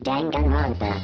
Danganronpa.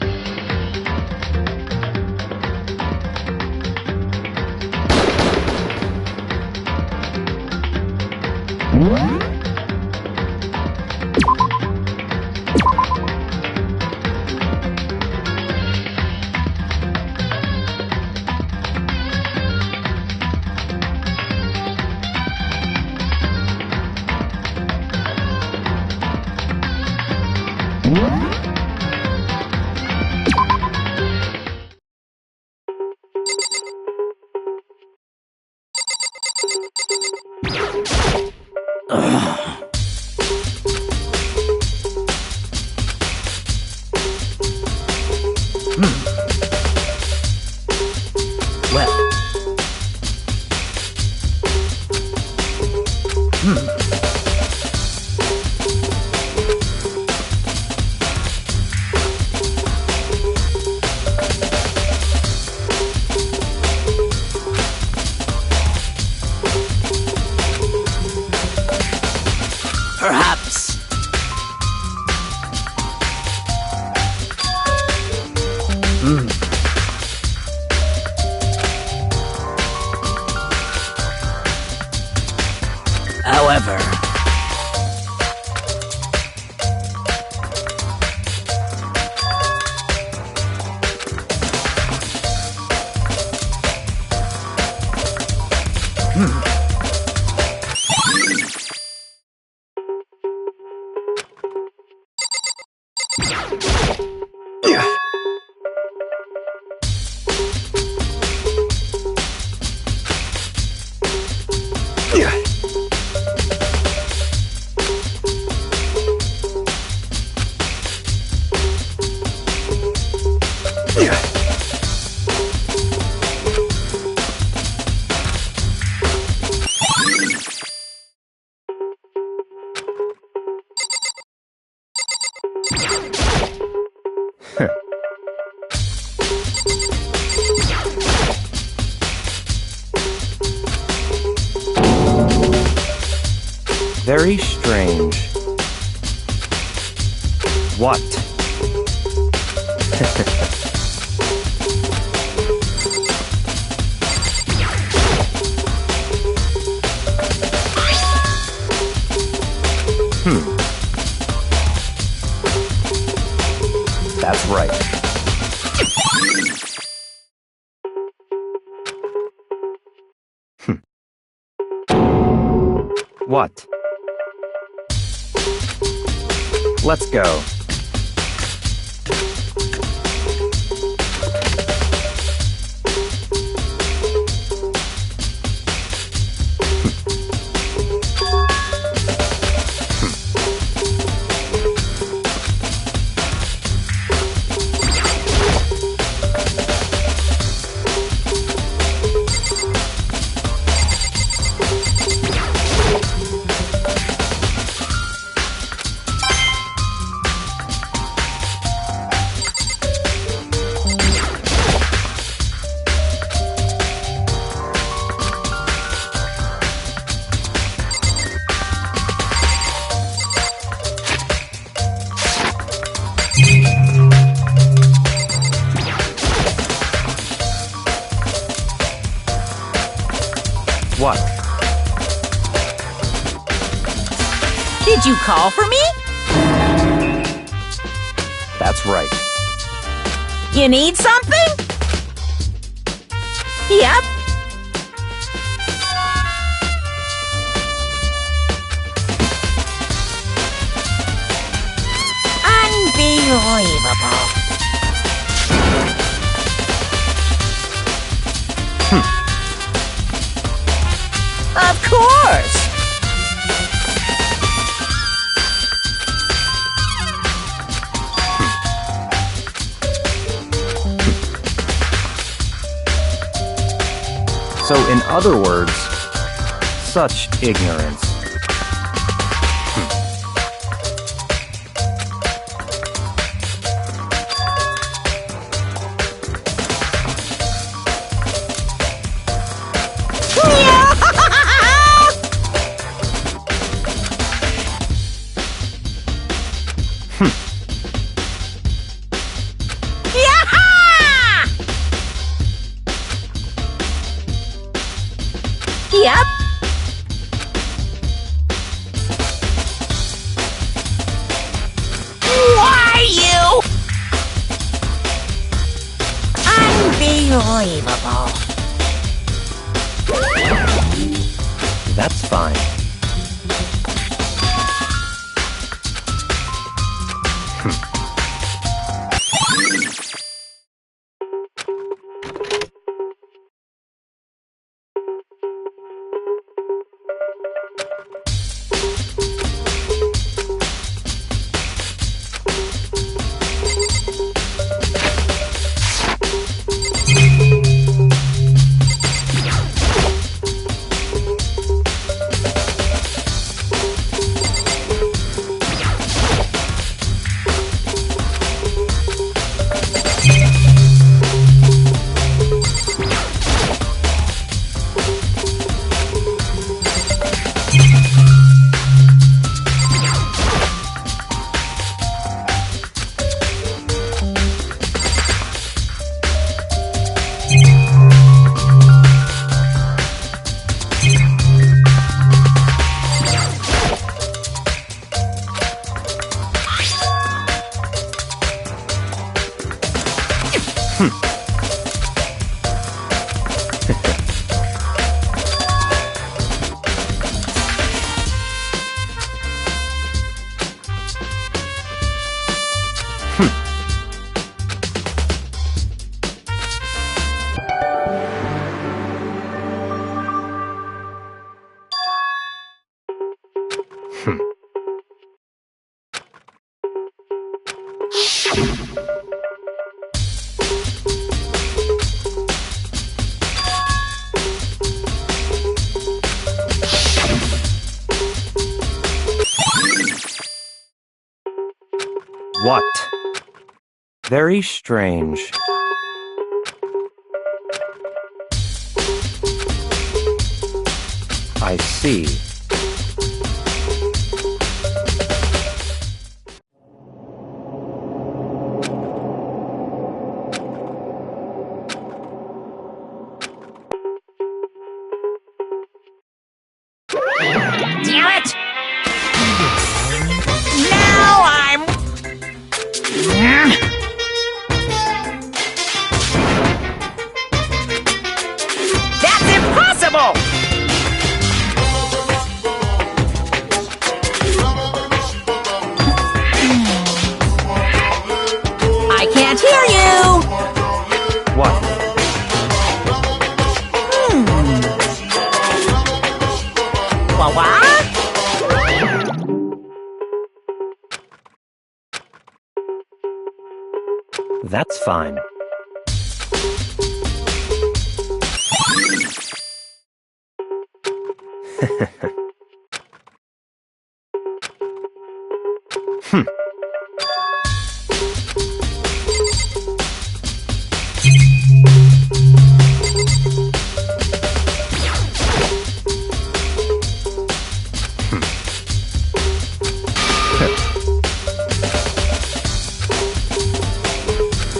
Perhaps. However. Very strange. What? That's right. What? Let's go. What? Did you call for me? That's right. You need something? Yep. Unbelievable. Of course. So, in other words, such ignorance. Unbelievable. That's fine. What? Very strange. I see. Damn it! Now I'm... That's impossible! I can't hear you! What? What? That's fine.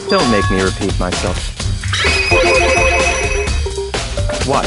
Don't make me repeat myself. What?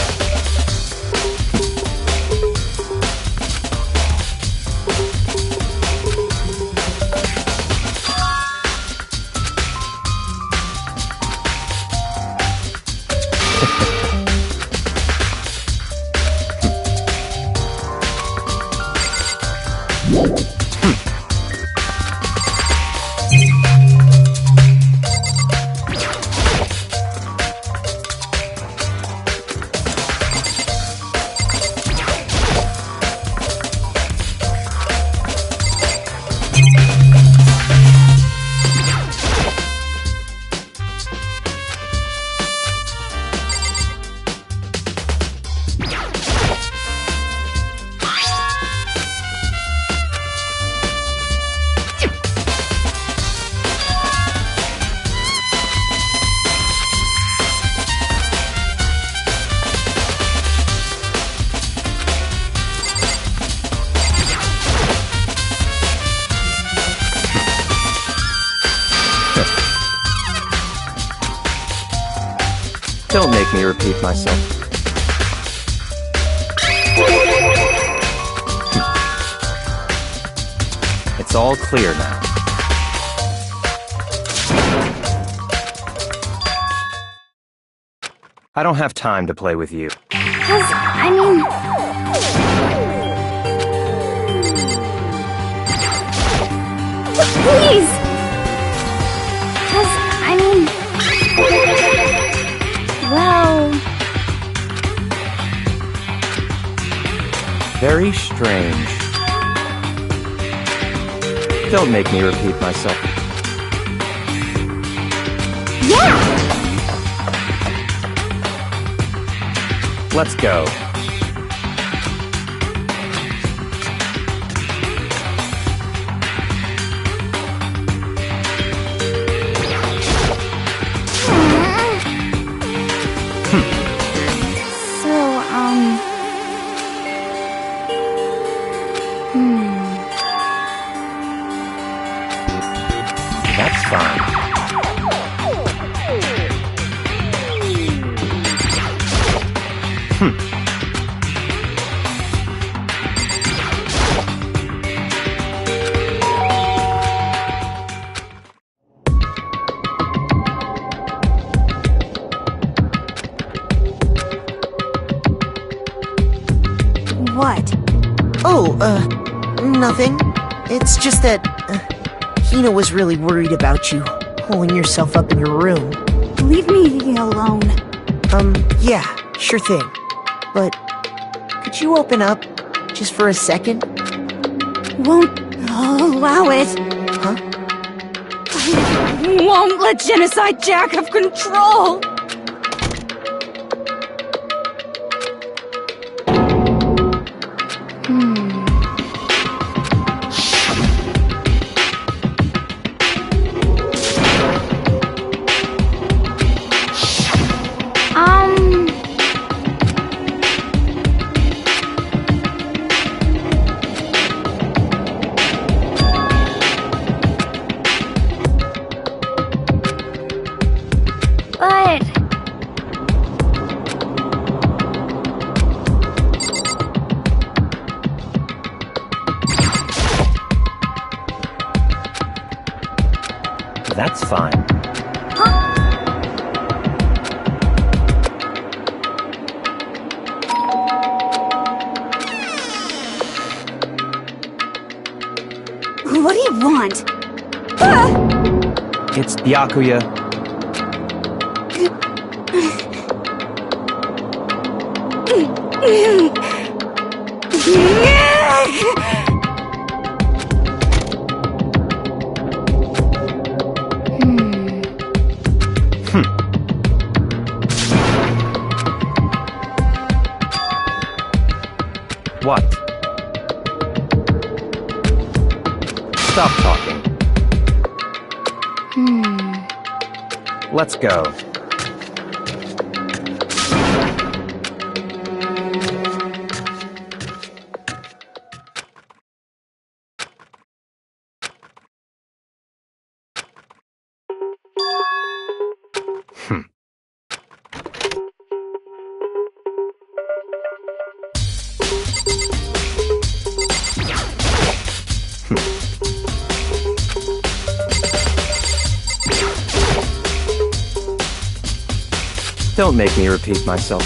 Don't make me repeat myself. It's all clear now. I don't have time to play with you. Please! Well... Very strange. Don't make me repeat myself. Yeah! Let's go. That's fine. What? Oh, nothing. It's just that, Hina was really worried about you, holding yourself up in your room. Leave me alone. Yeah, sure thing. But, could you open up, just for a second? Won't allow it. Huh? I won't let Genocide Jack have control. But... That's fine. What do you want? It's Byakuya. What? Stop talking. Let's go. Don't make me repeat myself.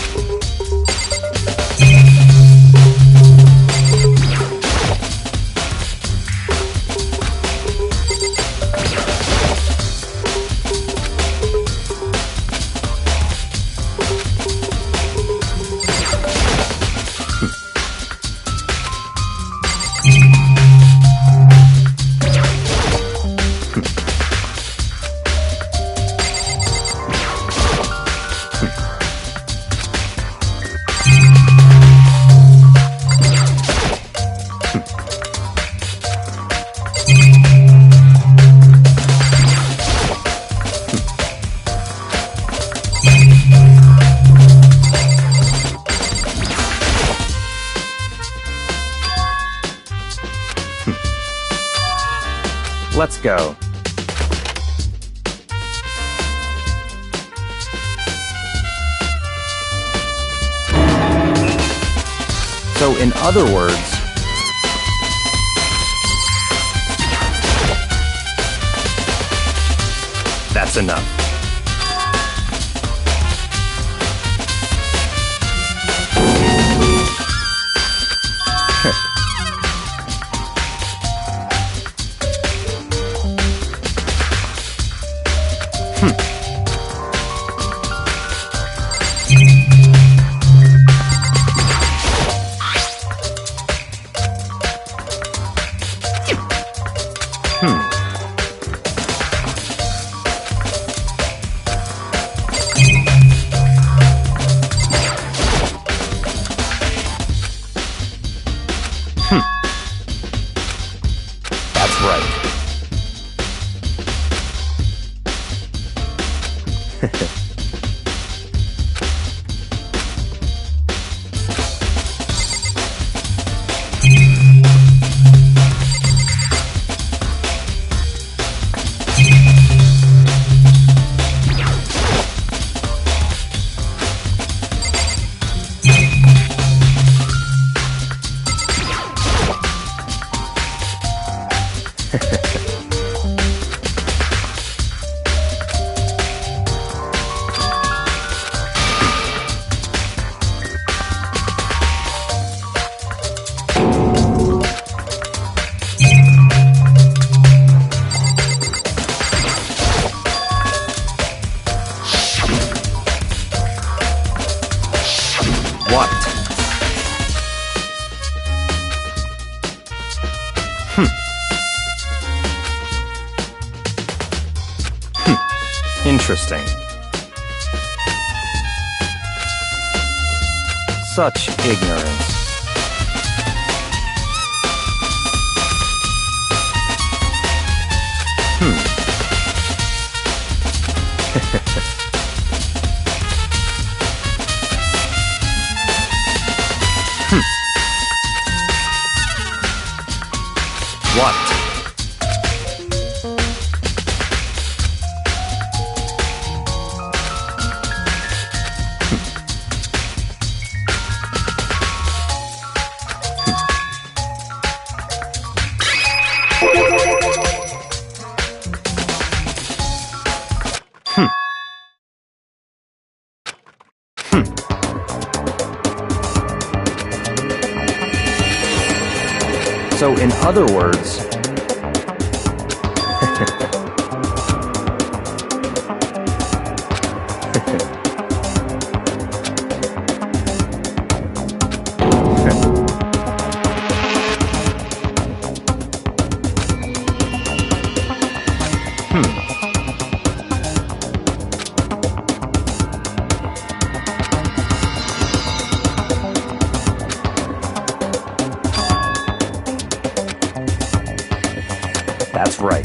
Let's go. So, in other words, that's enough. That's right. What? Interesting. Such ignorance. What? So, in other words, that's right.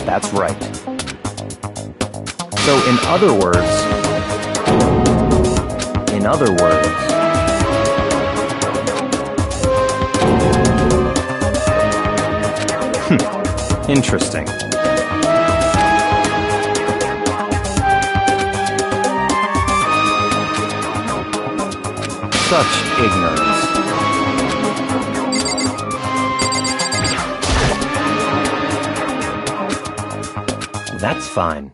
That's right. So, in other words, interesting. Such ignorance. That's fine.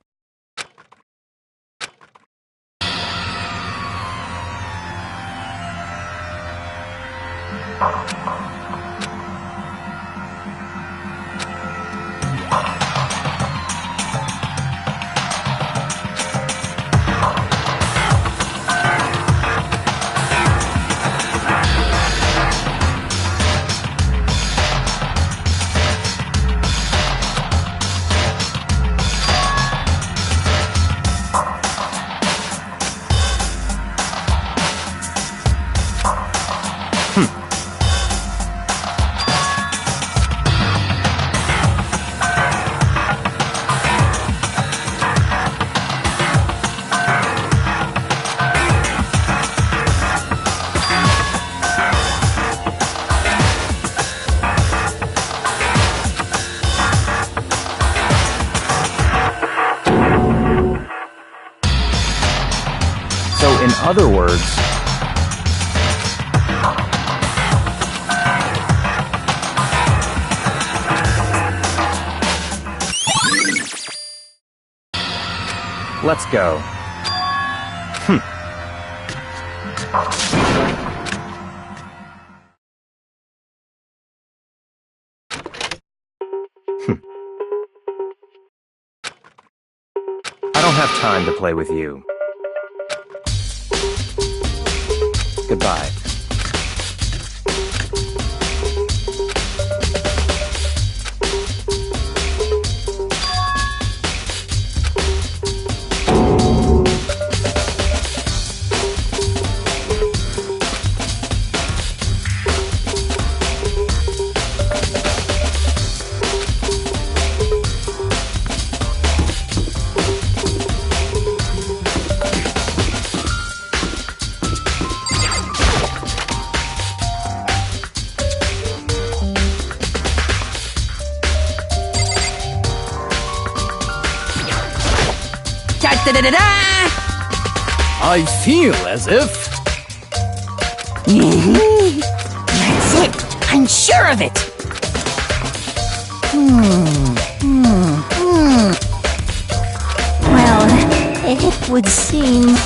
other words... Let's go. I don't have time to play with you. Goodbye. I feel as if... That's it! I'm sure of it! Well, it would seem...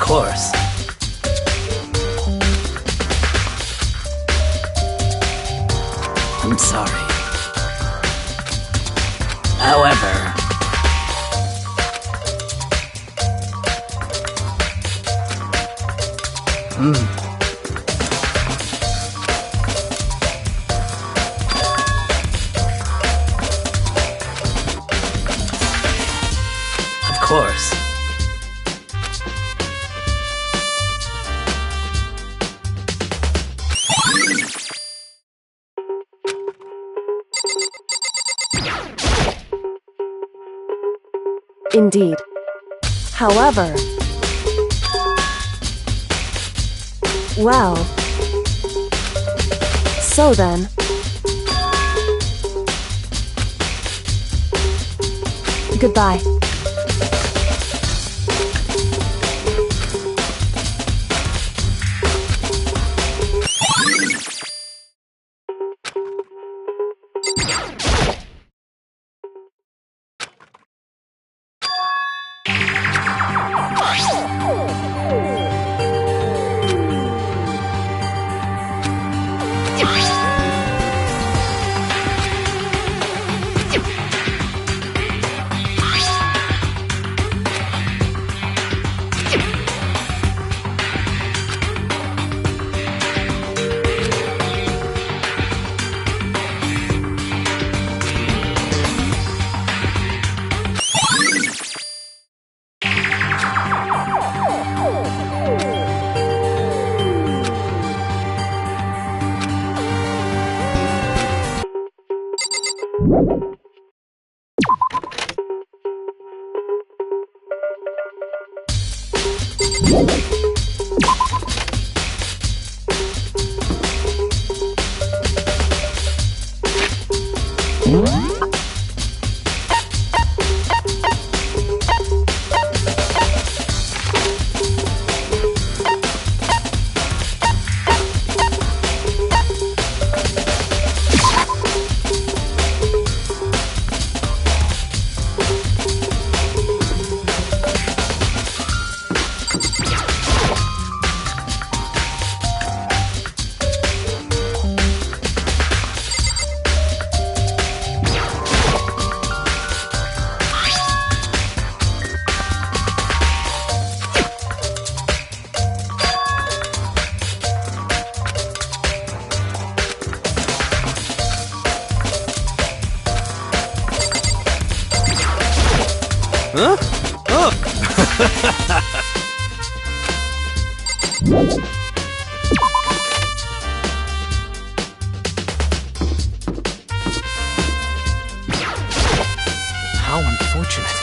course. I'm sorry. However... Of course. Indeed. However... Well... So then... Goodbye. Huh? Oh! How unfortunate.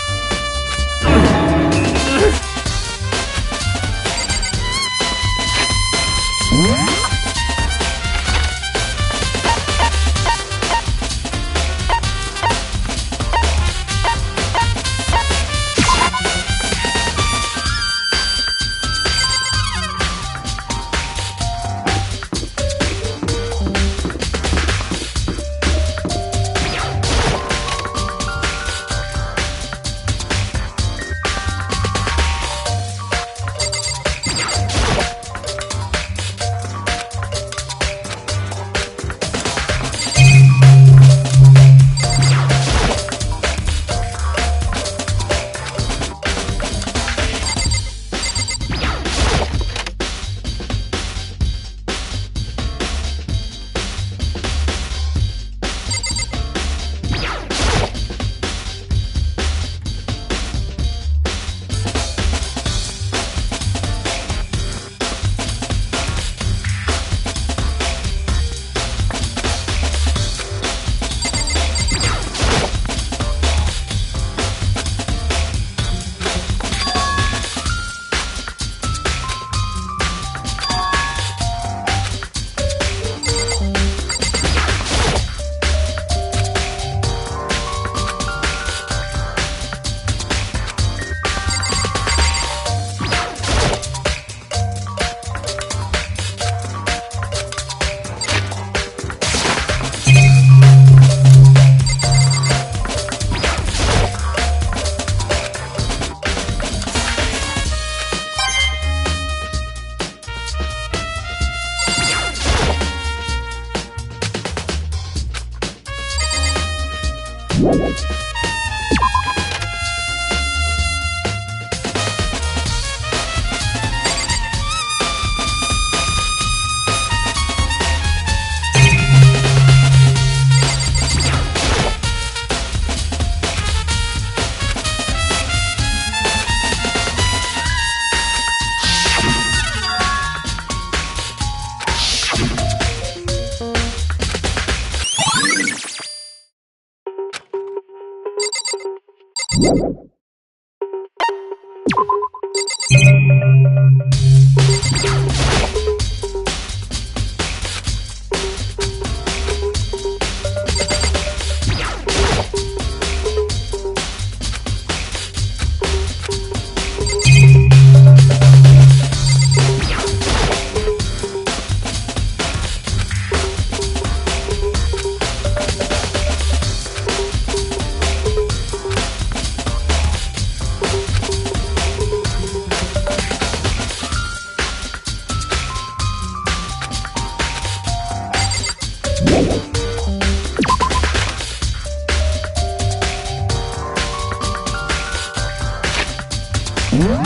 Yeah!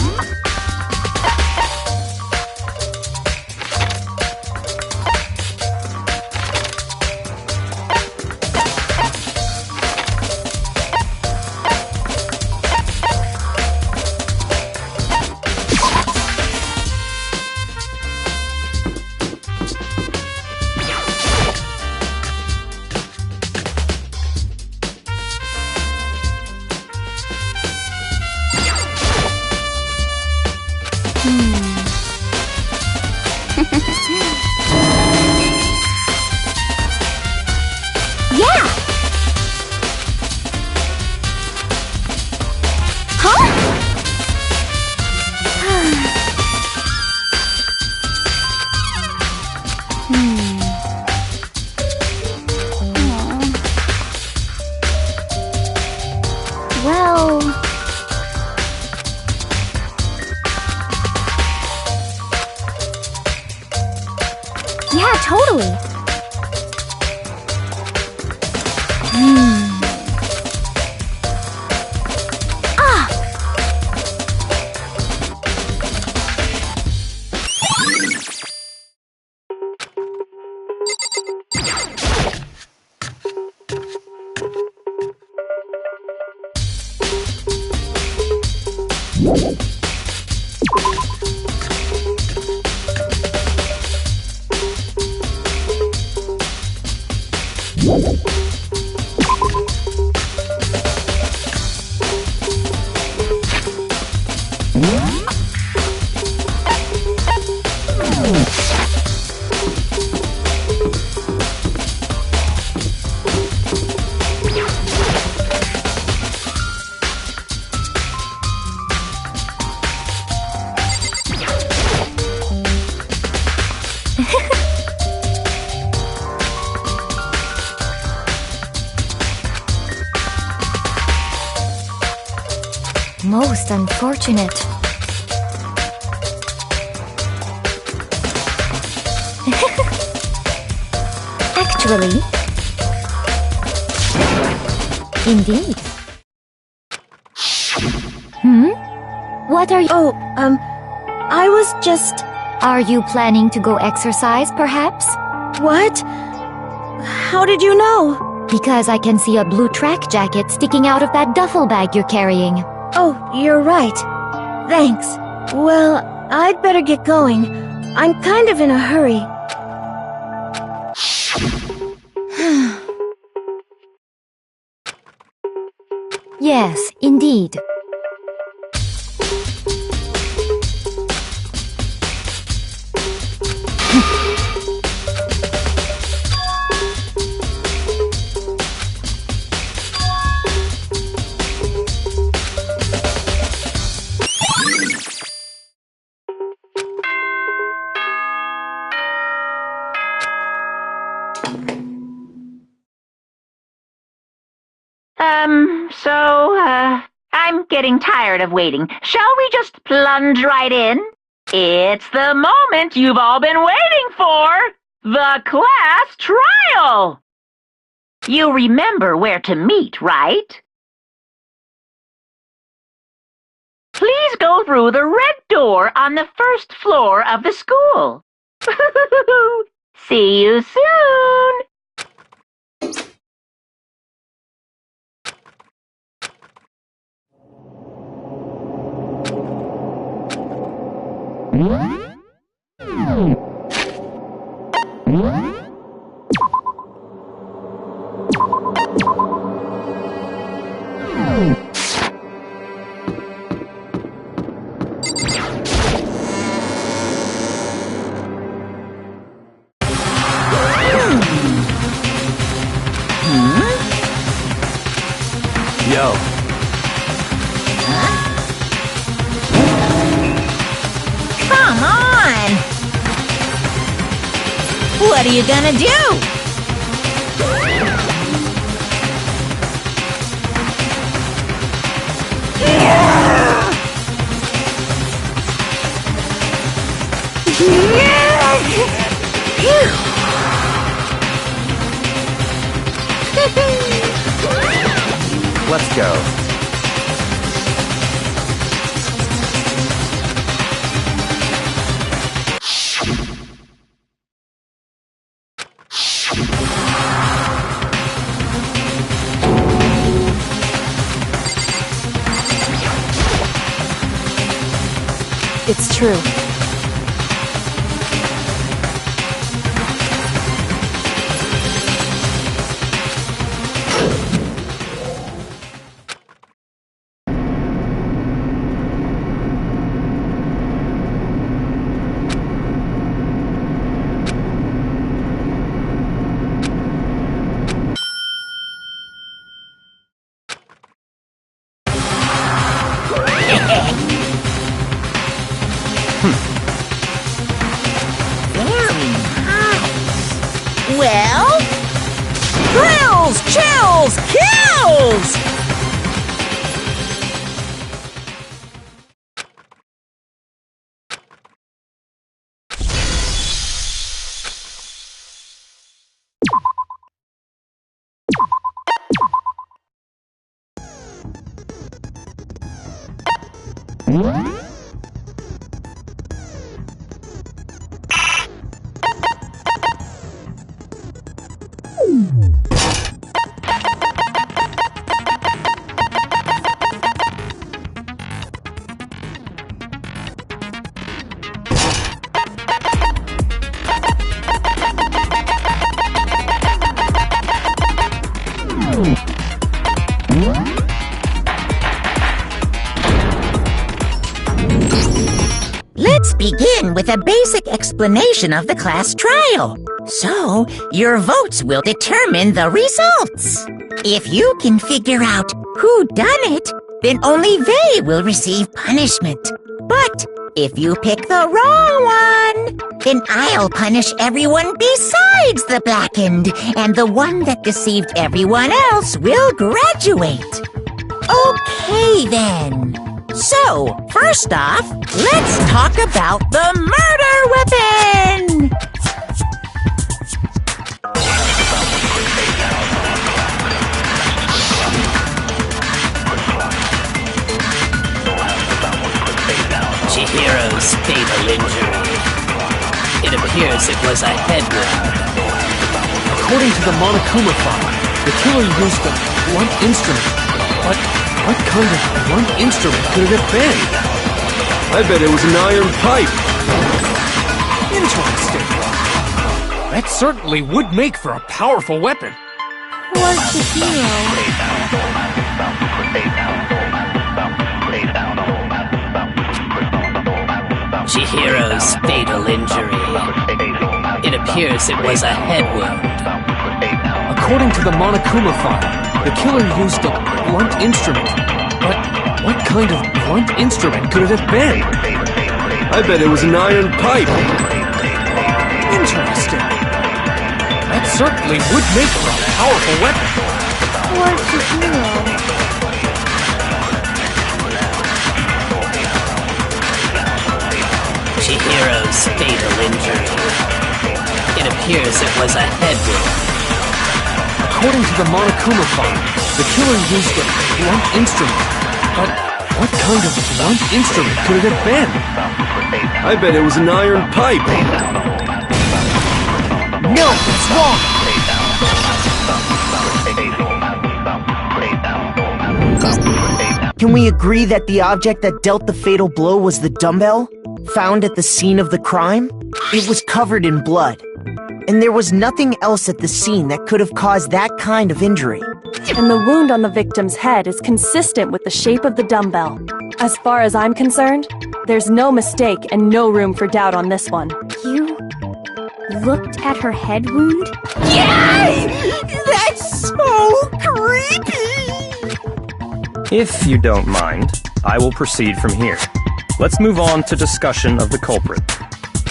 Huh? Well... Yeah, totally. Ah! Most unfortunate. Actually... Indeed. What are you... Oh, I was just... Are you planning to go exercise, perhaps? What? How did you know? Because I can see a blue track jacket sticking out of that duffel bag you're carrying. Oh, you're right. Thanks. Well, I'd better get going. I'm kind of in a hurry. Yes, indeed. I'm getting tired of waiting. Shall we just plunge right in? It's the moment you've all been waiting for! The class trial! You remember where to meet, right? Please go through the red door on the first floor of the school. See you soon! Yo. Come on! What are you gonna do? Let's go. It's true. Well? Thrills, chills, kills! Let's begin with a basic explanation of the class trial. So, your votes will determine the results. If you can figure out who done it, then only they will receive punishment. But if you pick the wrong one, then I'll punish everyone besides the blackened, and the one that deceived everyone else will graduate. Okay, then. So, first off, let's talk about the murder weapon! Chihiro's fatal injury. It appears it was a head wound. According to the Monokuma file, the killer used a blunt instrument. But what kind of blunt instrument could it have been? I bet it was an iron pipe. Interesting. That certainly would make for a powerful weapon. Poor Chihiro. Chihiro's fatal injury. It appears it was a head wound. According to the Monokuma file, the killer used a blunt instrument. But what kind of blunt instrument could it have been? I bet it was an iron pipe. Interesting. That certainly would make for a powerful weapon. Poor Chihiro. Chihiro's fatal injury. It appears it was a head wound. According to the Monokuma file, the killer used a blunt instrument. But what kind of blunt instrument could it have been? I bet it was an iron pipe. No, it's wrong. Can we agree that the object that dealt the fatal blow was the dumbbell, found at the scene of the crime? It was covered in blood, and there was nothing else at the scene that could have caused that kind of injury. And the wound on the victim's head is consistent with the shape of the dumbbell. As far as I'm concerned, there's no mistake and no room for doubt on this one. You looked at her head wound? Yay! That's so creepy! If you don't mind, I will proceed from here. Let's move on to discussion of the culprit.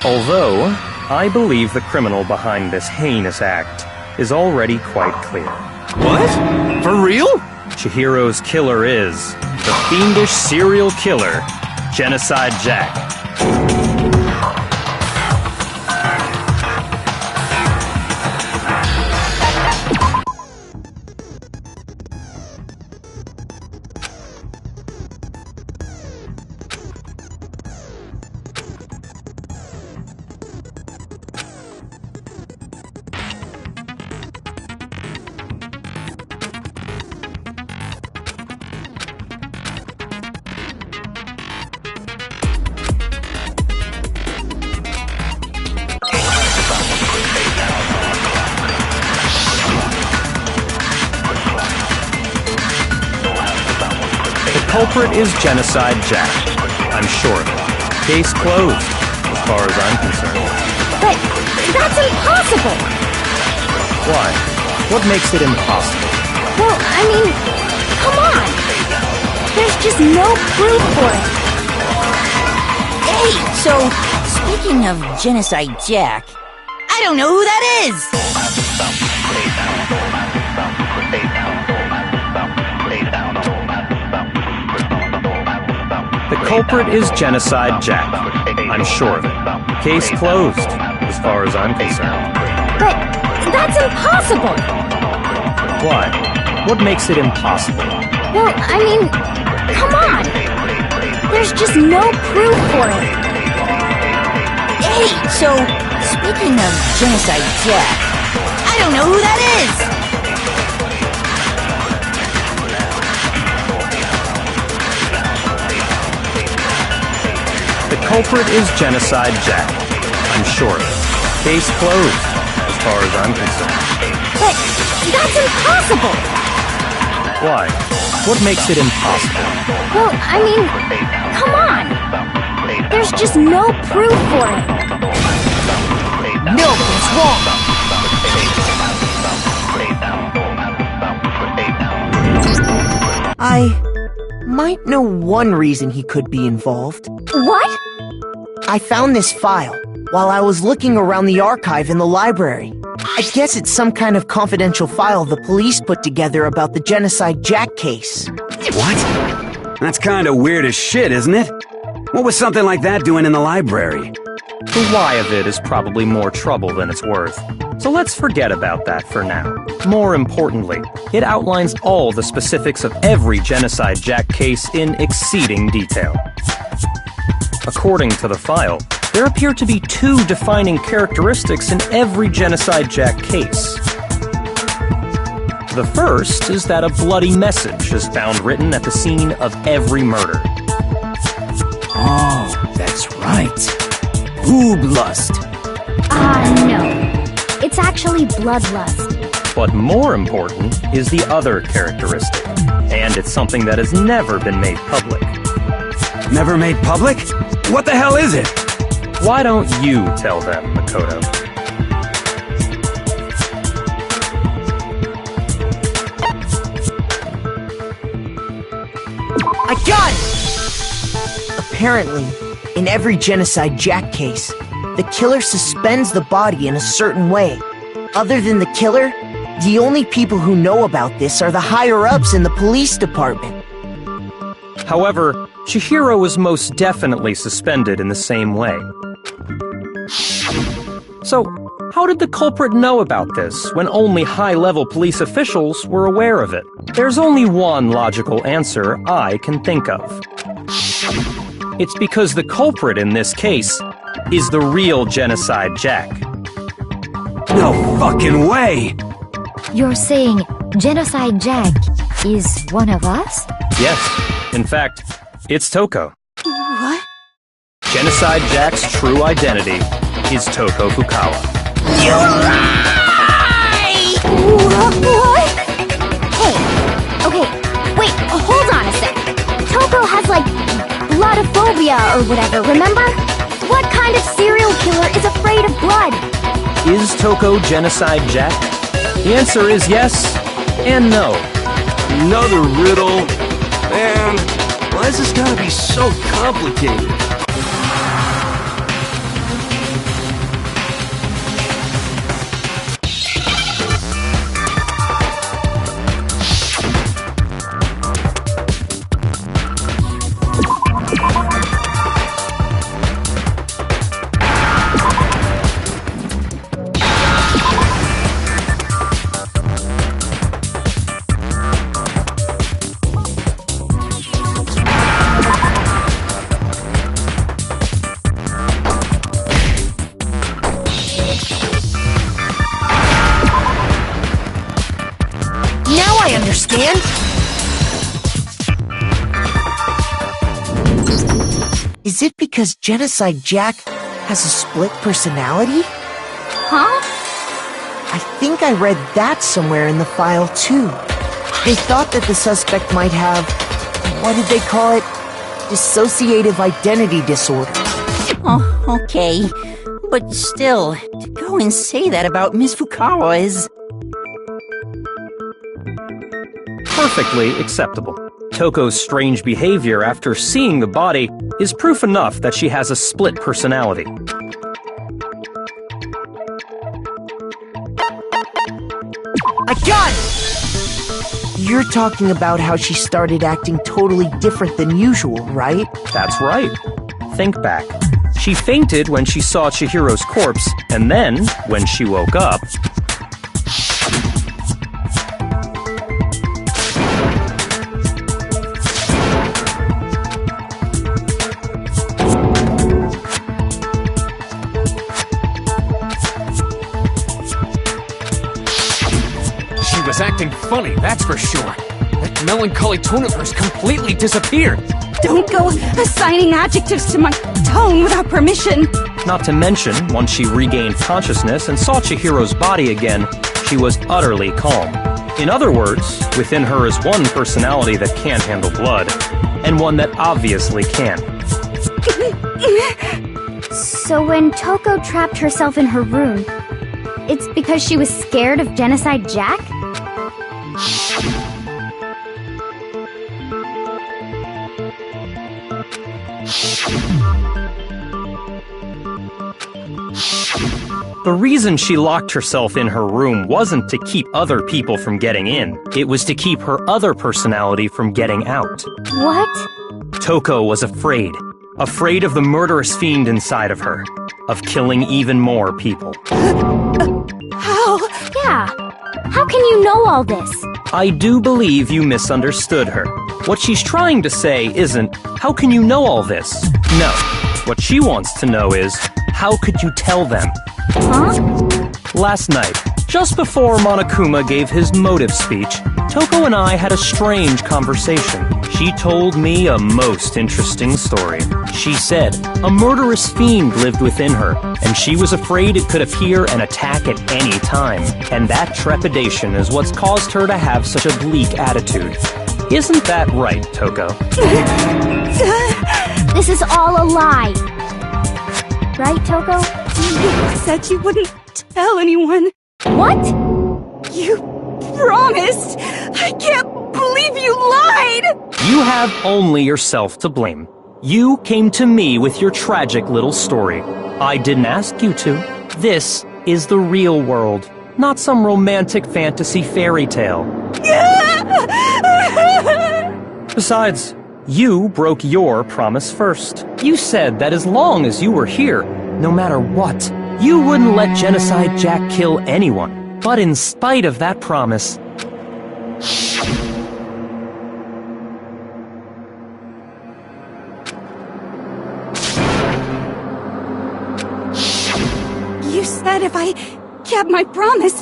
Although, I believe the criminal behind this heinous act is already quite clear. What? For real? Chihiro's killer is the fiendish serial killer, Genocide Jack. culprit is Genocide Jack. I'm sure of it. Case closed, as far as I'm concerned. But that's impossible! Why? What makes it impossible? Well, I mean, come on! There's just no proof for it. Hey, so, speaking of Genocide Jack, I don't know who that is! The culprit is Genocide Jack. I'm sure of it. Case closed, as far as I'm concerned. But that's impossible! Why? What makes it impossible? Well, I mean, come on! There's just no proof for it. Hey, so, speaking of Genocide Jack, I don't know who that is! The culprit is Genocide Jack. I'm sure of it. Case closed, as far as I'm concerned. But that's impossible! Why? What makes it impossible? Well, I mean, come on! There's just no proof for it. Nothing's wrong! I might know one reason he could be involved. What? I found this file while I was looking around the archive in the library. I guess it's some kind of confidential file the police put together about the Genocide Jack case. What? That's kinda weird as shit, isn't it? What was something like that doing in the library? The why of it is probably more trouble than it's worth. So let's forget about that for now. More importantly, it outlines all the specifics of every Genocide Jack case in exceeding detail. According to the file, there appear to be two defining characteristics in every Genocide Jack case. The first is that a bloody message is found written at the scene of every murder. Oh, that's right. Boob lust. No. It's actually bloodlust. But more important is the other characteristic, and it's something that has never been made public. Never made public? What the hell is it? Why don't you tell them, Makoto? I got it! Apparently, in every Genocide Jack case, the killer suspends the body in a certain way. Other than the killer, the only people who know about this are the higher-ups in the police department. However, Chihiro was most definitely suspended in the same way. So, how did the culprit know about this when only high-level police officials were aware of it? There's only one logical answer I can think of. It's because the culprit in this case is the real Genocide Jack. No fucking way! You're saying Genocide Jack is one of us? Yes, in fact, it's Toko. What? Genocide Jack's true identity is Toko Fukawa. You're right! What? Hey, okay, wait, hold on a sec. Toko has, like, bloodophobia or whatever, remember? What kind of serial killer is afraid of blood? Is Toko Genocide Jack? The answer is yes and no. Another riddle? Man, why is this gotta be so complicated? Understand? Is it because Genocide Jack has a split personality? Huh? I think I read that somewhere in the file too. They thought that the suspect might have what did they call it? Dissociative identity disorder. Oh, okay. But still, to go and say that about Miss Fukawa is... Perfectly acceptable. Toko's strange behavior after seeing the body is proof enough that she has a split personality. I got it! You're talking about how she started acting totally different than usual, right? That's right. Think back. She fainted when she saw Chihiro's corpse, and then, when she woke up... She was acting funny, that's for sure. That melancholy tone of hers completely disappeared. Don't go assigning adjectives to my tone without permission. Not to mention, once she regained consciousness and saw Chihiro's body again, she was utterly calm. In other words, within her is one personality that can't handle blood, and one that obviously can. So when Toko trapped herself in her room, it's because she was scared of Genocide Jack? The reason she locked herself in her room wasn't to keep other people from getting in. It was to keep her other personality from getting out. What? Toko was afraid. Afraid of the murderous fiend inside of her. Of killing even more people. How? Yeah. How can you know all this? I do believe you misunderstood her. What she's trying to say isn't, how can you know all this? No. What she wants to know is, how could you tell them? Huh? Last night, just before Monokuma gave his motive speech, Toko and I had a strange conversation. She told me a most interesting story. She said a murderous fiend lived within her, and she was afraid it could appear and attack at any time. And that trepidation is what's caused her to have such a bleak attitude. Isn't that right, Toko? This is all a lie. Right, Toko? You said you wouldn't tell anyone. What? You promised! I can't believe you lied! You have only yourself to blame. You came to me with your tragic little story. I didn't ask you to. This is the real world, not some romantic fantasy fairy tale. Besides, you broke your promise first. You said that as long as you were here, no matter what, you wouldn't let Genocide Jack kill anyone. But in spite of that promise... You said if I kept my promise,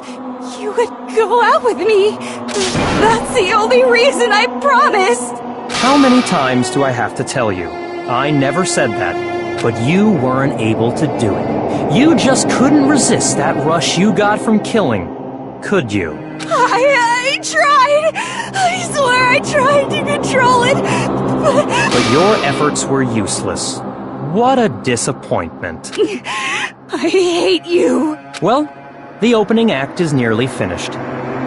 you would go out with me. That's the only reason I promised. How many times do I have to tell you? I never said that, but you weren't able to do it. You just couldn't resist that rush you got from killing, could you? I tried. I swear I tried to control it. But your efforts were useless. What a disappointment. I hate you. Well, the opening act is nearly finished.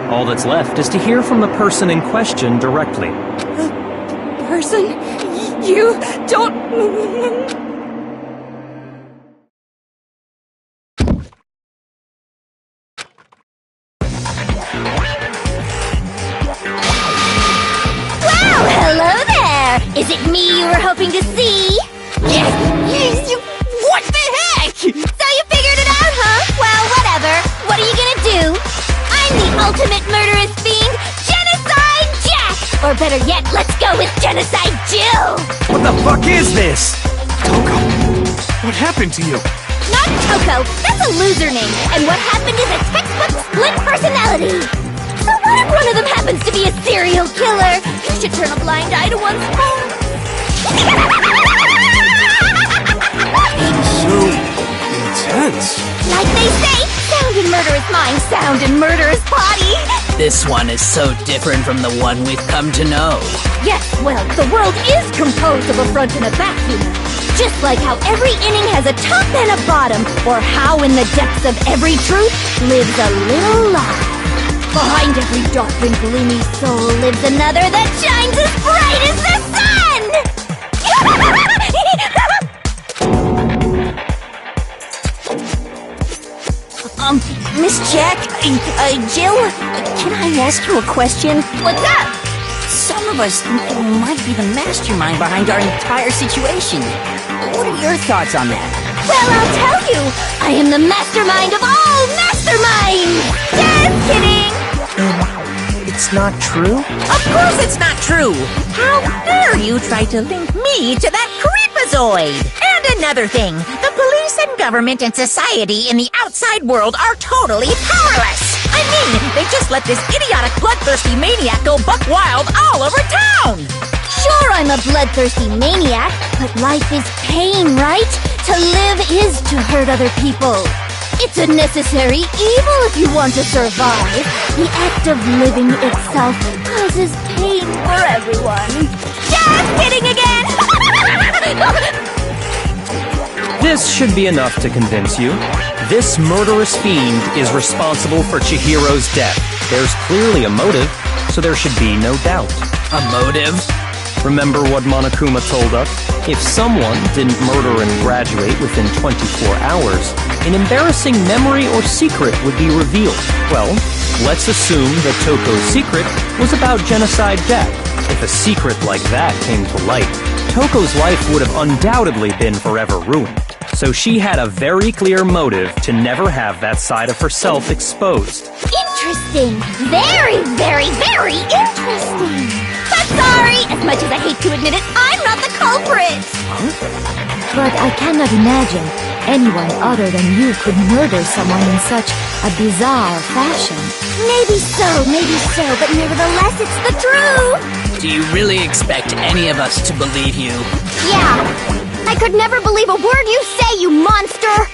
All that's left is to hear from the person in question directly. Person? You don't... Hello there! Is it me you were hoping to see? What the heck? So you figured it out, huh? Well, whatever. What are you gonna do? I'm the ultimate murderous fiend, Genocide Jack! Or better yet, let's go with Genocide Jill! What the fuck is this? Toko, what happened to you? Not Toko, that's a loser name. And what happened is a textbook split personality. So what if one of them happens to be a serial killer? You should turn a blind eye to one's own. So intense. Like they say, sound in murderous mind, sound in murderous body. This one is so different from the one we've come to know. Yes, well, the world is composed of a front and a back humor. Just like how every inning has a top and a bottom, or how in the depths of every truth lives a little lie. Behind every dark and gloomy soul lives another that shines as bright as the sun! Miss Jack, Jill, can I ask you a question? What's up? Some of us might be the mastermind behind our entire situation. What are your thoughts on that? Well, I'll tell you! I am the mastermind of all masterminds! Just kidding! It's not true? Of course it's not true! How dare you try to link me to that creepazoid! And another thing, the police and government and society in the outside world are totally powerless! I mean, they just let this idiotic bloodthirsty maniac go buck wild all over town! Sure, I'm a bloodthirsty maniac, but life is pain, right? To live is to hurt other people. It's a necessary evil if you want to survive. The act of living itself causes pain for everyone. Just kidding again! This should be enough to convince you. This murderous fiend is responsible for Chihiro's death. There's clearly a motive, so there should be no doubt. A motive? Remember what Monokuma told us? If someone didn't murder and graduate within 24 hours, an embarrassing memory or secret would be revealed. Well, let's assume that Toko's secret was about Genocide Jack. If a secret like that came to light, Toko's life would have undoubtedly been forever ruined. So she had a very clear motive to never have that side of herself exposed. Interesting. Very, very, very interesting. But sorry, as much as I hate to admit it, I'm not the culprit. But I cannot imagine anyone other than you could murder someone in such a bizarre fashion. Maybe so, but nevertheless, it's the truth. Do you really expect any of us to believe you? Yeah. I could never believe a word you say, you monster!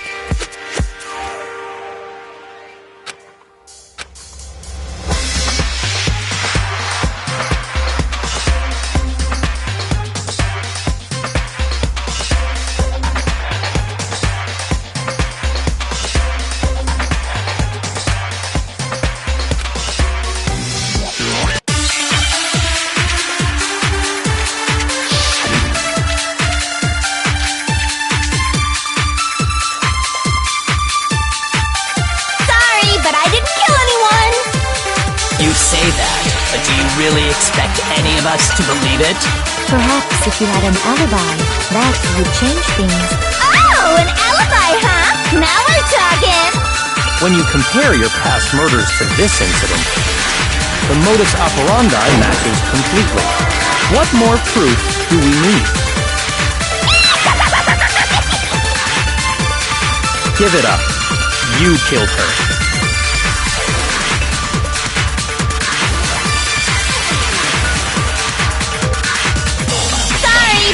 Really expect any of us to believe it? Perhaps if you had an alibi, that would change things. Oh, an alibi, huh? Now we're talking! When you compare your past murders to this incident, the modus operandi matches completely. What more proof do we need? Give it up. You killed her.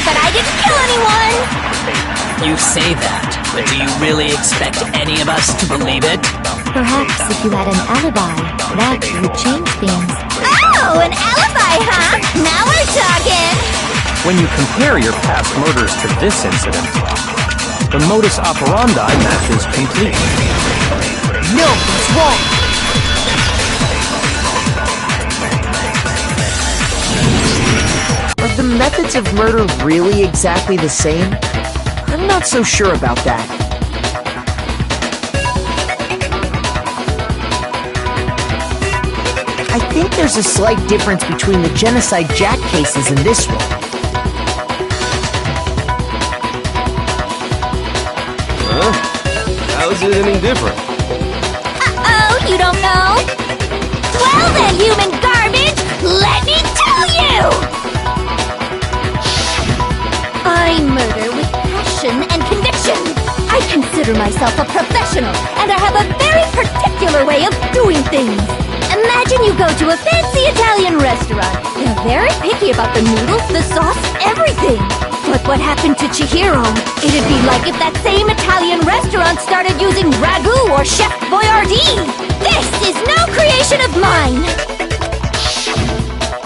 But I didn't kill anyone! You say that, but do you really expect any of us to believe it? Perhaps if you had an alibi, that would change things. Oh, an alibi, huh? Now we're talking! When you compare your past murders to this incident, the modus operandi matches completely. No, it's wrong! Are the methods of murder really exactly the same? I'm not so sure about that. I think there's a slight difference between the Genocide Jack cases and this one. Huh? How is it any different? Uh-oh, you don't know? Well then, human garbage, let me tell you! I murder with passion and conviction. I consider myself a professional, and I have a very particular way of doing things. Imagine you go to a fancy Italian restaurant. They're very picky about the noodles, the sauce, everything. But what happened to Chihiro? It'd be like if that same Italian restaurant started using ragu or Chef Boyardee. This is no creation of mine!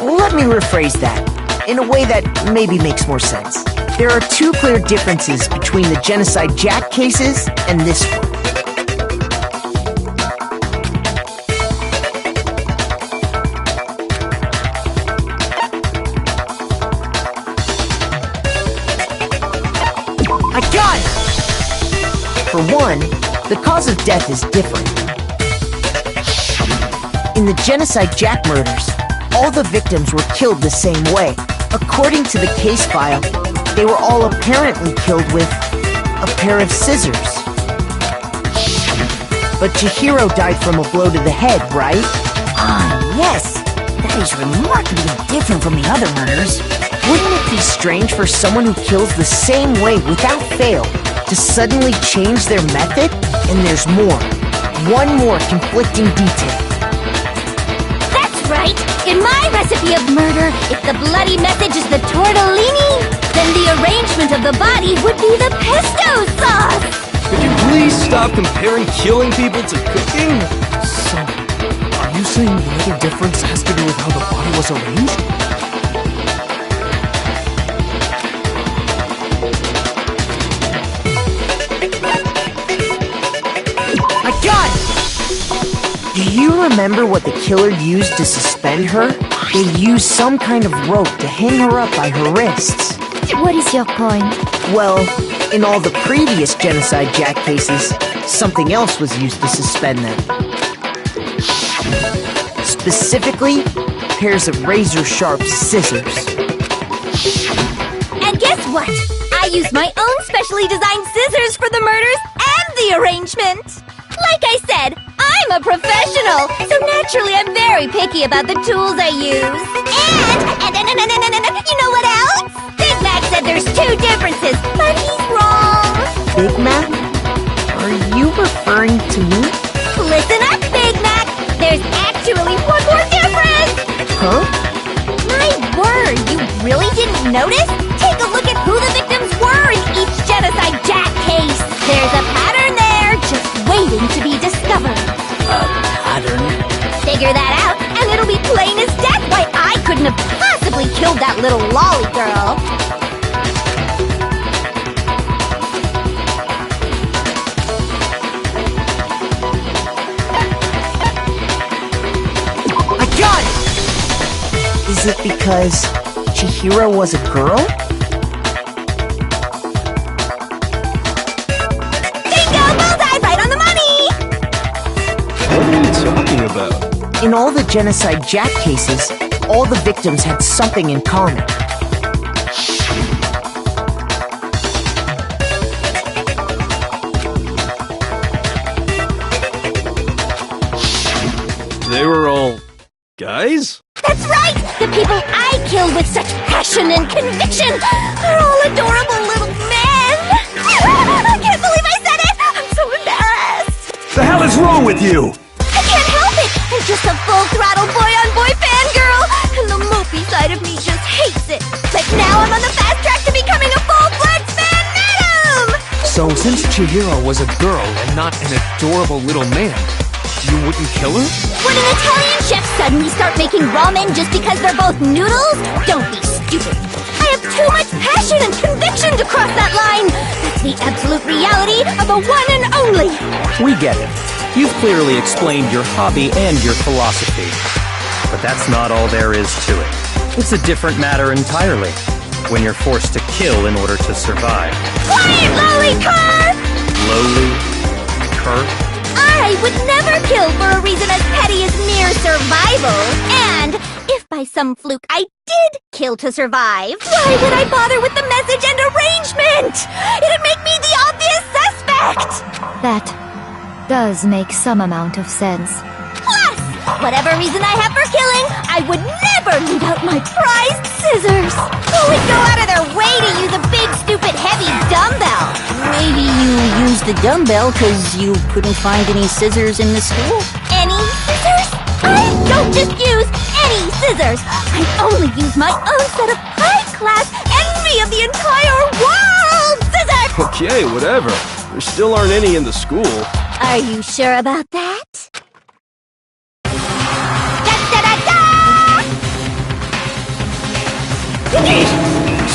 Let me rephrase that, in a way that maybe makes more sense. There are two clear differences between the Genocide Jack cases and this one. I got it! For one, the cause of death is different. In the Genocide Jack murders, all the victims were killed the same way. According to the case file, they were all apparently killed with a pair of scissors. But Chihiro died from a blow to the head, right? Ah, yes. That is remarkably different from the other murders. Wouldn't it be strange for someone who kills the same way without fail to suddenly change their method? And there's more. One more conflicting detail. That's right! In my recipe of murder, if the bloody message is the tortellini, then the arrangement of the body would be the pesto sauce! Could you please stop comparing killing people to cooking? So, are you saying the other difference has to do with how the body was arranged? I got it! Do you remember what the killer used to suspend her? They used some kind of rope to hang her up by her wrists. What is your point? Well, in all the previous Genocide Jack cases, something else was used to suspend them. Specifically, pairs of razor-sharp scissors. And guess what? I used my own specially designed scissors for the murders and the arrangement! Like I said, I'm a professional, so naturally I'm very picky about the tools I use. And you know what else? Big Mac said there's two differences, but he's wrong. Big Mac? Are you referring to me? Listen up, Big Mac! There's actually one more difference! Huh? My word, you really didn't notice? Take a look at who the victims were in each Genocide Jack case. There's a pattern there, just waiting to be discovered. Pattern? Figure that out, and it'll be plain as death why I couldn't have possibly killed that little lolly girl. I got it! Is it because Chihiro was a girl? Bingo! Bullseye! Right on the money! What are you talking about? In all the Genocide Jack cases, all the victims had something in common. They were all guys? That's right! The people I killed with such passion and conviction are all adorable little men! I can't believe I said it! I'm so embarrassed! The hell is wrong with you? I can't help it! I'm just a full-throttle boy-on-boy fangirl! And the mopey side of me just hates it! But now I'm on the fast track to becoming a full-fledged fan madam! So since Chihiro was a girl and not an adorable little man, you wouldn't kill her? Would an Italian chef suddenly start making ramen just because they're both noodles? Don't be stupid. I have too much passion and conviction to cross that line. That's the absolute reality of a one and only. We get it. You've clearly explained your hobby and your philosophy. But that's not all there is to it. It's a different matter entirely. When you're forced to kill in order to survive. Quiet, lowly cur! Lowly? Cur? I would never kill for a reason as petty as mere survival. And if by some fluke I did kill to survive, why would I bother with the message and arrangement? It'd make me the obvious suspect! That does make some amount of sense. Plus, whatever reason I have for killing, I would never leave out my prized scissors. Who would go out of their way to use a big, stupid, heavy dumbbell? Maybe you used the dumbbell because you couldn't find any scissors in the school? Any scissors? I don't just use any scissors. I only use my own set of high-class, envy of the entire world scissors! Okay, whatever. There still aren't any in the school. Are you sure about that?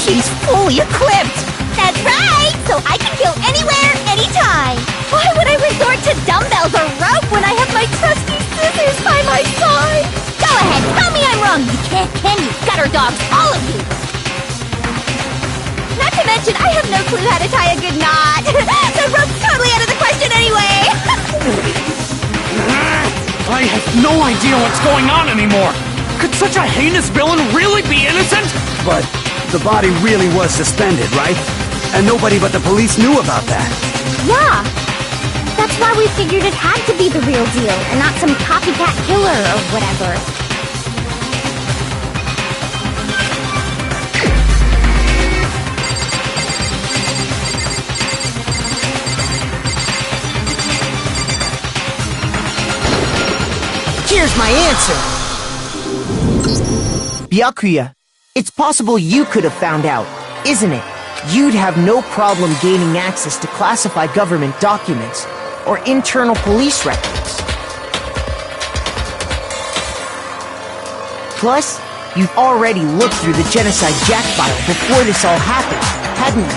She's fully equipped! That's right! So I can go anywhere, anytime! Why would I resort to dumbbells or rope when I have my trusty scissors by my side? Go ahead, tell me I'm wrong! You can't, can you? Gutter dogs, all of you! Not to mention, I have no clue how to tie a good knot! The rope's totally out of the question anyway! I have no idea what's going on anymore! Could such a heinous villain really be innocent? But the body really was suspended, right? And nobody but the police knew about that. Yeah! That's why we figured it had to be the real deal, and not some copycat killer or whatever. Here's my answer! Byakuya, it's possible you could have found out, isn't it? You'd have no problem gaining access to classified government documents or internal police records. Plus, you've already looked through the Genocide Jack file before this all happened, hadn't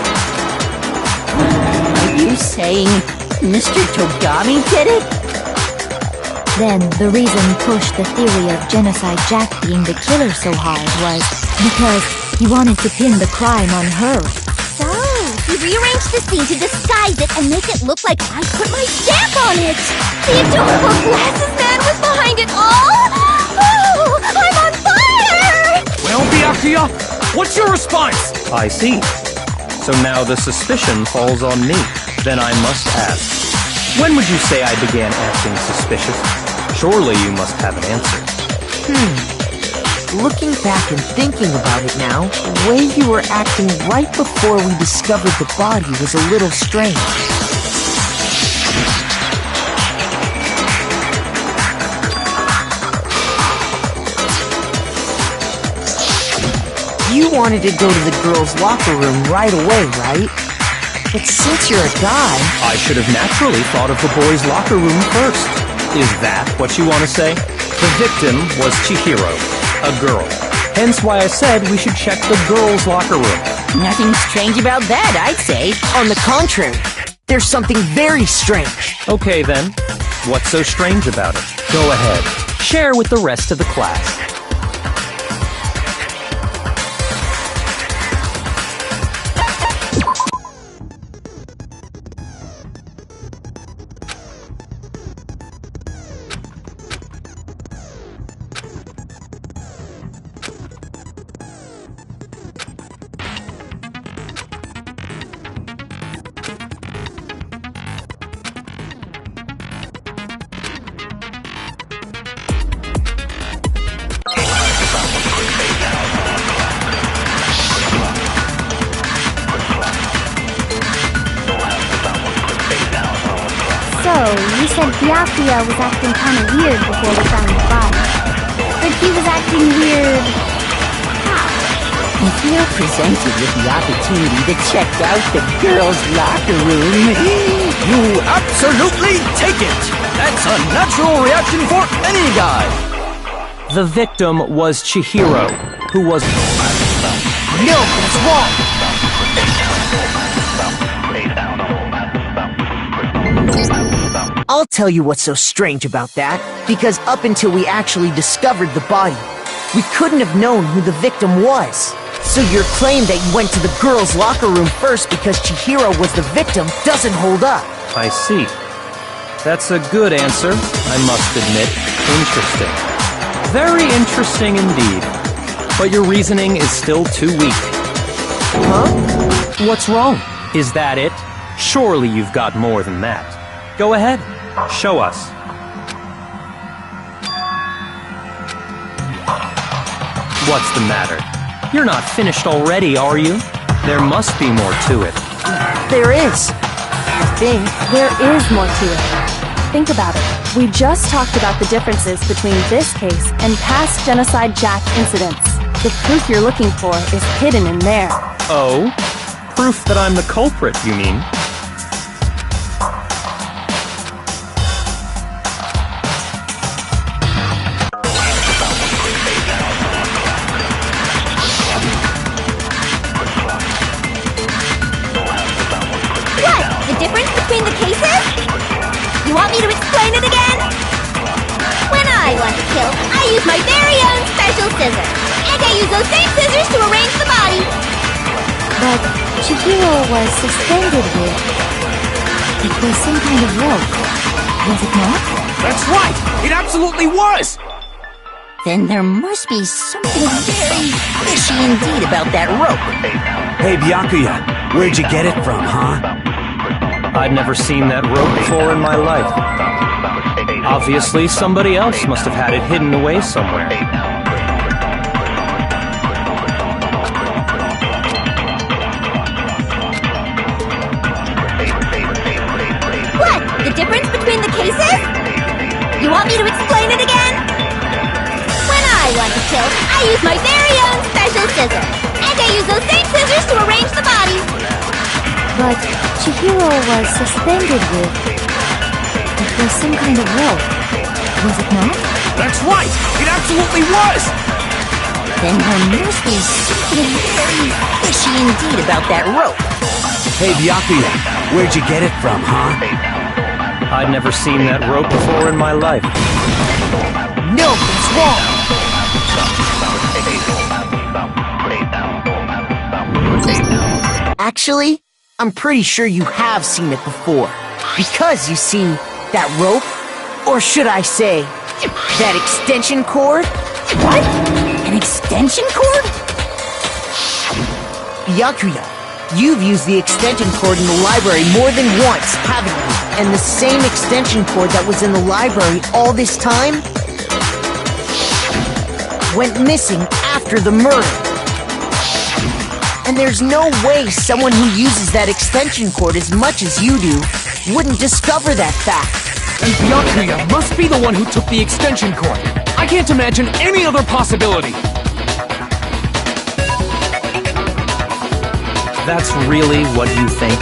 you? Are you saying Mr. Togami did it? Then, the reason he pushed the theory of Genocide Jack being the killer so hard was because he wanted to pin the crime on her. So, he rearranged the scene to disguise it and make it look like I put my stamp on it! The adorable glasses man was behind it all! Oh, I'm on fire! Well, Byakuya, what's your response? I see. So now the suspicion falls on me. Then I must ask, when would you say I began acting suspicious? Surely you must have an answer. Looking back and thinking about it now, the way you were acting right before we discovered the body was a little strange. You wanted to go to the girls' locker room right away, right? But since you're a guy... I should have naturally thought of the boys' locker room first. Is that what you want to say? The victim was Chihiro, a girl. Hence why I said we should check the girls' locker room. Nothing strange about that, I'd say. On the contrary, there's something very strange. Okay then, what's so strange about it? Go ahead, share with the rest of the class. So, you said Byakuya was acting kind of weird before we found the body. But he was acting weird... how? If you're presented with the opportunity to check out the girls' locker room, You absolutely take it! That's a natural reaction for any guy! The victim was Chihiro, who was... No, it's wrong! I'll tell you what's so strange about that, because up until we actually discovered the body, we couldn't have known who the victim was. So your claim that you went to the girls' locker room first because Chihiro was the victim doesn't hold up. I see. That's a good answer, I must admit. Interesting. Very interesting indeed. But your reasoning is still too weak. Huh? What's wrong? Is that it? Surely you've got more than that. Go ahead. Show us. What's the matter? You're not finished already, are you? There must be more to it. There is. I think. There is more to it. Think about it. We just talked about the differences between this case and past Genocide Jack incidents. The proof you're looking for is hidden in there. Oh? Proof that I'm the culprit, you mean? want me to explain it again? When I want to kill, I use my very own special scissors. And I use those same scissors to arrange the body. But Chihiro was suspended with... It was some kind of rope, was it not? That's right! It absolutely was! Then there must be something very fishy indeed about that rope. Hey, Byakuya, where'd you get it from, huh? I'd never seen that rope before in my life. Obviously, somebody else must have had it hidden away somewhere. What? The difference between the cases? You want me to explain it again? When I want to kill, I use my very own special scissors. And I use those same scissors to arrange the body. But Chihiro was suspended with... It was some kind of rope, was it not? That's right! It absolutely was! Then there must be something very fishy indeed about that rope. Hey, Byakuya, where'd you get it from, huh? I'd never seen that rope before in my life. No, it's wrong! Actually, I'm pretty sure you have seen it before. Because, you see, that rope, or should I say, that extension cord? What? An extension cord? Byakuya, you've used the extension cord in the library more than once, haven't you? And the same extension cord that was in the library all this time went missing after the murder. And there's no way someone who uses that extension cord as much as you do wouldn't discover that fact. And Byakuya must be the one who took the extension cord. I can't imagine any other possibility. That's really what you think?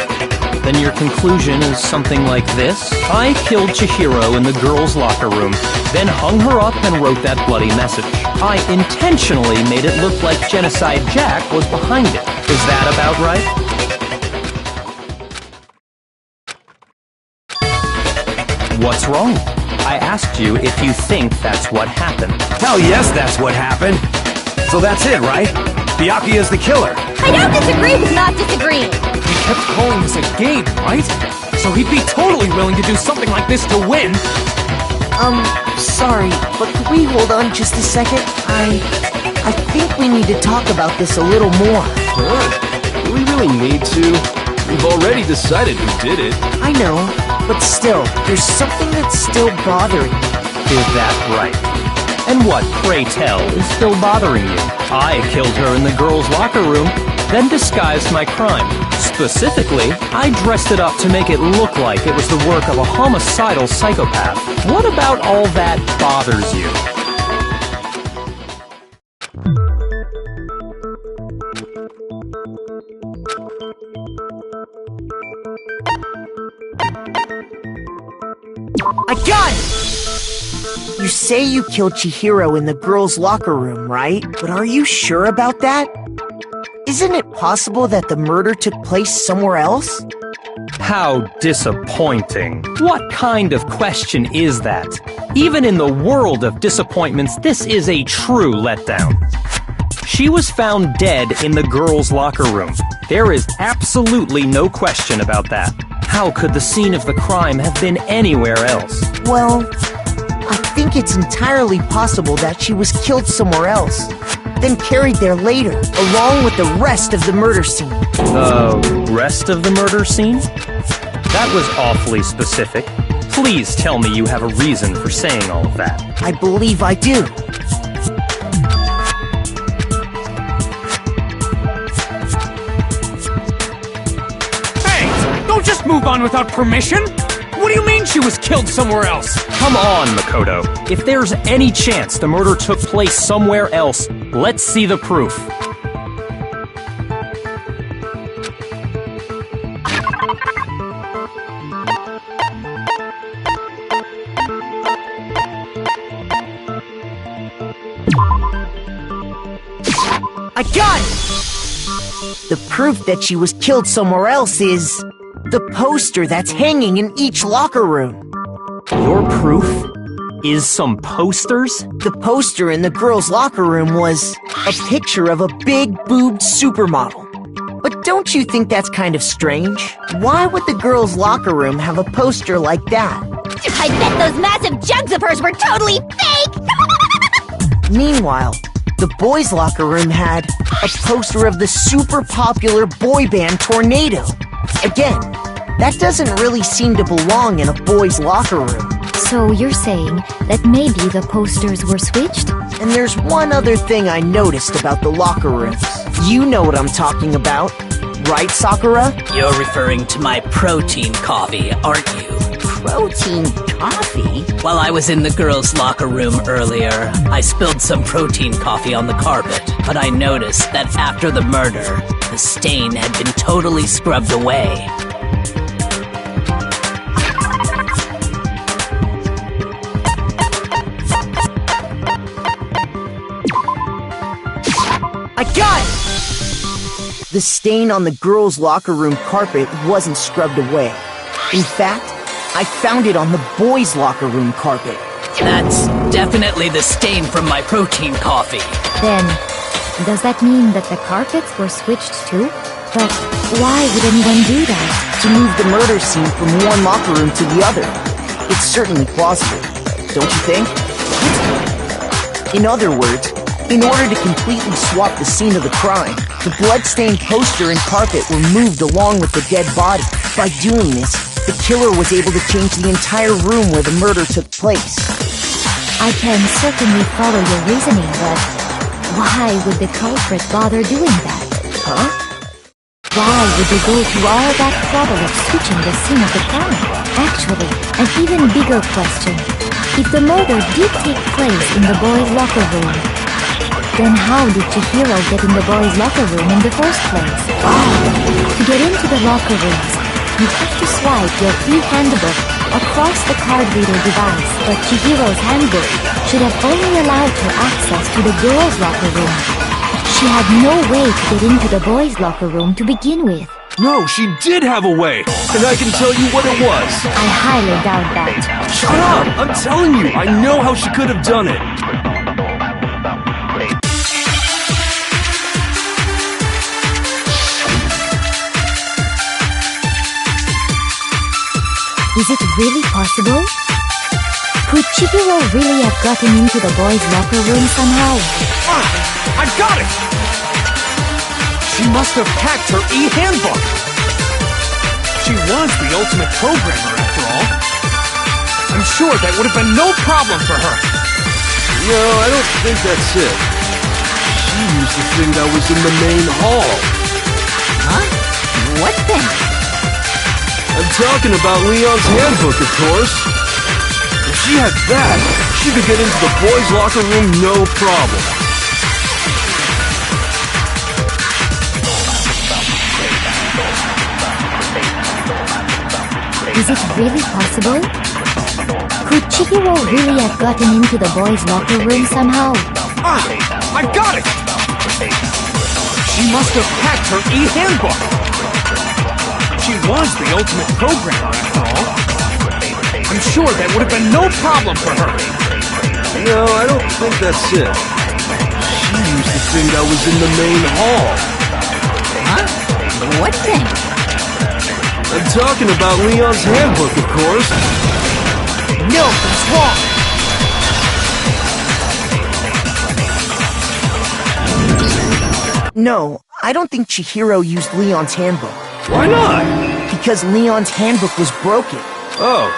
Then your conclusion is something like this? I killed Chihiro in the girls' locker room, then hung her up and wrote that bloody message. I intentionally made it look like Genocide Jack was behind it. Is that about right? What's wrong? I asked you if you think that's what happened. Hell yes, that's what happened. So that's it, right? Byakuya's the killer. I don't disagree with not disagreeing. He kept calling this a game, right? So he'd be totally willing to do something like this to win. Sorry, but could we hold on just a second? I think we need to talk about this a little more. Do we really need to? We've already decided who did it. I know, but still, there's something that's still bothering me. Is that right? And what, pray tell, is still bothering you? I killed her in the girls' locker room, then disguised my crime. Specifically, I dressed it up to make it look like it was the work of a homicidal psychopath. What about all that bothers you? I got it! You say you killed Chihiro in the girls' locker room, right? But are you sure about that? Isn't it possible that the murder took place somewhere else? How disappointing. What kind of question is that? Even in the world of disappointments, this is a true letdown. She was found dead in the girls' locker room. There is absolutely no question about that. How could the scene of the crime have been anywhere else? Well, I think it's entirely possible that she was killed somewhere else, then carried there later, along with the rest of the murder scene. The rest of the murder scene? That was awfully specific. Please tell me you have a reason for saying all of that. I believe I do. Don't just move on without permission! What do you mean she was killed somewhere else? Come on, Makoto. If there's any chance the murder took place somewhere else, let's see the proof. I got it! The proof that she was killed somewhere else is the poster that's hanging in each locker room. Your proof is some posters? The poster in the girls' locker room was a picture of a big-boobed supermodel. But don't you think that's kind of strange? Why would the girls' locker room have a poster like that? I bet those massive jugs of hers were totally fake! Meanwhile, the boys' locker room had a poster of the super popular boy band Tornado. Again, that doesn't really seem to belong in a boys' locker room. So you're saying that maybe the posters were switched? And there's one other thing I noticed about the locker rooms. You know what I'm talking about, right, Sakura? You're referring to my protein coffee, aren't you? Protein coffee? While I was in the girls' locker room earlier, I spilled some protein coffee on the carpet, but I noticed that after the murder, the stain had been totally scrubbed away. I got it! The stain on the girls' locker room carpet wasn't scrubbed away. In fact, I found it on the boys' locker room carpet. That's definitely the stain from my protein coffee. Then, does that mean that the carpets were switched too? But why would anyone do that? To move the murder scene from one locker room to the other. It's certainly plausible, don't you think? In other words, in order to completely swap the scene of the crime, the blood-stained poster and carpet were moved along with the dead body. By doing this, the killer was able to change the entire room where the murder took place. I can certainly follow your reasoning, but why would the culprit bother doing that? Huh? Why would they go through all that trouble of switching the scene of the crime? Actually, an even bigger question. If the murder did take place in the boys' locker room, then how did Chihiro get in the boys' locker room in the first place? To get into the locker rooms, you have to swipe your e-handbook across the card reader device, but Chihiro's handbook should have only allowed her access to the girls' locker room. She had no way to get into the boys' locker room to begin with. No, she did have a way, and I can tell you what it was. I highly doubt that. Shut up! I'm telling you, I know how she could have done it. Is it really possible? Could Chihiro really have gotten into the boys' locker room somehow? I got it! She must have hacked her e-handbook! She was the ultimate programmer, after all. I'm sure that would have been no problem for her. No, I don't think that's it. She used the thing that was in the main hall. Huh? What thing? I'm talking about Leon's handbook, of course. If she had that, she could get into the boys' locker room no problem. Is it really possible? Could Chihiro really have gotten into the boys' locker room somehow? I got it! She must have hacked her e-handbook! She was the ultimate programmer, after all. I'm sure that would have been no problem for her. No, I don't think that's it. She used the thing that was in the main hall. Huh? What thing? I'm talking about Leon's handbook, of course. No, that's wrong! No, I don't think Chihiro used Leon's handbook. Why not? Because Leon's handbook was broken. Oh.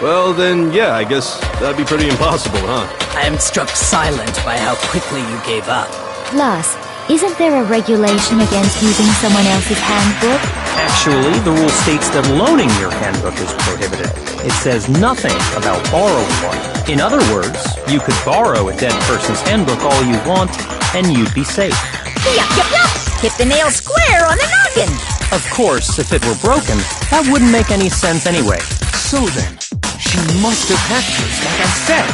Well, then, yeah, I guess that'd be pretty impossible, huh? I am struck silent by how quickly you gave up. Plus, isn't there a regulation against using someone else's handbook? Actually, the rule states that loaning your handbook is prohibited. It says nothing about borrowing one. In other words, you could borrow a dead person's handbook all you want, and you'd be safe. Yup, yup, yup! Hit the nail square on the noggin! Of course, if it were broken, that wouldn't make any sense anyway. So then, she must have hacked hers, like I said.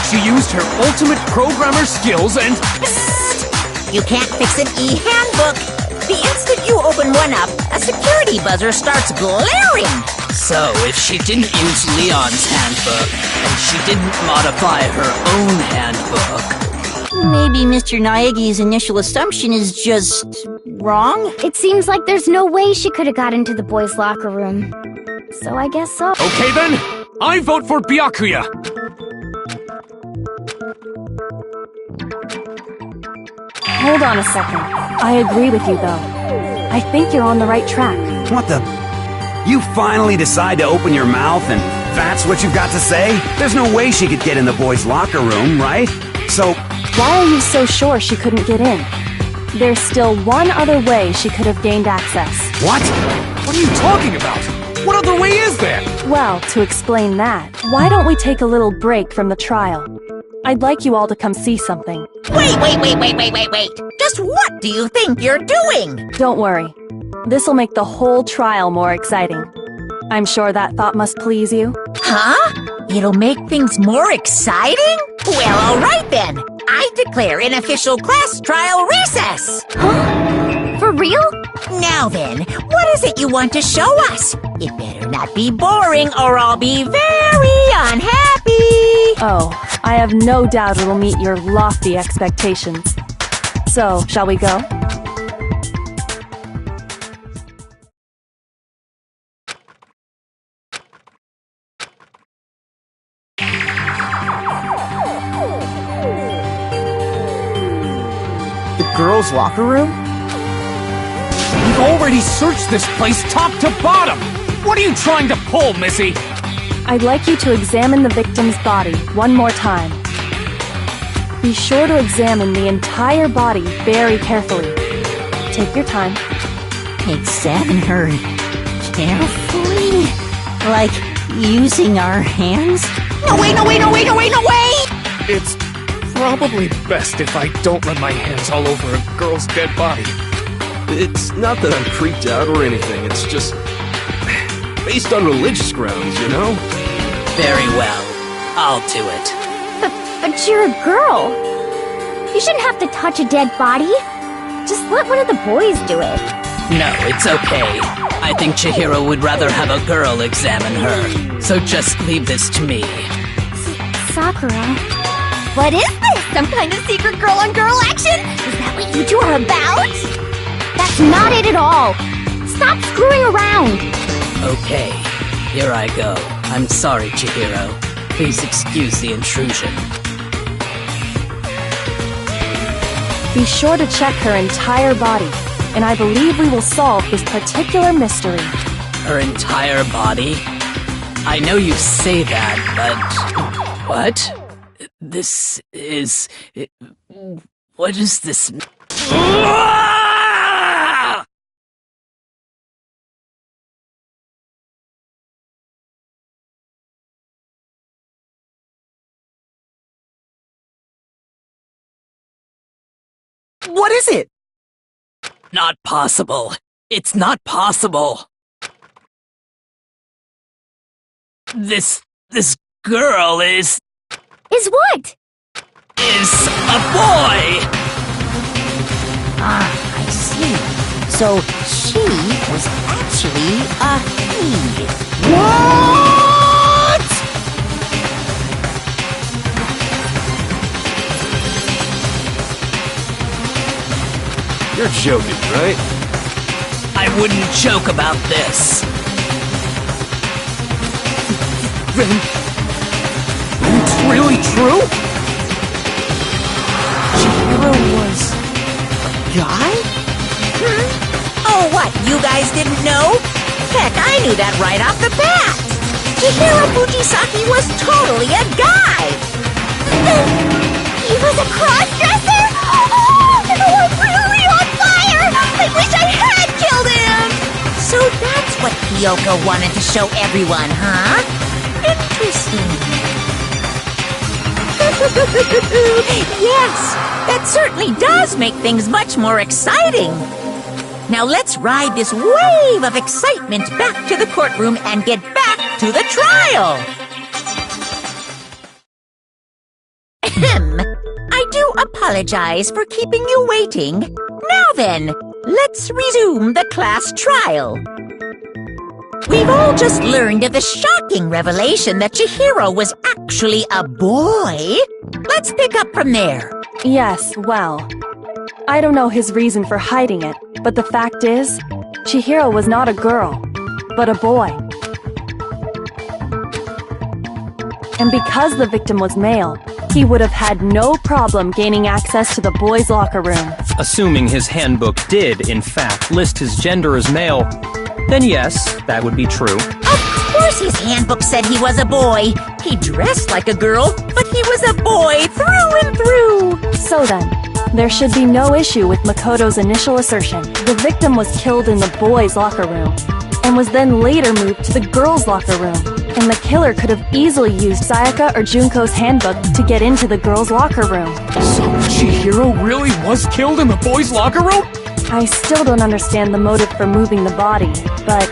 She used her ultimate programmer skills and... Psst! You can't fix an e-handbook! The instant you open one up, a security buzzer starts blaring! So, if she didn't use Leon's handbook, and she didn't modify her own handbook... Maybe Mr. Naegi's initial assumption is just... wrong? It seems like there's no way she could have got into the boys' locker room. So I guess so. Okay then, I vote for Byakuya. Hold on a second. I agree with you, though. I think you're on the right track. What the... You finally decide to open your mouth and that's what you've got to say? There's no way she could get in the boys' locker room, right? So... Why are you so sure she couldn't get in? There's still one other way she could have gained access. What? What are you talking about? What other way is there? Well, to explain that, why don't we take a little break from the trial? I'd like you all to come see something. Wait! Just what do you think you're doing? Don't worry. This'll make the whole trial more exciting. I'm sure that thought must please you. Huh? It'll make things more exciting? Well, alright then. I declare an official class trial recess. Huh? For real? Now then, what is it you want to show us? It better not be boring or I'll be very unhappy. Oh, I have no doubt it'll meet your lofty expectations. So, shall we go? The girls' locker room? We've already searched this place top to bottom! What are you trying to pull, Missy? I'd like you to examine the victim's body one more time. Be sure to examine the entire body very carefully. Take your time. Examine her carefully? Like using our hands? No, wait! It's probably best if I don't run my hands all over a girl's dead body. It's not that I'm creeped out or anything, it's just... based on religious grounds, you know? Very well. I'll do it. But you're a girl. You shouldn't have to touch a dead body. Just let one of the boys do it. No, it's okay. I think Chihiro would rather have a girl examine her. So just leave this to me. Sakura. What is this? Some kind of secret girl-on-girl action? Is that what you two are about? That's not it at all. Stop screwing around. Okay, here I go. I'm sorry, Chihiro. Please excuse the intrusion. Be sure to check her entire body, and I believe we will solve this particular mystery. Her entire body? I know you say that, but... What? This is... What is this... What is it? Not possible. It's not possible. This girl is what? Is a boy! Ah, I see. So she was actually a he. What? You're joking, right? I wouldn't joke about this. It's really true? Chihiro was... a guy? Oh, what? You guys didn't know? Heck, I knew that right off the bat. Chihiro Fujisaki was totally a guy. He was a cross-dresser? Oh, I'm really on fire! I wish I had killed him! So that's what Kyoko wanted to show everyone, huh? Interesting. Yes, that certainly does make things much more exciting. Now let's ride this wave of excitement back to the courtroom and get back to the trial. I do apologize for keeping you waiting. Now then, let's resume the class trial. We've all just learned of the shocking revelation that Chihiro was actually a boy. Let's pick up from there. Yes, well, I don't know his reason for hiding it, but the fact is, Chihiro was not a girl, but a boy. And because the victim was male, he would have had no problem gaining access to the boys' locker room. Assuming his handbook did, in fact, list his gender as male, then yes, that would be true. Of course his handbook said he was a boy. He dressed like a girl, but he was a boy through and through. So then, there should be no issue with Makoto's initial assertion. The victim was killed in the boys' locker room, and was then later moved to the girls' locker room. And the killer could have easily used Sayaka or Junko's handbook to get into the girls' locker room. So Chihiro really was killed in the boys' locker room? I still don't understand the motive for moving the body, but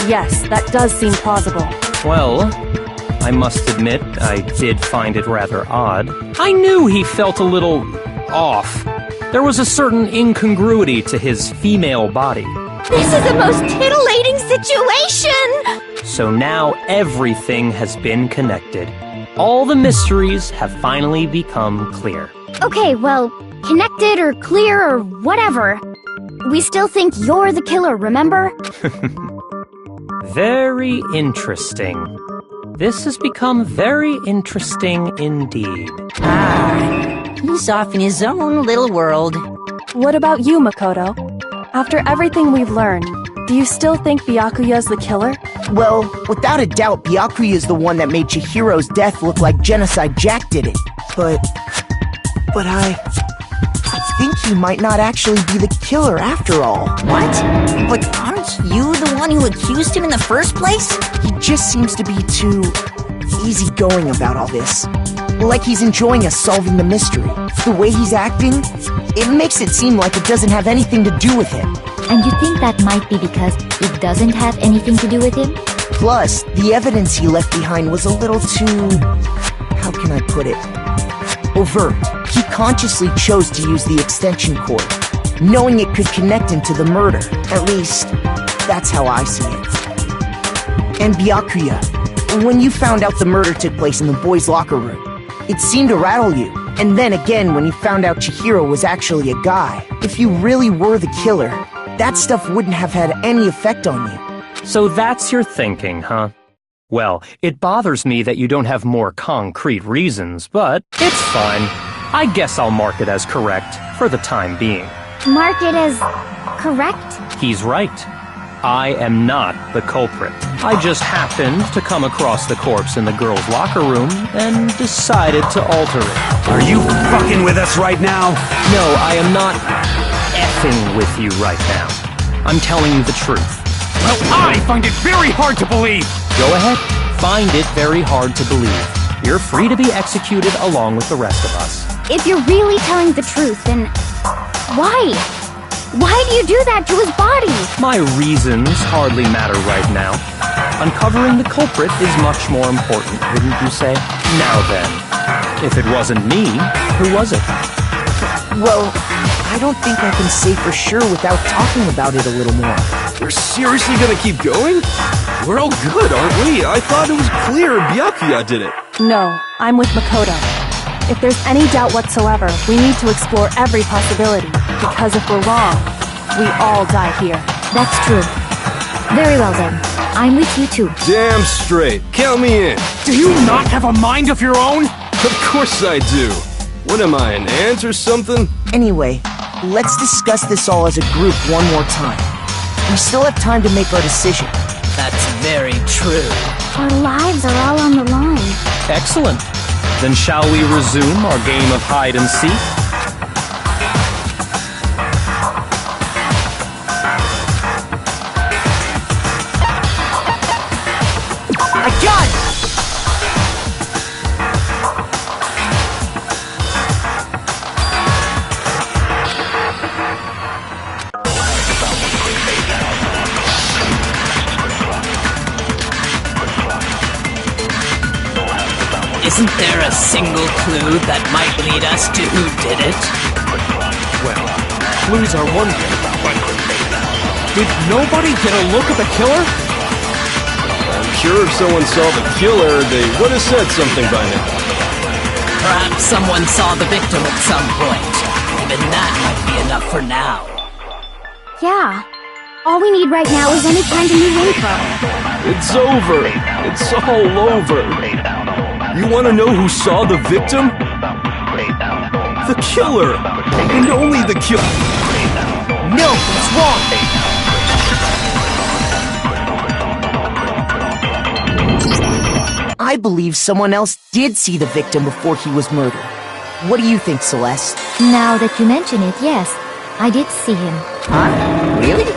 yes, that does seem plausible. Well, I must admit, I did find it rather odd. I knew he felt a little off. There was a certain incongruity to his female body. This is the most titillating situation! So now everything has been connected. All the mysteries have finally become clear. Okay, well, connected or clear or whatever. We still think you're the killer, remember? Very interesting. This has become very interesting indeed. He's off in his own little world. What about you, Makoto? After everything we've learned, do you still think Byakuya's the killer? Well, without a doubt, Byakuya is the one that made Chihiro's death look like Genocide Jack did it. But I think he might not actually be the killer after all. What? But aren't you the one who accused him in the first place? He just seems to be too easygoing about all this. Like he's enjoying us solving the mystery. The way he's acting, it makes it seem like it doesn't have anything to do with him. And you think that might be because it doesn't have anything to do with him? Plus, the evidence he left behind was a little too... how can I put it? Overt. He consciously chose to use the extension cord, knowing it could connect him to the murder. At least, that's how I see it. And Byakuya, when you found out the murder took place in the boys' locker room, it seemed to rattle you. And then again, when you found out Chihiro was actually a guy, if you really were the killer, that stuff wouldn't have had any effect on you. So that's your thinking, huh? Well, it bothers me that you don't have more concrete reasons, but it's fine. I guess I'll mark it as correct for the time being. Mark it as correct? He's right. I am not the culprit. I just happened to come across the corpse in the girls' locker room and decided to alter it. Are you fucking with us right now? No, I am not effing with you right now. I'm telling you the truth. Well, I find it very hard to believe! Go ahead, find it very hard to believe. You're free to be executed along with the rest of us. If you're really telling the truth, then why? Why do you do that to his body? My reasons hardly matter right now. Uncovering the culprit is much more important, wouldn't you say? Now then, if it wasn't me, who was it? Well, I don't think I can say for sure without talking about it a little more. We're seriously gonna keep going? We're all good, aren't we? I thought it was clear Byakuya did it. No, I'm with Makoto. If there's any doubt whatsoever, we need to explore every possibility, because if we're wrong, we all die here. That's true. Very well then. I'm with you too. Damn straight. Count me in. Do you not have a mind of your own? Of course I do. What am I, an ant or something? Anyway, let's discuss this all as a group one more time. We still have time to make our decision. That's very true. Our lives are all on the line. Excellent. Then shall we resume our game of hide and seek? I got it! Isn't there a single clue that might lead us to who did it? Well, clues are one thing, but did nobody get a look at the killer? sure if someone saw the killer, they would have said something by now. Perhaps someone saw the victim at some point. Even that might be enough for now. Yeah. All we need right now is any kind of new info. It's over. It's all over. You want to know who saw the victim? The killer. And only the killer. No, it's wrong. I believe someone else did see the victim before he was murdered. What do you think, Celeste? Now that you mention it, yes, I did see him. Huh? Really?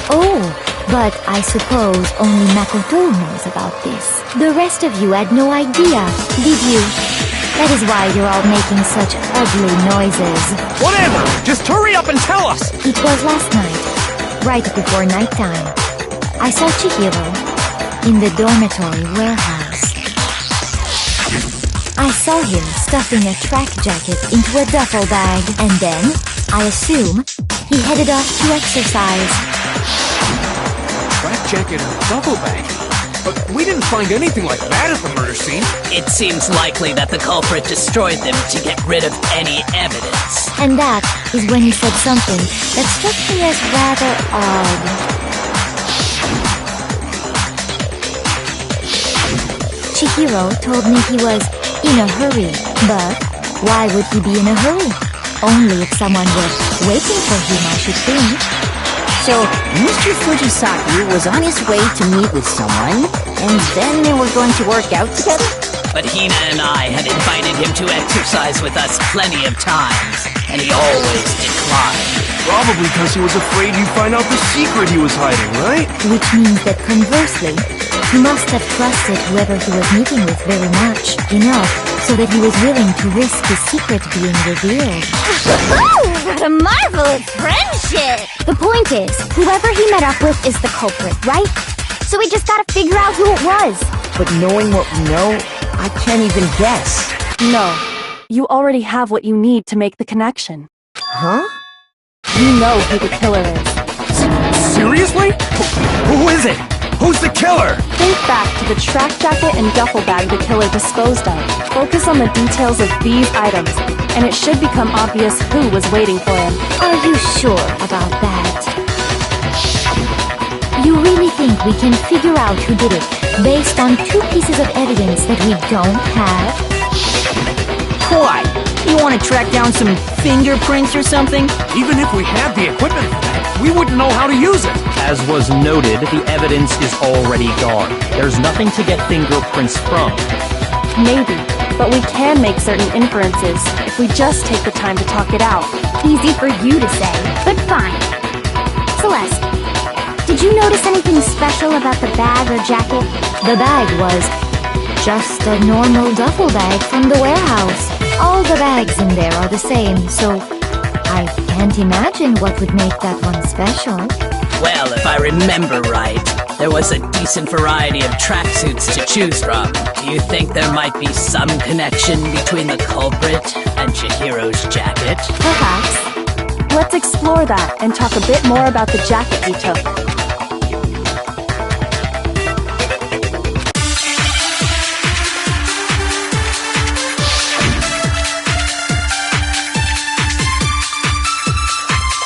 Oh, but I suppose only Makoto knows about this. The rest of you had no idea, did you? That is why you're all making such ugly noises. Whatever! Just hurry up and tell us! It was last night, right before nighttime. I saw Chihiro in the dormitory warehouse. I saw him stuffing a track jacket into a duffel bag, and then, I assume, he headed off to exercise. Track jacket and a duffel bag? But we didn't find anything like that at the murder scene. It seems likely that the culprit destroyed them to get rid of any evidence. And that is when he said something that struck me as rather odd. Chihiro told me he was in a hurry, but why would he be in a hurry? Only if someone were waiting for him, I should think. So, Mr. Fujisaki was on his way to meet with someone, and then they were going to work out together? But Hina and I had invited him to exercise with us plenty of times, and he always declined. Probably because he was afraid you'd find out the secret he was hiding, right? Which means that conversely, he must have trusted whoever he was meeting with very much, enough, so that he was willing to risk his secret being revealed. What a marvelous friendship! The point is, whoever he met up with is the culprit, right? So we just gotta figure out who it was. But knowing what we know, I can't even guess. No, you already have what you need to make the connection. Huh? You know who the killer is. Seriously? Who is it? Who's the killer? Think back to the track jacket and duffel bag the killer disposed of. Focus on the details of these items, and it should become obvious who was waiting for him. Are you sure about that? You really think we can figure out who did it based on 2 pieces of evidence that we don't have? Why? You want to track down some fingerprints or something? Even if we had the equipment for that, we wouldn't know how to use it. As was noted, the evidence is already gone. There's nothing to get fingerprints from. Maybe, but we can make certain inferences if we just take the time to talk it out. Easy for you to say, but fine. Celeste, did you notice anything special about the bag or jacket? The bag was just a normal duffel bag from the warehouse. All the bags in there are the same, so I can't imagine what would make that one special. Well, if I remember right, there was a decent variety of tracksuits to choose from. Do you think there might be some connection between the culprit and Chihiro's jacket? Perhaps. Let's explore that and talk a bit more about the jacket we took.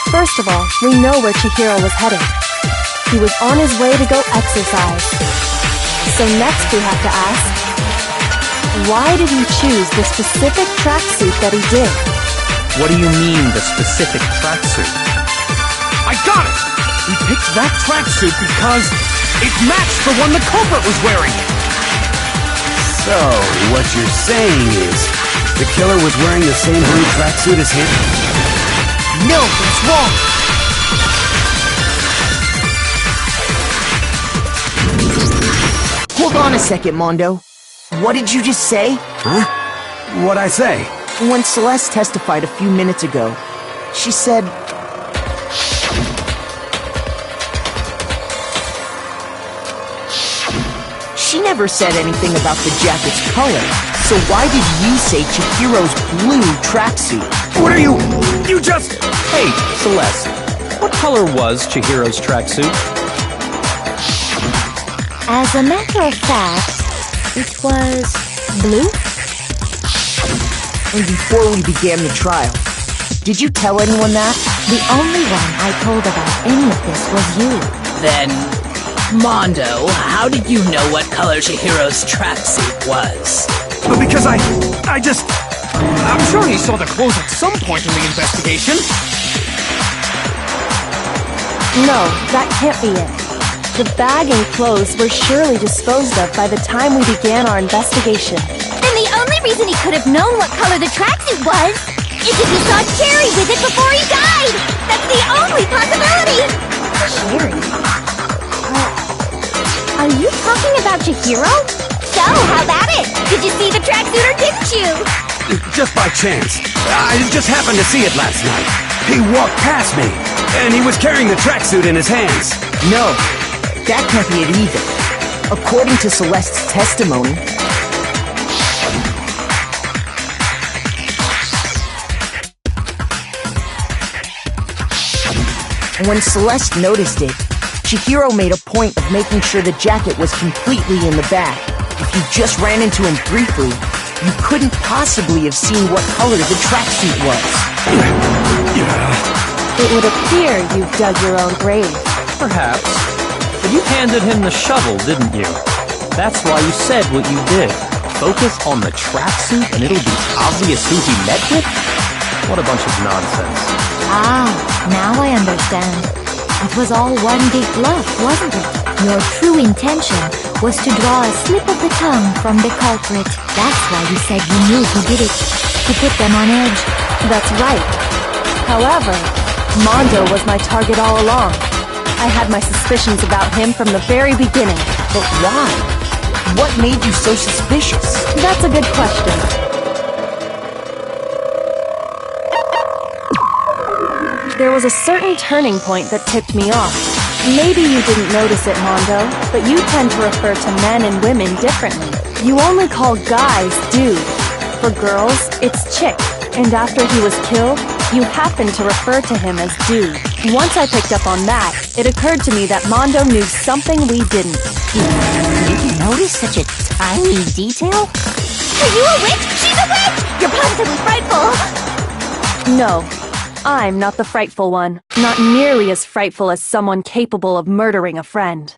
First of all, we know where Chihiro was headed. He was on his way to go exercise. So next we have to ask, why did he choose the specific tracksuit that he did? What do you mean, the specific tracksuit? I got it! He picked that tracksuit because it matched the one the culprit was wearing. So, what you're saying is, the killer was wearing the same blue tracksuit as him? No, it's wrong! Hold on a second, Mondo. What did you just say? Huh? What'd I say? When Celeste testified a few minutes ago, she said... She never said anything about the jacket's color, so why did you say Chihiro's blue tracksuit? What are you... You just... Hey, Celeste, what color was Chihiro's tracksuit? As a matter of fact, it was blue? And before we began the trial, did you tell anyone that? The only one I told about any of this was you. Then, Mondo, how did you know what color Chihiro's tracksuit was? Because I'm sure he saw the clothes at some point in the investigation. No, that can't be it. The bag and clothes were surely disposed of by the time we began our investigation. Then the only reason he could have known what color the tracksuit was is if he saw Cherry with it before he died! That's the only possibility! Cherry? Are you talking about Chihiro? So, how about it? Did you see the tracksuit or didn't you? Just by chance. I just happened to see it last night. He walked past me, and he was carrying the tracksuit in his hands. No, that can't be it either. According to Celeste's testimony, when Celeste noticed it, Chihiro made a point of making sure the jacket was completely in the bag. If you just ran into him briefly, you couldn't possibly have seen what color the tracksuit was. It would appear you've dug your own grave. Perhaps. But you handed him the shovel, didn't you? That's why you said what you did. Focus on the tracksuit and it'll be obvious who he met with? What a bunch of nonsense. Ah, now I understand. It was all one big bluff, wasn't it? Your true intention was to draw a slip of the tongue from the culprit. That's why you said you knew who did it, to put them on edge. That's right. However, Mondo was my target all along. I had my suspicions about him from the very beginning. But why? What made you so suspicious? That's a good question. There was a certain turning point that tipped me off. Maybe you didn't notice it, Mondo, but you tend to refer to men and women differently. You only call guys dude. For girls, it's chick. And after he was killed, you happened to refer to him as dude. Once I picked up on that, it occurred to me that Mondo knew something we didn't. Did you notice such a tiny detail? Are you a witch? She's a witch! You're positively frightful! No. I'm not the frightful one. Not nearly as frightful as someone capable of murdering a friend.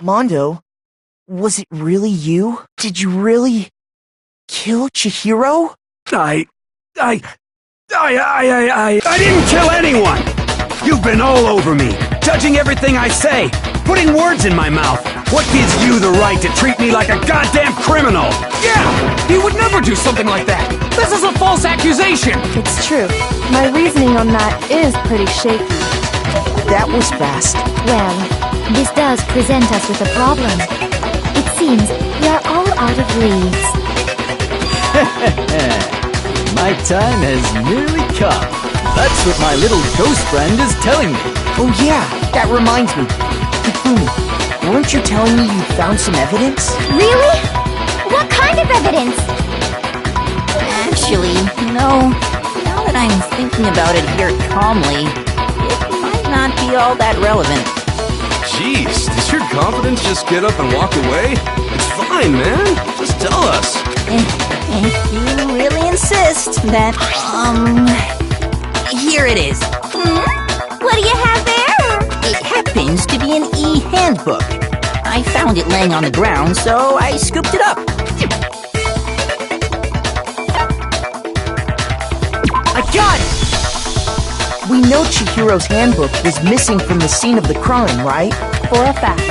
Mondo, was it really you? Did you really kill Chihiro? I didn't kill anyone! You've been all over me, judging everything I say, putting words in my mouth. What gives you the right to treat me like a goddamn criminal? Yeah! He would never do something like that! This is a false accusation! It's true. My reasoning on that is pretty shaky. That was fast. Well, this does present us with a problem. It seems we are all out of leads. My time has nearly come. That's what my little ghost friend is telling me. Oh yeah, that reminds me. Weren't you telling me you found some evidence? Really? What kind of evidence? Actually, now that I'm thinking about it here calmly, it might not be all that relevant. Jeez, does your confidence just get up and walk away? It's fine, man. Just tell us. If you really insist, that, here it is. What do you have there? It happens to be an e-handbook. I found it laying on the ground, so I scooped it up. I got it! We know Chihiro's handbook was missing from the scene of the crime, right? For a fact.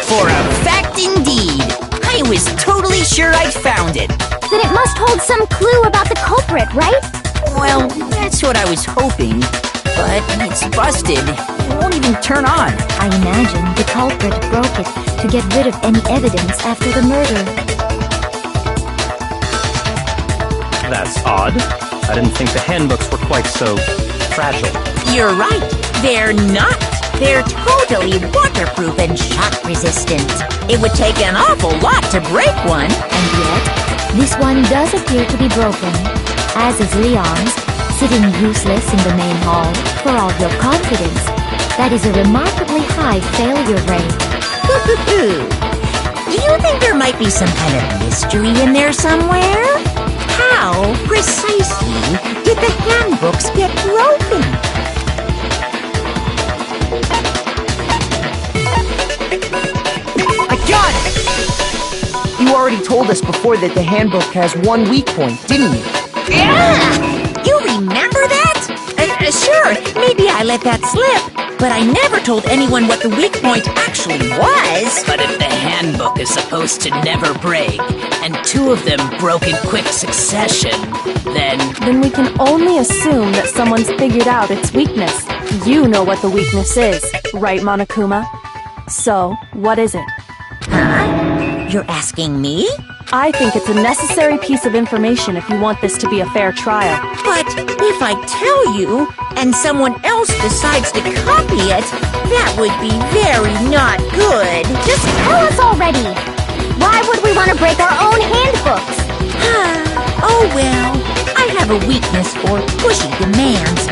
For a fact indeed. I was totally sure I'd found it. Then it must hold some clue about the culprit, right? Well, that's what I was hoping. But it's busted. It won't even turn on. I imagine the culprit broke it to get rid of any evidence after the murder. That's odd. I didn't think the handbooks were quite so fragile. You're right. They're not. They're totally waterproof and shock resistant. It would take an awful lot to break one. And yet, this one does appear to be broken, as is Leon's, sitting useless in the main hall. For all your confidence, that is a remarkably high failure rate. Do you think there might be some kind of mystery in there somewhere? How precisely did the handbooks get broken? I got it! You already told us before that the handbook has one weak point, didn't you? Yeah! You remember that? Sure, maybe I let that slip, but I never told anyone what the weak point actually was. But if the handbook is supposed to never break, and two of them broke in quick succession, then we can only assume that someone's figured out its weakness. You know what the weakness is, right, Monokuma? So, what is it? Huh? You're asking me? I think it's a necessary piece of information if you want this to be a fair trial. But if I tell you, and someone else decides to copy it, that would be very not good. Just tell us already! Why would we want to break our own handbooks? Oh well, I have a weakness for pushy demands.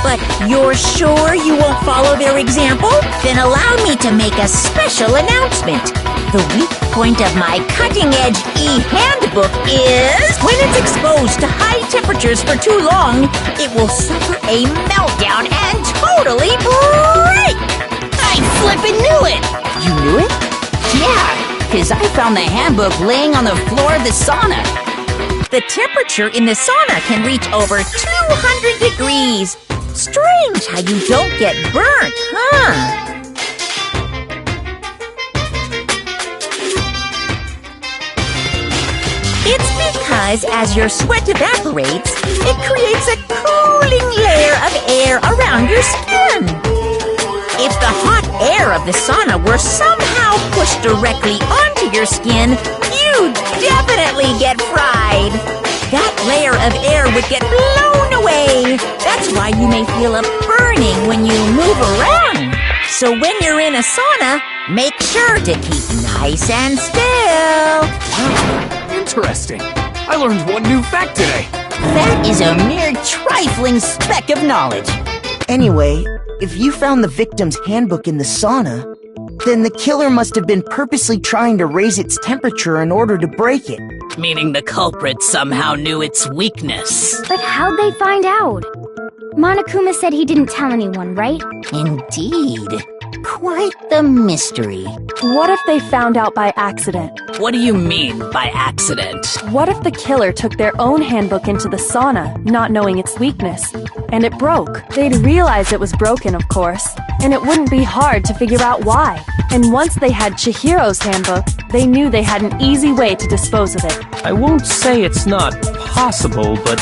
But you're sure you won't follow their example? Then allow me to make a special announcement. The weak point of my cutting-edge e-handbook is when it's exposed to high temperatures for too long, it will suffer a meltdown and totally break! I flippin' knew it! You knew it? Yeah, because I found the handbook laying on the floor of the sauna. The temperature in the sauna can reach over 200 degrees. Strange how you don't get burnt, huh? It's because as your sweat evaporates, it creates a cooling layer of air around your skin. If the hot air of the sauna were somehow pushed directly onto your skin, you'd definitely get fried. That layer of air would get blown away. That's why you may feel a burning when you move around. So when you're in a sauna, make sure to keep nice and still. Interesting. I learned one new fact today. That is a mere trifling speck of knowledge. Anyway, if you found the victim's handbook in the sauna, then the killer must have been purposely trying to raise its temperature in order to break it. meaning the culprit somehow knew its weakness. But how'd they find out? Monokuma said he didn't tell anyone, right? Indeed. Quite the mystery. What if they found out by accident? What do you mean by accident? What if the killer took their own handbook into the sauna, not knowing its weakness, and it broke? They'd realize it was broken, of course, and it wouldn't be hard to figure out why. And once they had Chihiro's handbook, they knew they had an easy way to dispose of it. I won't say it's not possible, but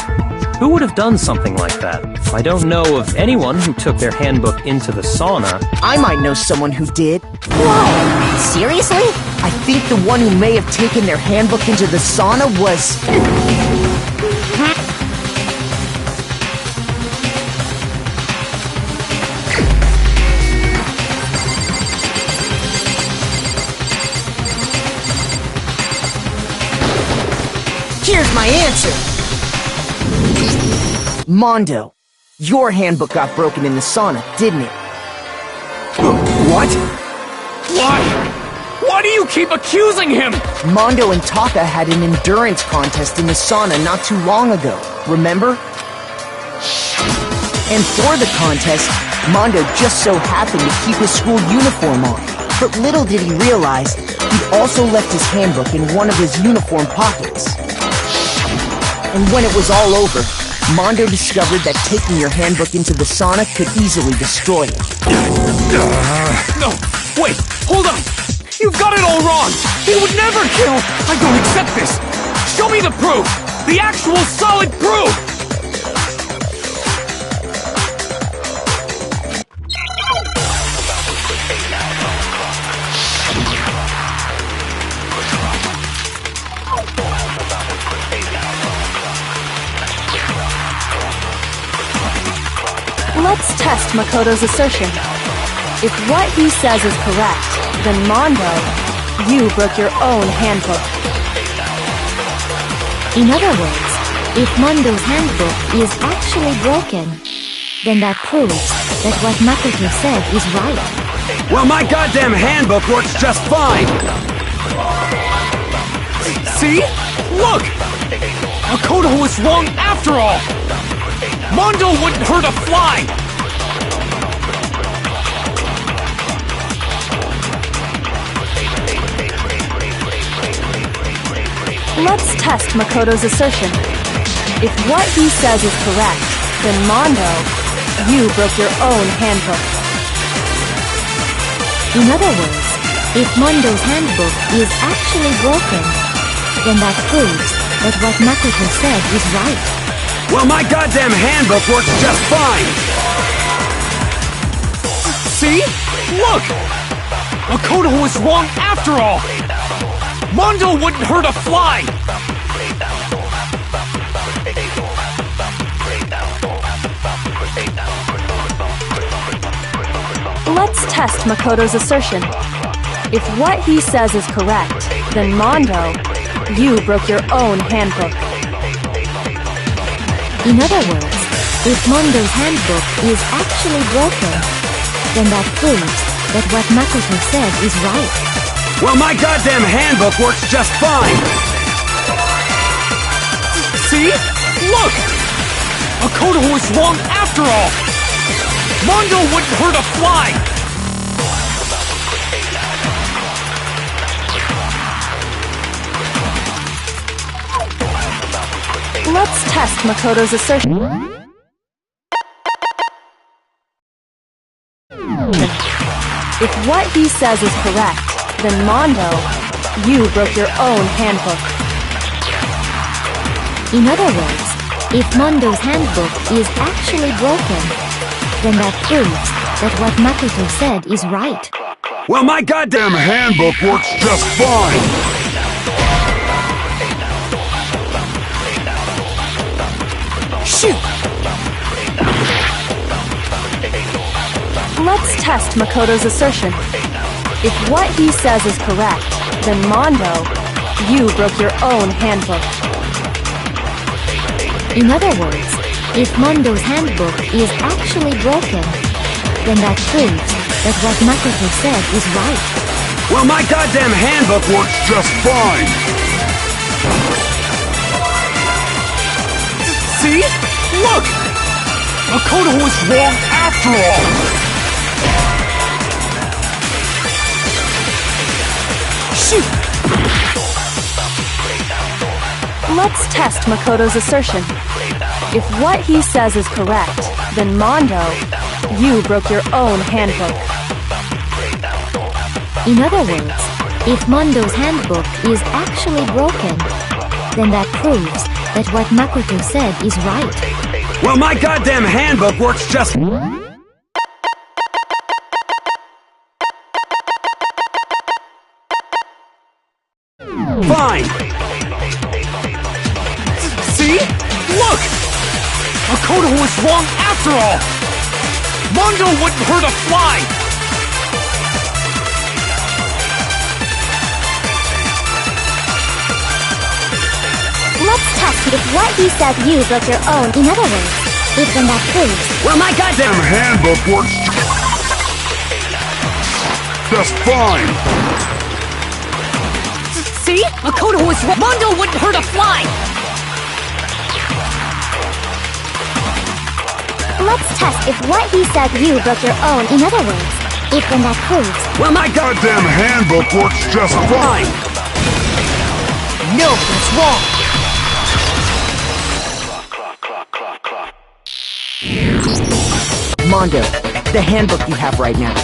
who would have done something like that? I don't know of anyone who took their handbook into the sauna. I might know someone who did. Whoa! Seriously? I think the one who may have taken their handbook into the sauna was... Here's my answer! Mondo, your handbook got broken in the sauna, didn't it? What? Why? Why do you keep accusing him? Mondo and Taka had an endurance contest in the sauna not too long ago, remember? And for the contest, Mondo just so happened to keep his school uniform on. But little did he realize, he'd also left his handbook in one of his uniform pockets. And when it was all over, Mondo discovered that taking your handbook into the sauna could easily destroy it. No, wait, hold on! You've got it all wrong! He would never kill! I don't accept this! Show me the proof! The actual solid proof! Let's test Makoto's assertion. If what he says is correct, then Mondo, you broke your own handbook. In other words, if Mondo's handbook is actually broken, then that proves that what Makoto said is right. Well, my goddamn handbook works just fine! See? Look! Makoto was wrong after all! Mondo wouldn't hurt a fly! Let's test Makoto's assertion. If what he says is correct, then Mondo, you broke your own handbook. In other words, if Mondo's handbook is actually broken, then that proves that what Makoto said is right. Well, my goddamn handbook works just fine! See? Look! Makoto was wrong after all! Mondo wouldn't hurt a fly! Let's test Makoto's assertion. If what he says is correct, then Mondo, you broke your own handbook. In other words, if Mondo's handbook is actually broken, then that proves that what Makoto said is right. Well, my goddamn handbook works just fine! See? Look! Makoto was wrong after all! Mondo wouldn't hurt a fly! Let's test Makoto's assertion. If what he says is correct, then Mondo, you broke your own handbook. In other words, if Mondo's handbook is actually broken, then that proves that what Makoto said is right. Well, my goddamn handbook works just fine! Shoot! Let's test Makoto's assertion. If what he says is correct, then Mondo, you broke your own handbook. In other words, if Mondo's handbook is actually broken, then that proves that what Makoto said is right. Well, my goddamn handbook works just fine! See? Look! Makoto was wrong after all! Shoot! Let's test Makoto's assertion. If what he says is correct, then Mondo, you broke your own handbook. In other words, if Mondo's handbook is actually broken, then that proves that what Makoto said is right. Well, my goddamn handbook works just... fine! See? Look! Makoto was wrong after all! Mondo wouldn't hurt a fly! Let's test if what he says you broke your own. In other words, if then that proves. Well, my goddamn handbook works just fine! See? Makoto was wrong. Mondo wouldn't hurt a fly! Let's test if what he says you broke your own. In other words, if then that proves. Well, my goddamn handbook works just fine! No, that's wrong! Mondo, the handbook you have right now,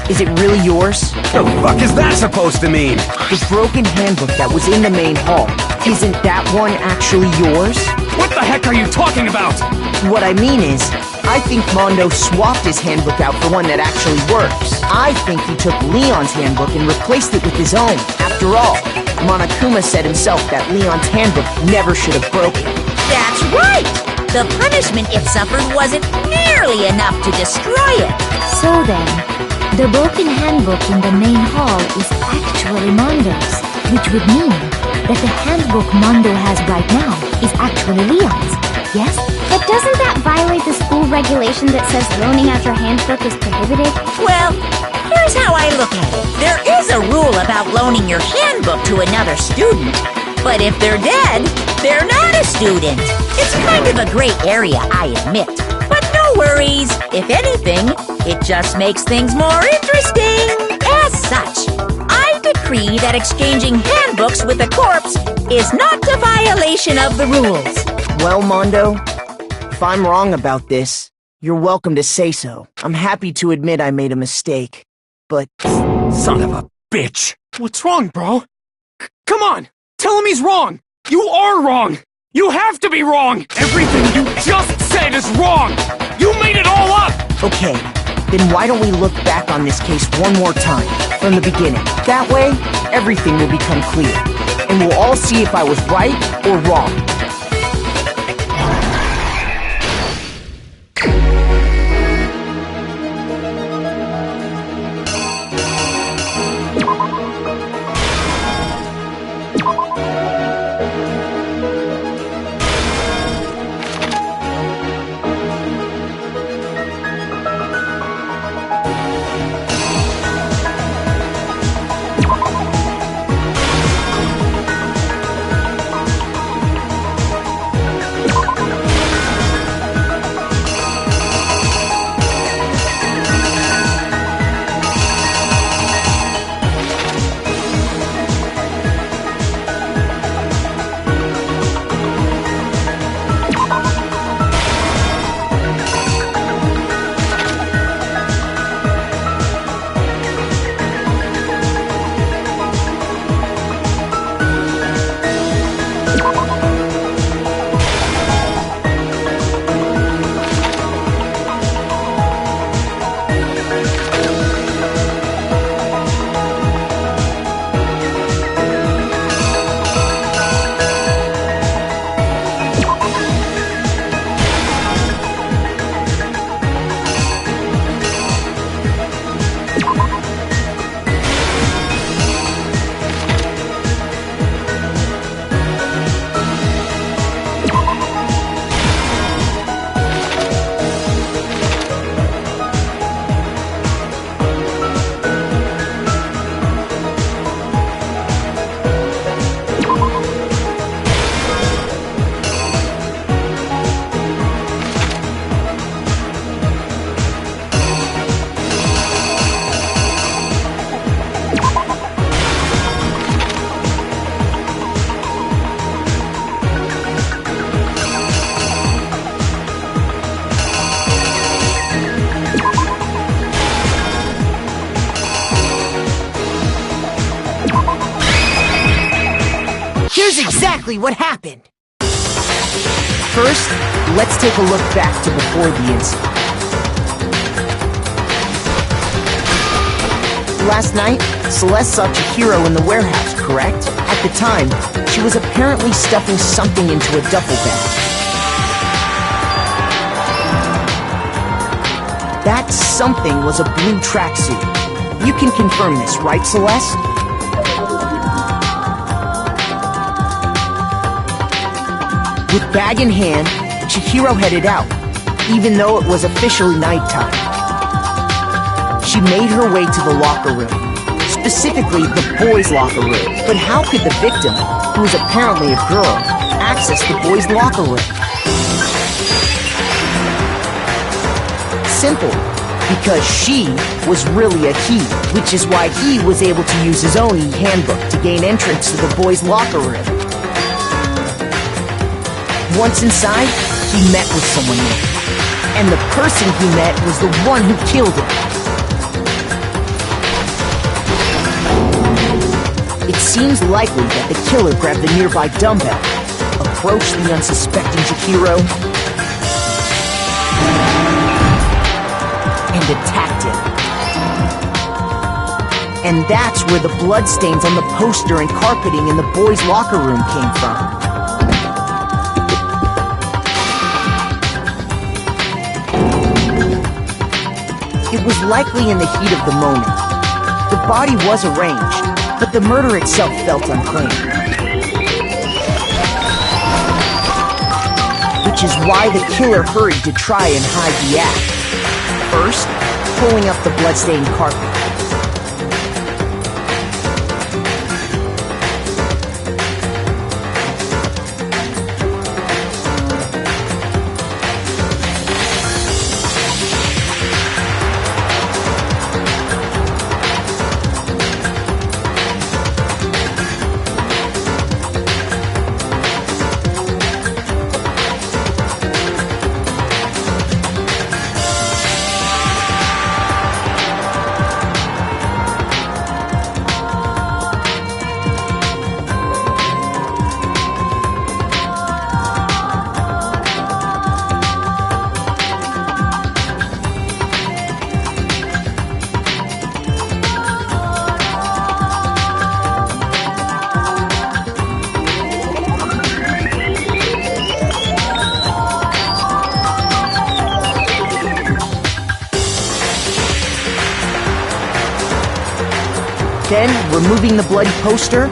is it really yours? The fuck is that supposed to mean? The broken handbook that was in the main hall, isn't that one actually yours? What the heck are you talking about? What I mean is, I think Mondo swapped his handbook out for one that actually works. I think he took Leon's handbook and replaced it with his own. After all, Monokuma said himself that Leon's handbook never should have broken. That's right! The punishment it suffered wasn't nearly enough to destroy it. So then, the broken handbook in the main hall is actually Mondo's, which would mean that the handbook Mondo has right now is actually Leon's, yes? But doesn't that violate the school regulation that says loaning out your handbook is prohibited? Well, Here's how I look at it. There is a rule about loaning your handbook to another student, but if they're dead, they're not a student. It's kind of a gray area, I admit. But no worries. If anything, it just makes things more interesting. As such, I decree that exchanging handbooks with a corpse is not a violation of the rules. Well, Mondo, if I'm wrong about this, you're welcome to say so. I'm happy to admit I made a mistake, but... Son of a bitch! What's wrong, bro? Come on! Tell him he's wrong! You are wrong! You have to be wrong! Everything you just said is wrong! You made it all up! Okay, then why don't we look back on this case one more time, from the beginning. That way, everything will become clear, and we'll all see if I was right or wrong. Here's exactly what happened. First, let's take a look back to before the incident. Last night, Celeste saw Chihiro in the warehouse, correct? At the time, she was apparently stuffing something into a duffel bag. That something was a blue tracksuit. You can confirm this, right, Celeste? With bag in hand, Chihiro headed out, even though it was officially nighttime. She made her way to the locker room, specifically the boys' locker room. But how could the victim, who was apparently a girl, access the boys' locker room? Simple, because she was really a he, which is why he was able to use his own e-handbook to gain entrance to the boys' locker room. Once inside, he met with someone there, and the person he met was the one who killed him. It seems likely that the killer grabbed the nearby dumbbell, approached the unsuspecting Chihiro, and attacked him. And that's where the bloodstains on the poster and carpeting in the boys' locker room came from. It was likely in the heat of the moment. The body was arranged, but the murder itself felt unclean. Which is why the killer hurried to try and hide the act. First, pulling up the bloodstained carpet, removing the bloody poster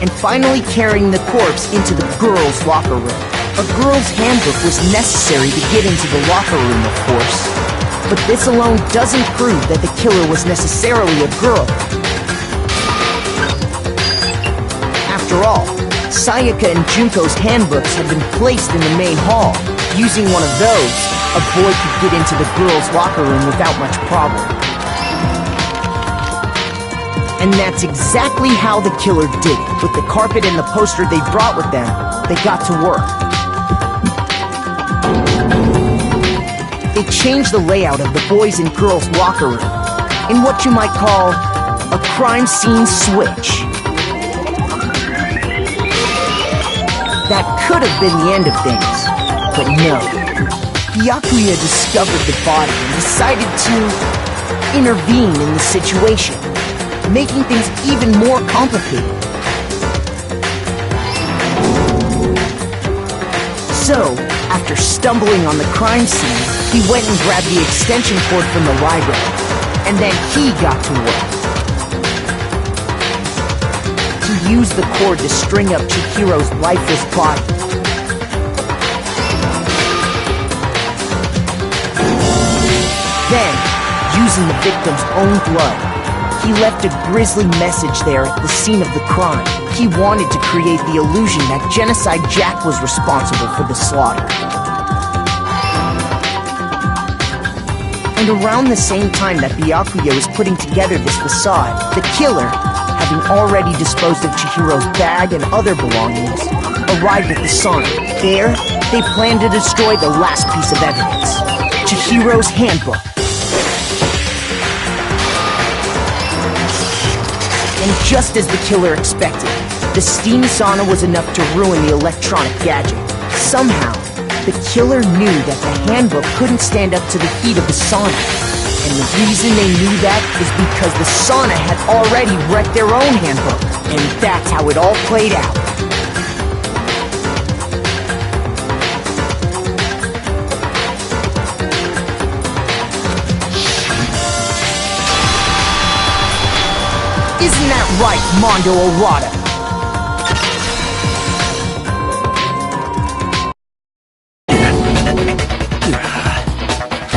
and finally carrying the corpse into the girls' locker room. A girl's handbook was necessary to get into the locker room, of course. But this alone doesn't prove that the killer was necessarily a girl. After all, Sayaka and Junko's handbooks had been placed in the main hall. Using one of those, a boy could get into the girls' locker room without much problem. And that's exactly how the killer did it. With the carpet and the poster they brought with them, they got to work. They changed the layout of the boys' and girls' locker room in what you might call a crime scene switch. That could have been the end of things, but no. Byakuya discovered the body and decided to intervene in the situation, making things even more complicated. So, after stumbling on the crime scene, he went and grabbed the extension cord from the library, and then he got to work. He used the cord to string up Chihiro's lifeless body. Then, using the victim's own blood, he left a grisly message there at the scene of the crime. He wanted to create the illusion that Genocide Jack was responsible for the slaughter. And around the same time that Byakuya was putting together this facade, the killer, having already disposed of Chihiro's bag and other belongings, arrived at the sauna. There, they planned to destroy the last piece of evidence, Chihiro's handbook. And just as the killer expected, the steam sauna was enough to ruin the electronic gadget. Somehow, the killer knew that the handbook couldn't stand up to the heat of the sauna. And the reason they knew that is because the sauna had already wrecked their own handbook. And that's how it all played out. Isn't that right, Mondo Arata?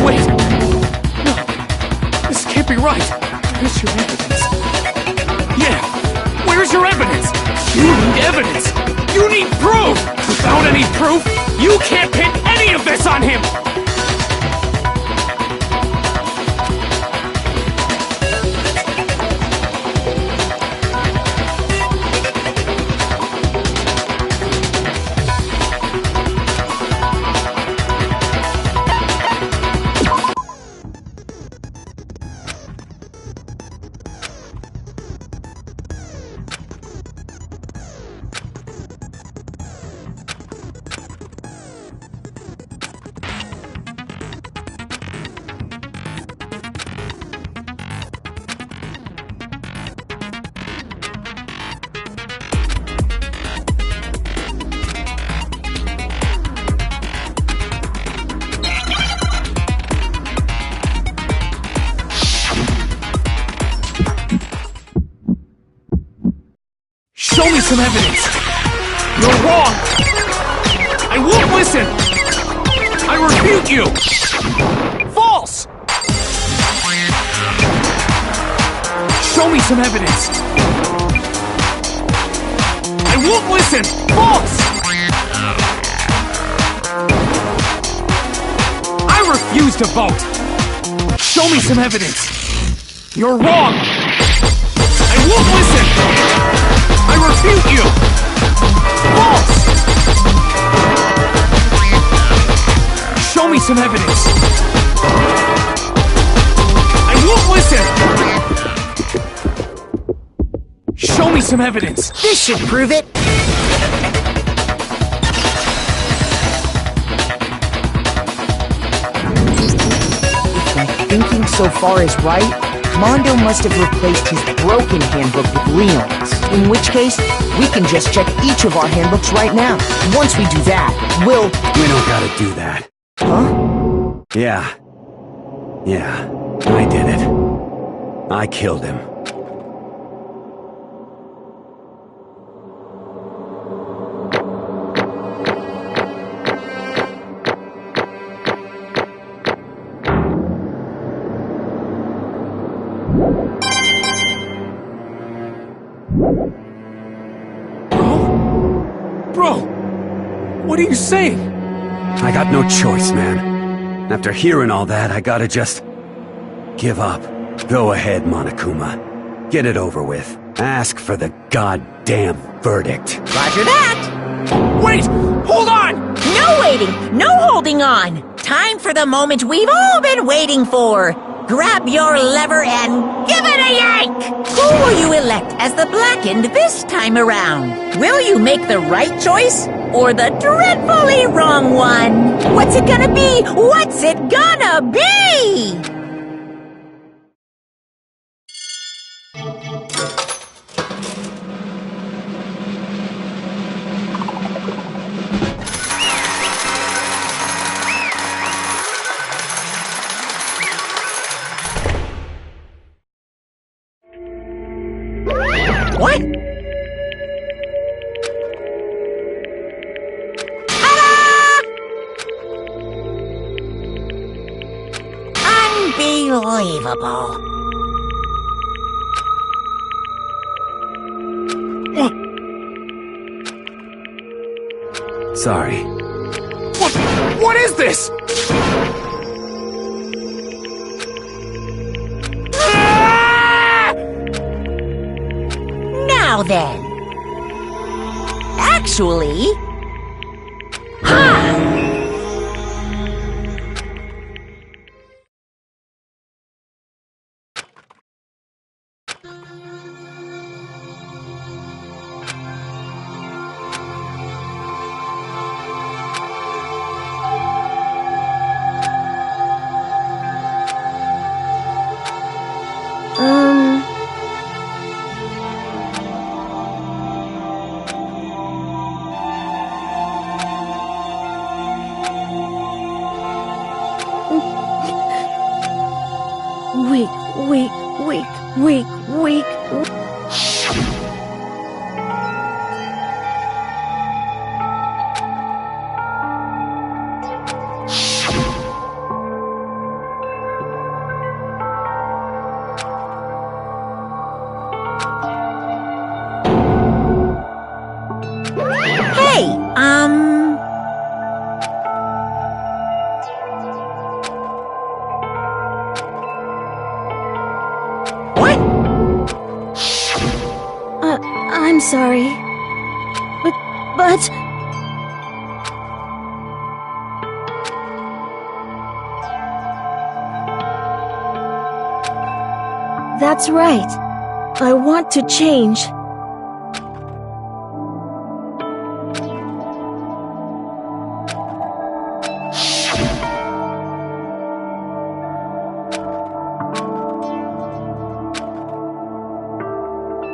Wait! No! This can't be right! Where's your evidence? Yeah! Where's your evidence? You need evidence! You need proof! Without any proof, you can't pin any of this on him! Show me some evidence! You're wrong! I won't listen! I refute you! False! Show me some evidence! I won't listen! False! I refuse to vote! Show me some evidence! You're wrong! I won't listen! I refute you! False! Show me some evidence! I won't listen! Show me some evidence! This should prove it! If my thinking so far is right, Mondo must have replaced his broken handbook with Leon's. In which case, we can just check each of our handbooks right now. Once we do that, We don't gotta do that. Huh? Yeah. I did it. I killed him. Bro! What are you saying? I got no choice, man. After hearing all that, I gotta just... give up. Go ahead, Monokuma. Get it over with. Ask for the goddamn verdict. Roger that! Wait! Hold on! No waiting! No holding on! Time for the moment we've all been waiting for! Grab your lever and give it a yank! Who will you elect as the Blackened this time around? Will you make the right choice or the dreadfully wrong one? What's it gonna be? What's it gonna be? What? Unbelievable. Sorry. What is this? Now then. Actually... Ha! Weak. Hey, What? I'm sorry. But... That's right. I want to change.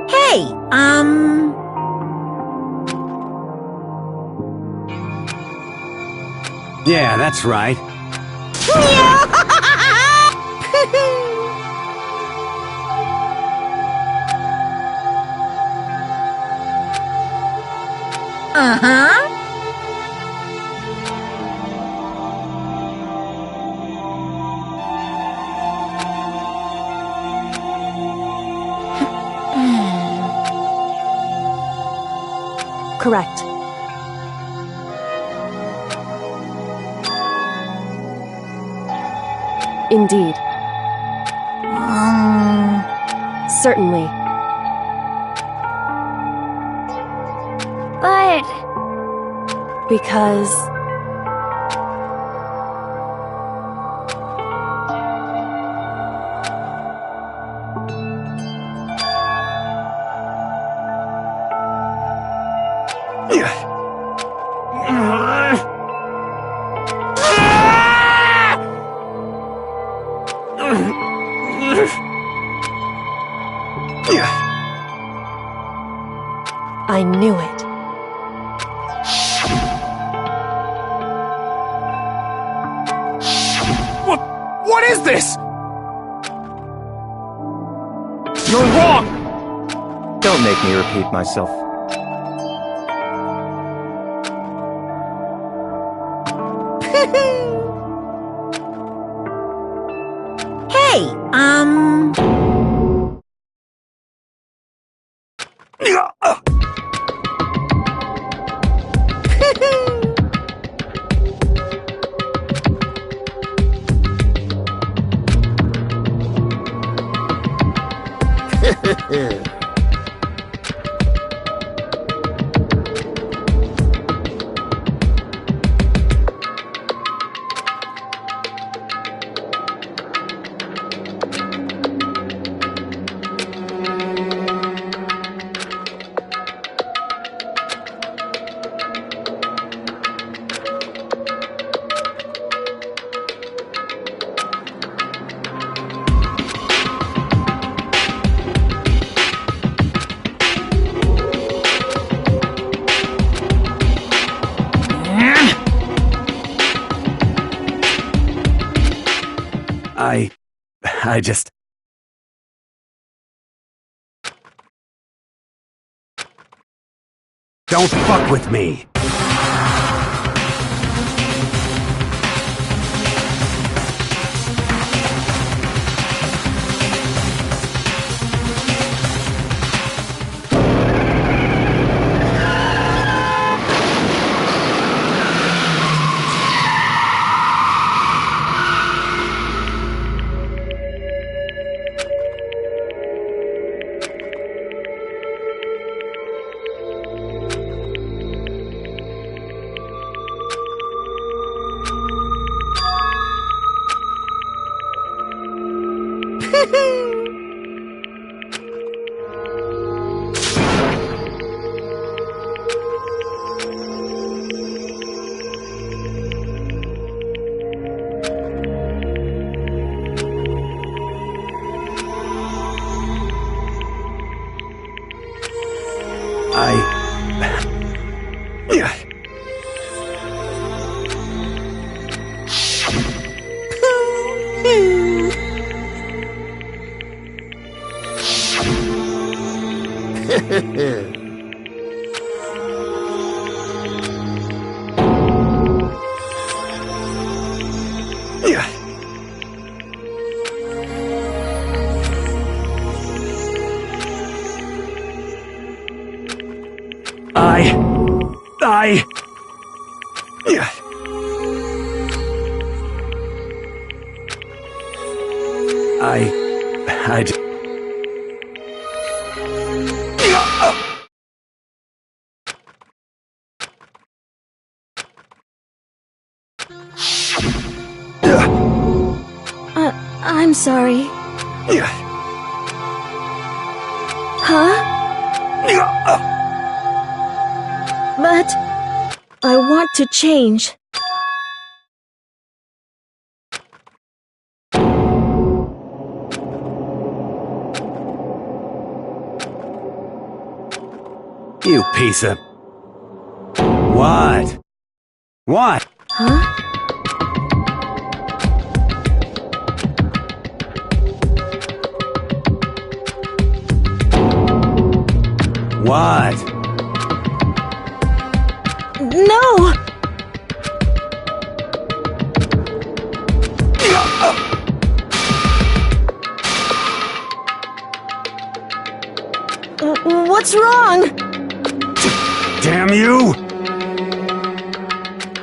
Hey, Yeah, that's right. Uh-huh. Correct. Indeed. Certainly. But... Because... I knew it. What is this? You're wrong! Don't make me repeat myself. Hey, I just... Don't fuck with me! I'm sorry. Huh? But I want to change. You piece of... What? What? Huh? What? No! What's wrong? Damn you!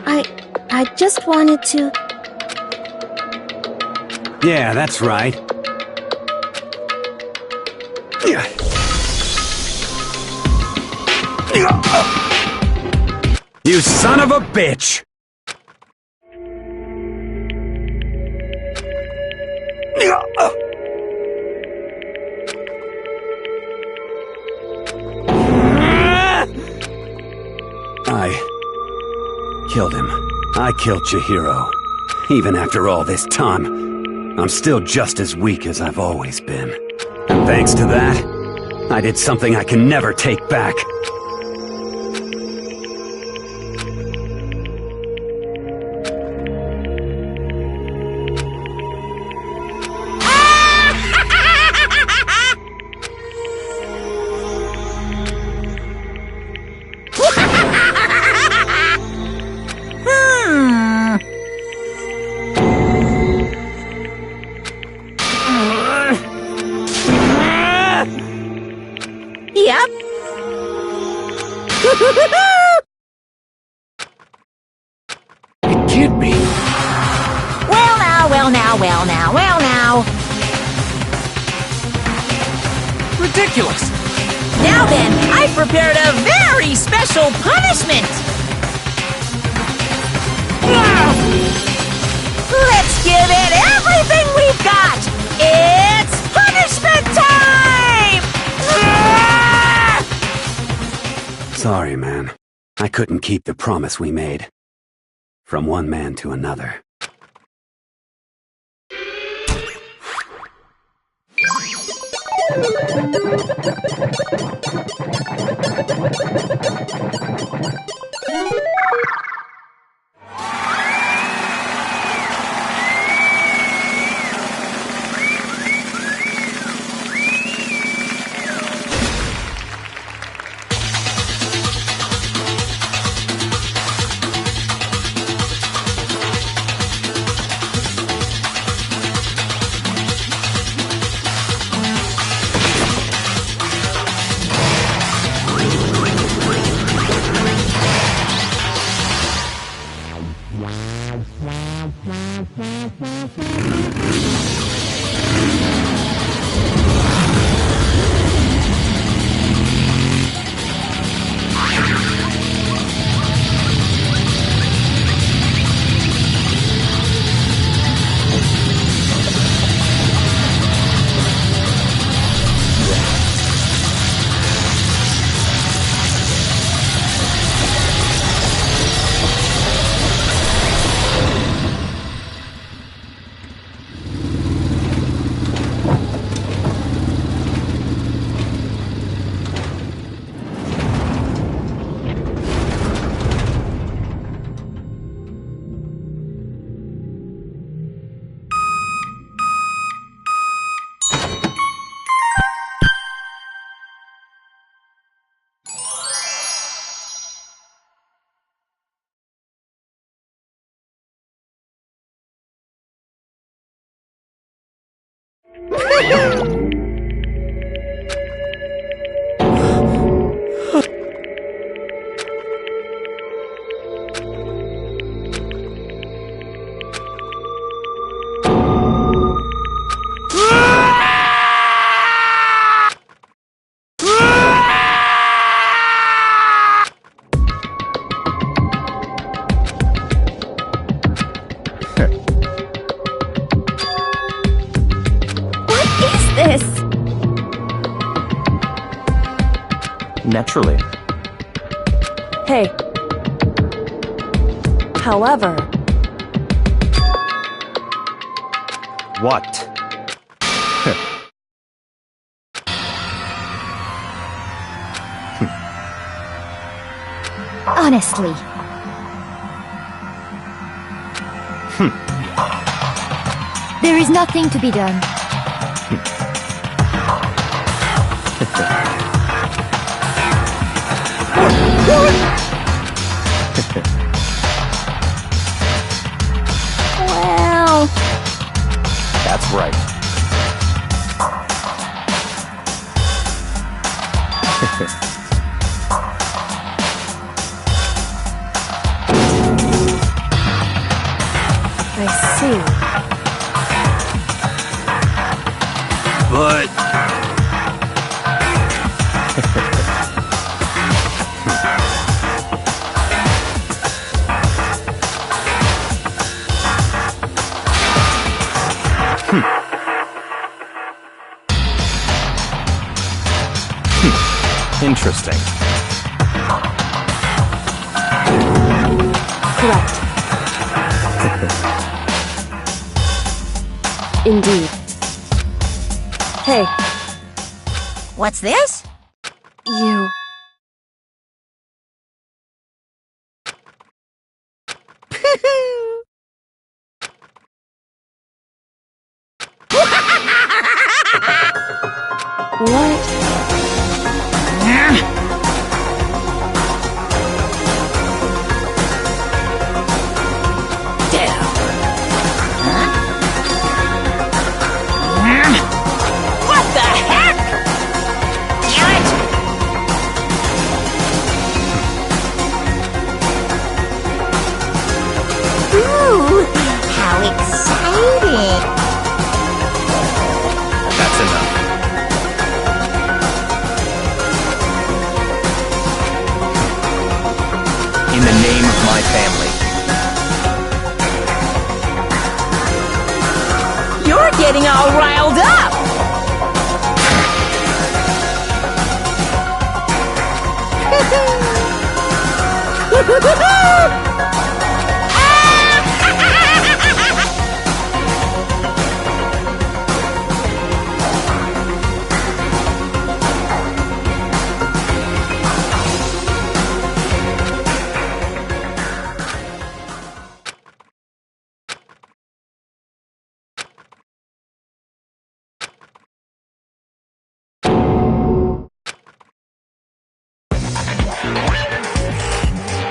I just wanted to... Yeah, that's right. You son of a bitch! I killed him. I killed Chihiro. Even after all this time, I'm still just as weak as I've always been. And thanks to that, I did something I can never take back. It can't be. Well now, well now, well now, well now. Ridiculous. Now then, I've prepared a very special punishment. Let's give it everything we've got. It's punishment time! Sorry, man. I couldn't keep the promise we made. From one man to another. Naturally. Hey. However... What? Honestly. There is nothing to be done. Well... That's right. I see. But... Interesting. Correct. Indeed. Hey. What's this? You... What? What the heck? Damn it! getting all riled up!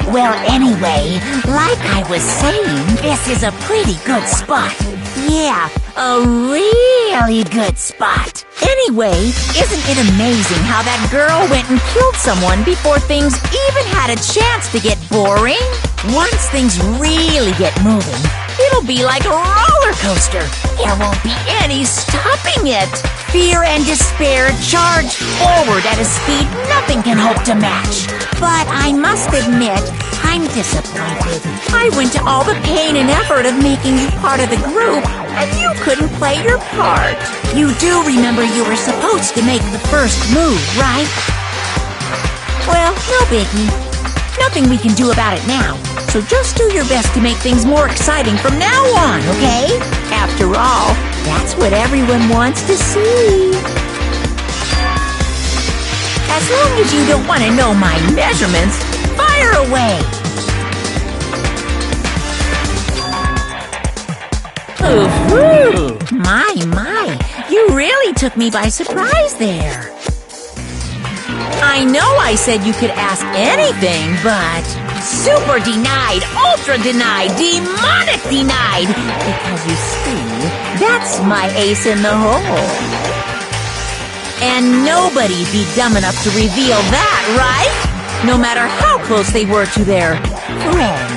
Well, anyway, like I was saying, this is a pretty good spot. Yeah, a really good spot. Anyway, isn't it amazing how that girl went and killed someone before things even had a chance to get boring? Once things really get moving, it'll be like a roller coaster. There won't be any stopping it. Fear and despair charge forward at a speed nothing can hope to match. But I must admit, I'm disappointed. I went to all the pain and effort of making you part of the group, and you couldn't play your part. You do remember you were supposed to make the first move, right? Well, no biggie. Nothing we can do about it now. So just do your best to make things more exciting from now on, okay? After all, that's what everyone wants to see. As long as you don't want to know my measurements, fire away! Ooh, my, you really took me by surprise there. I know I said you could ask anything, but super denied, ultra denied, demonic denied, because you see, that's my ace in the hole. And nobody'd be dumb enough to reveal that, right? No matter how close they were to their friends.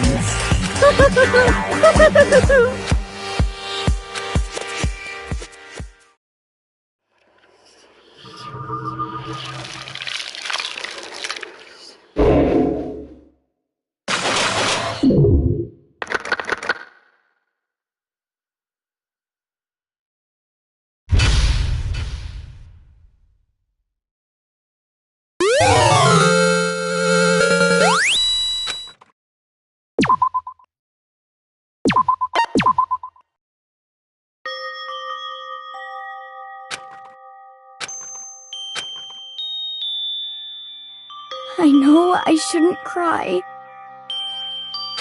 I know I shouldn't cry,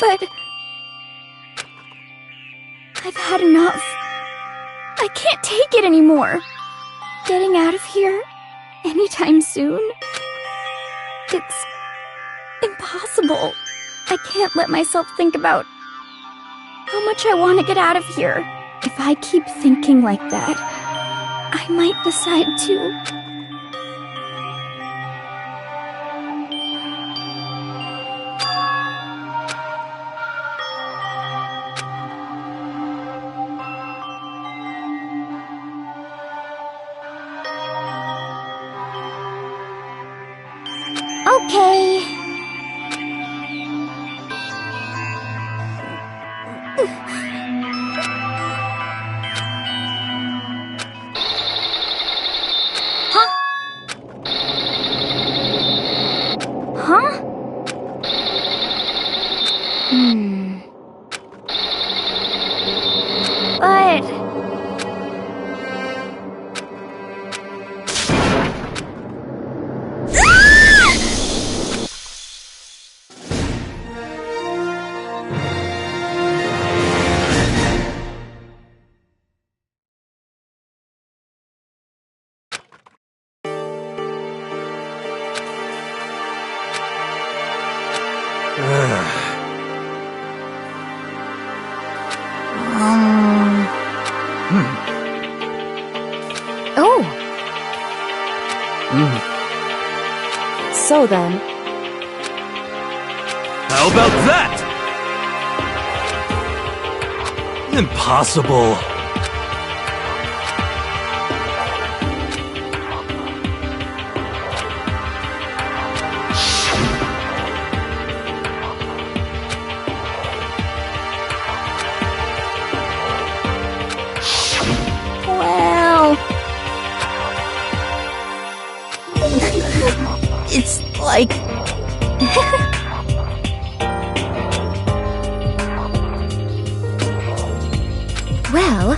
but I've had enough. I can't take it anymore. Getting out of here anytime soon, it's impossible. I can't let myself think about how much I want to get out of here. If I keep thinking like that, I might decide to. Okay. Huh? Huh? But... Oh. So then. How about that? Impossible. It's like... Well...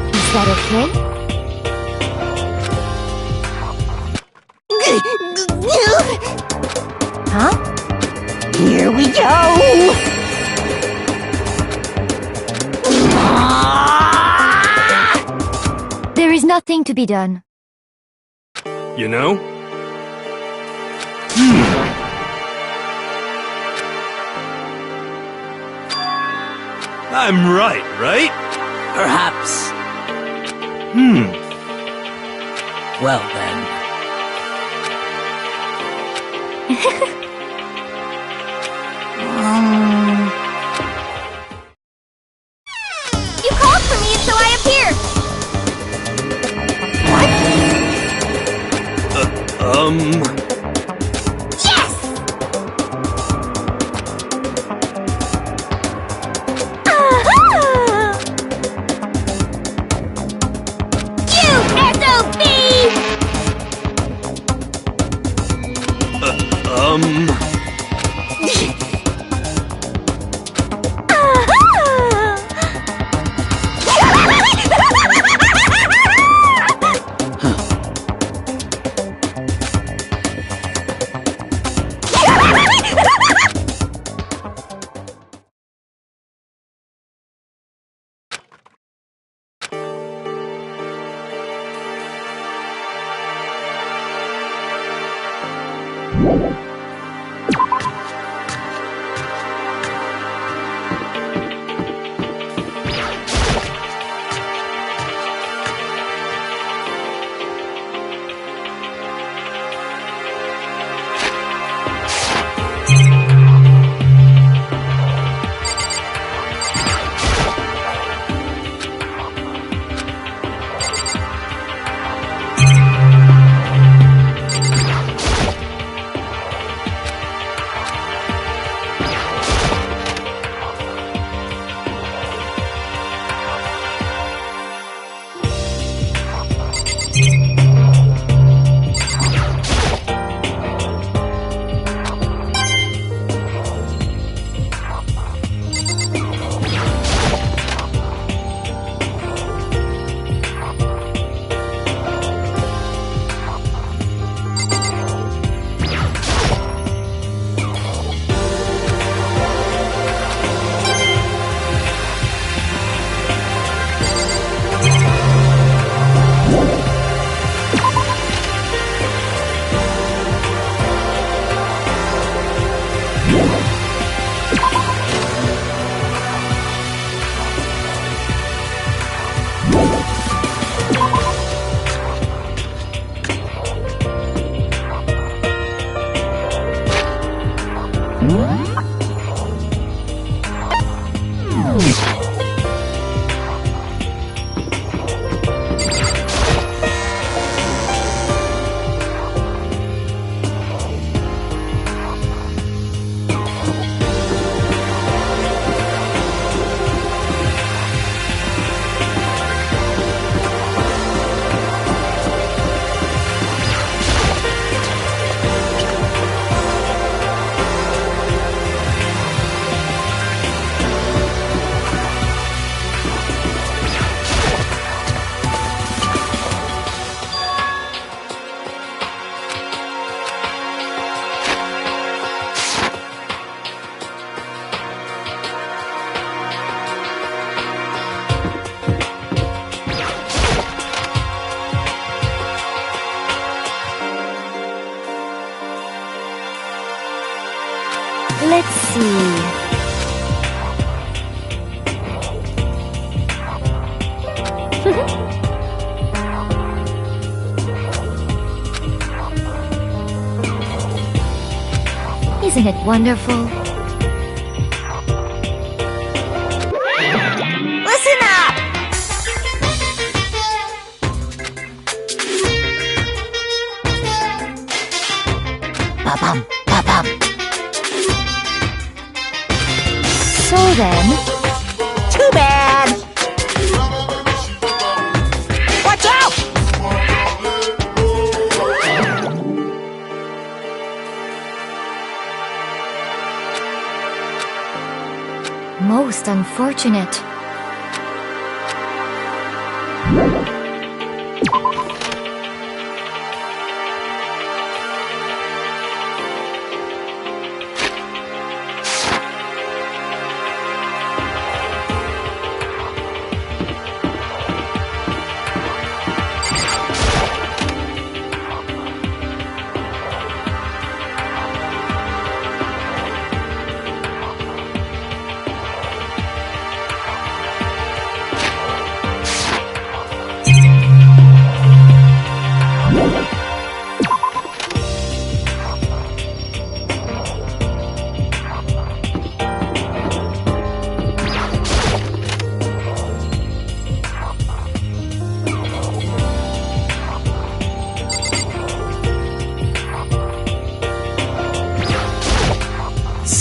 Is that okay? Huh? Here we go! There is nothing to be done. You know? I'm right? Perhaps. Well then. You called for me and so I appeared! Yes! Aha! You SOB! Let's see. Isn't it wonderful? Listen up! Ba-bum, ba-bum. So then... Too bad! unfortunate.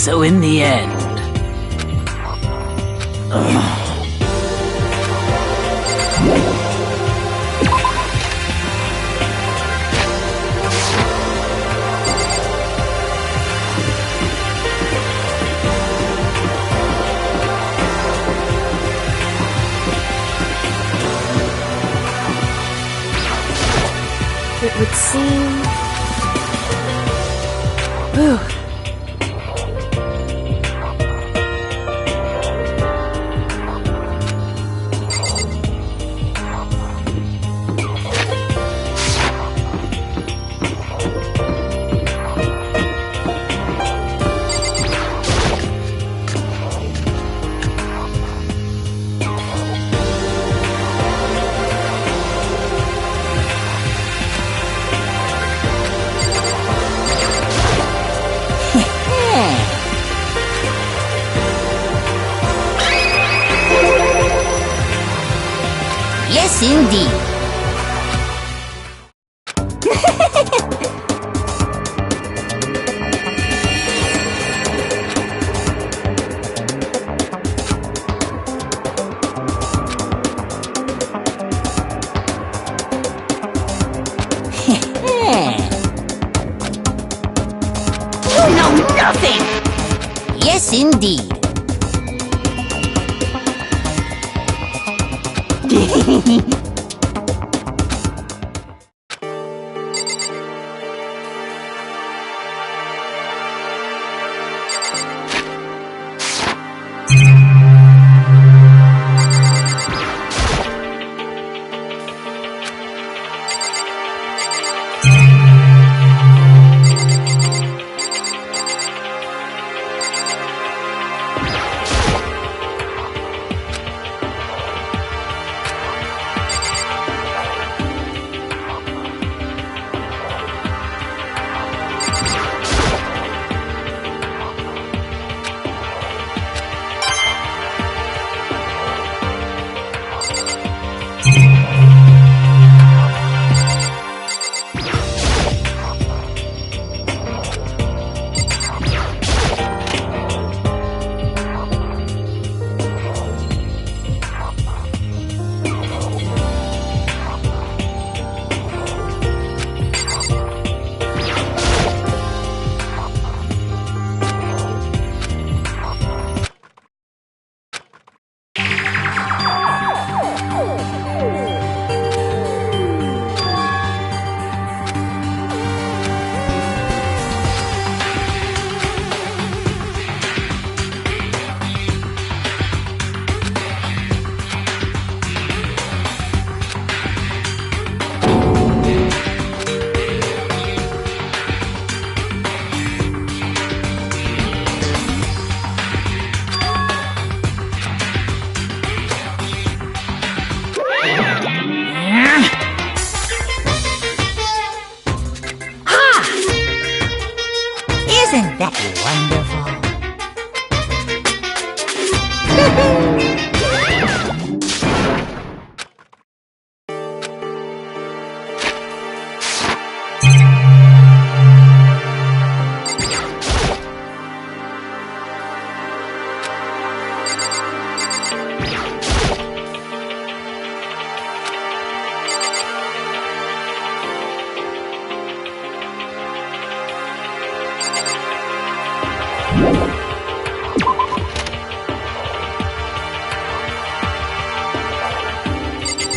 So in the end... It would seem... Whew. Yes, indeed. You know nothing! Yes, indeed.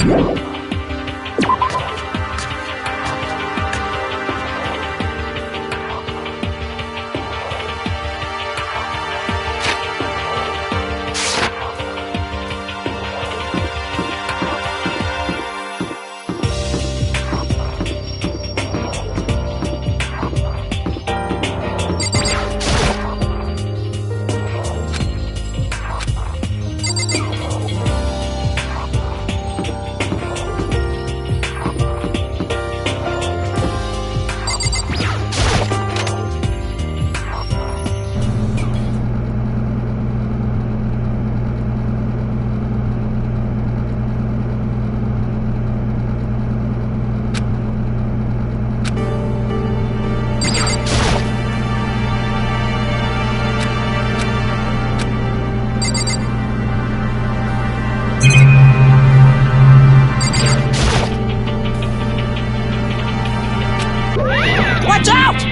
Watch out!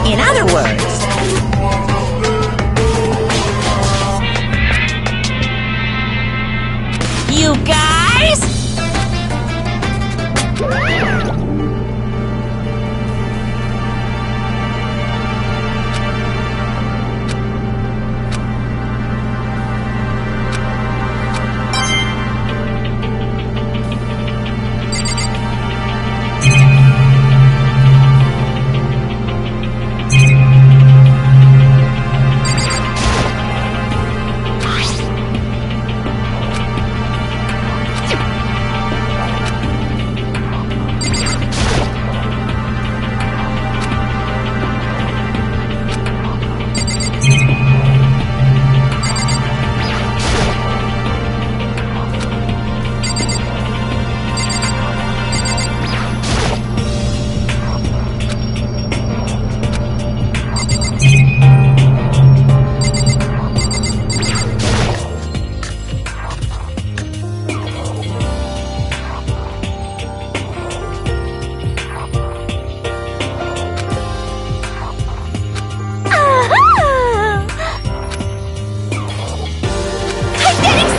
In other words, you guys?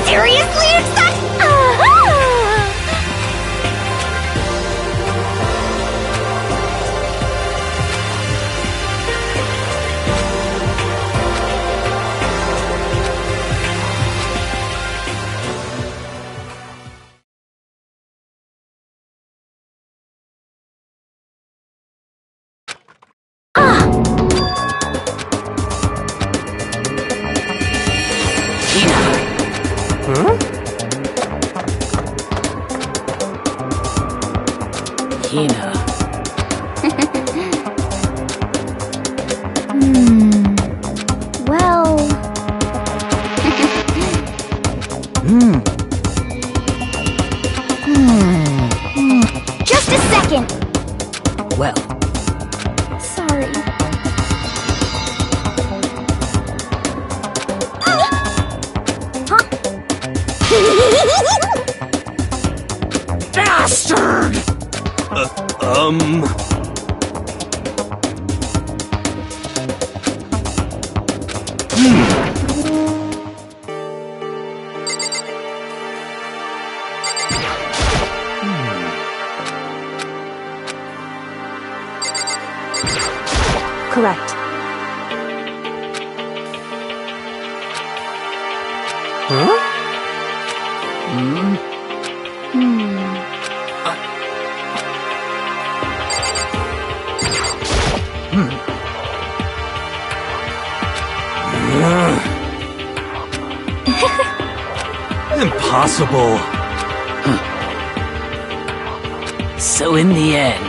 Seriously excited! Hina. Well... Just a second! Well, Sorry. bastard! Correct. Impossible. So in the end,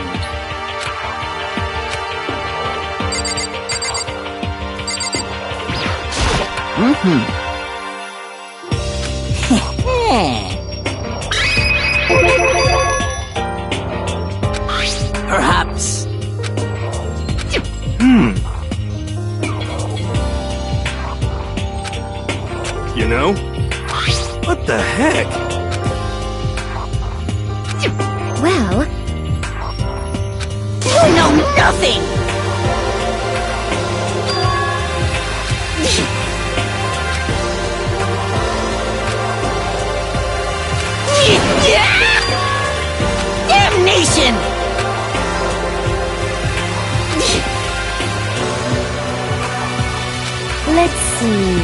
see.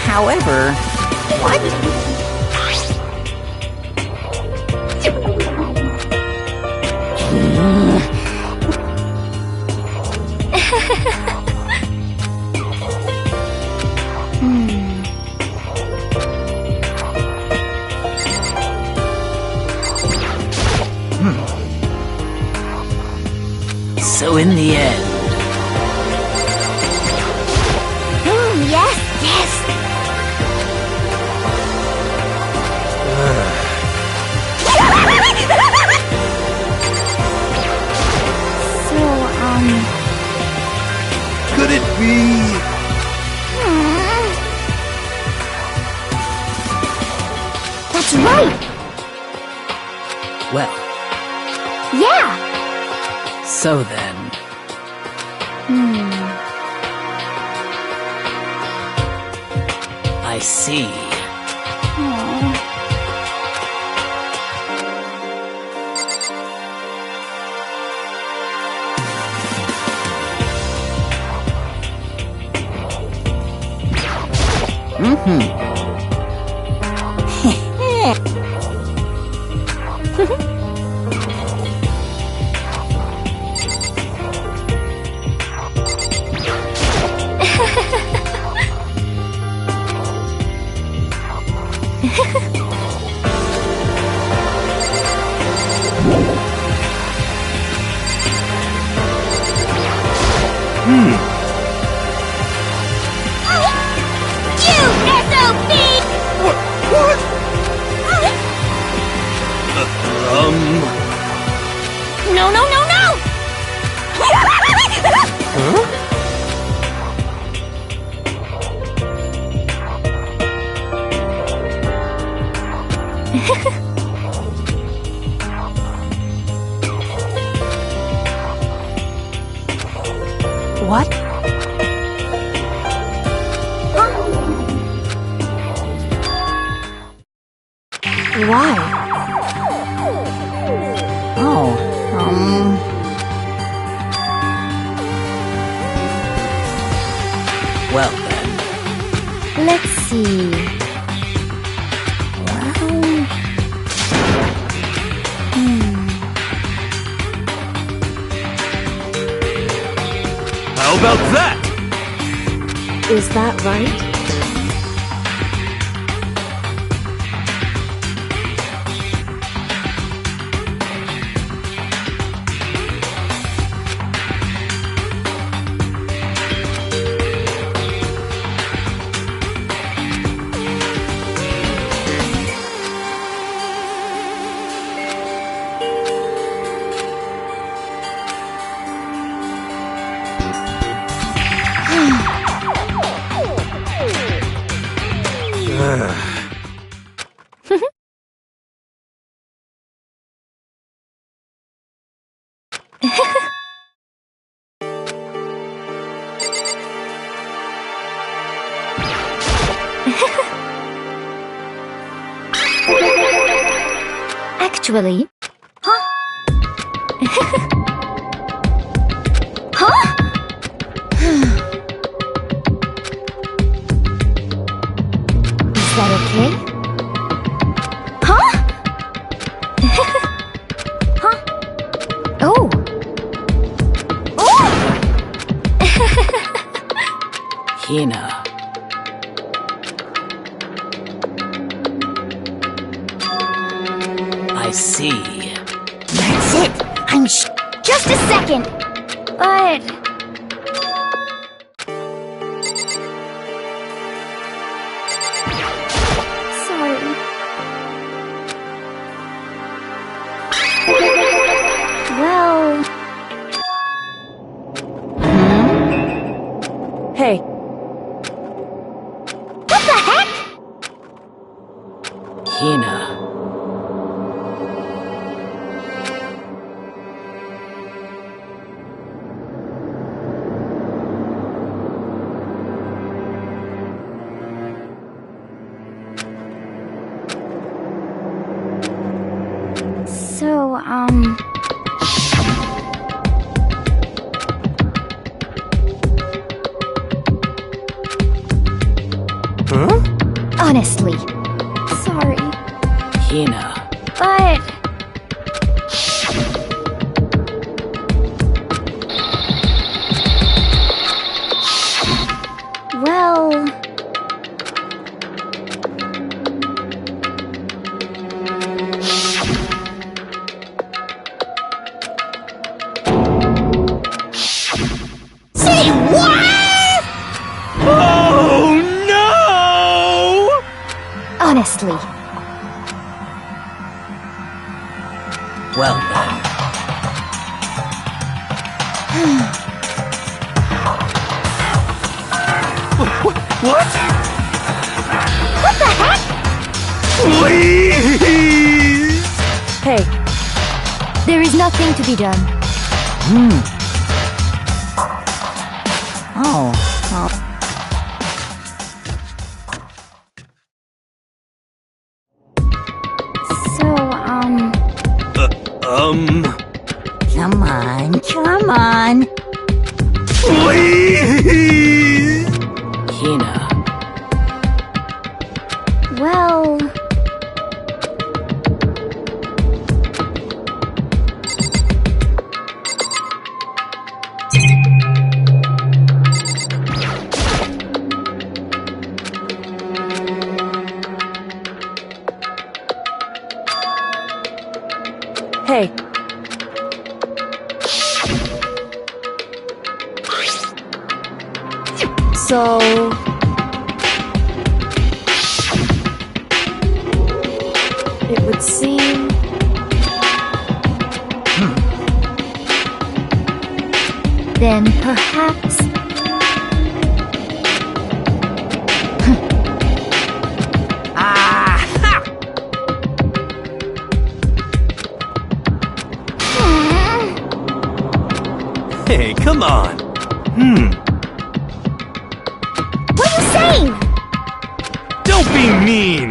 However, what? So in the end, Yes, yes. So, Could it be... That's right! well, Yeah! so then, I see. You SOB! What? No, no, no, no! What? Why? Oh, Well then, let's see. How about that? Is that right? Actually, Huh? is that okay? Huh? Huh? Oh! Oh! Hina. I see. That's it! Just a second! But... Sorry. Well... Hey, What the heck? Hina. So, Honestly. Sorry. Hina. But... Well... Say what? Oh no! Honestly. Well then. What? What the heck? Please! Hey, There is nothing to be done. Oh. So, Come on, come on. Please! Hina. well... hey. So... It would seem... Then perhaps... Hey, come on. What are you saying? Don't be mean!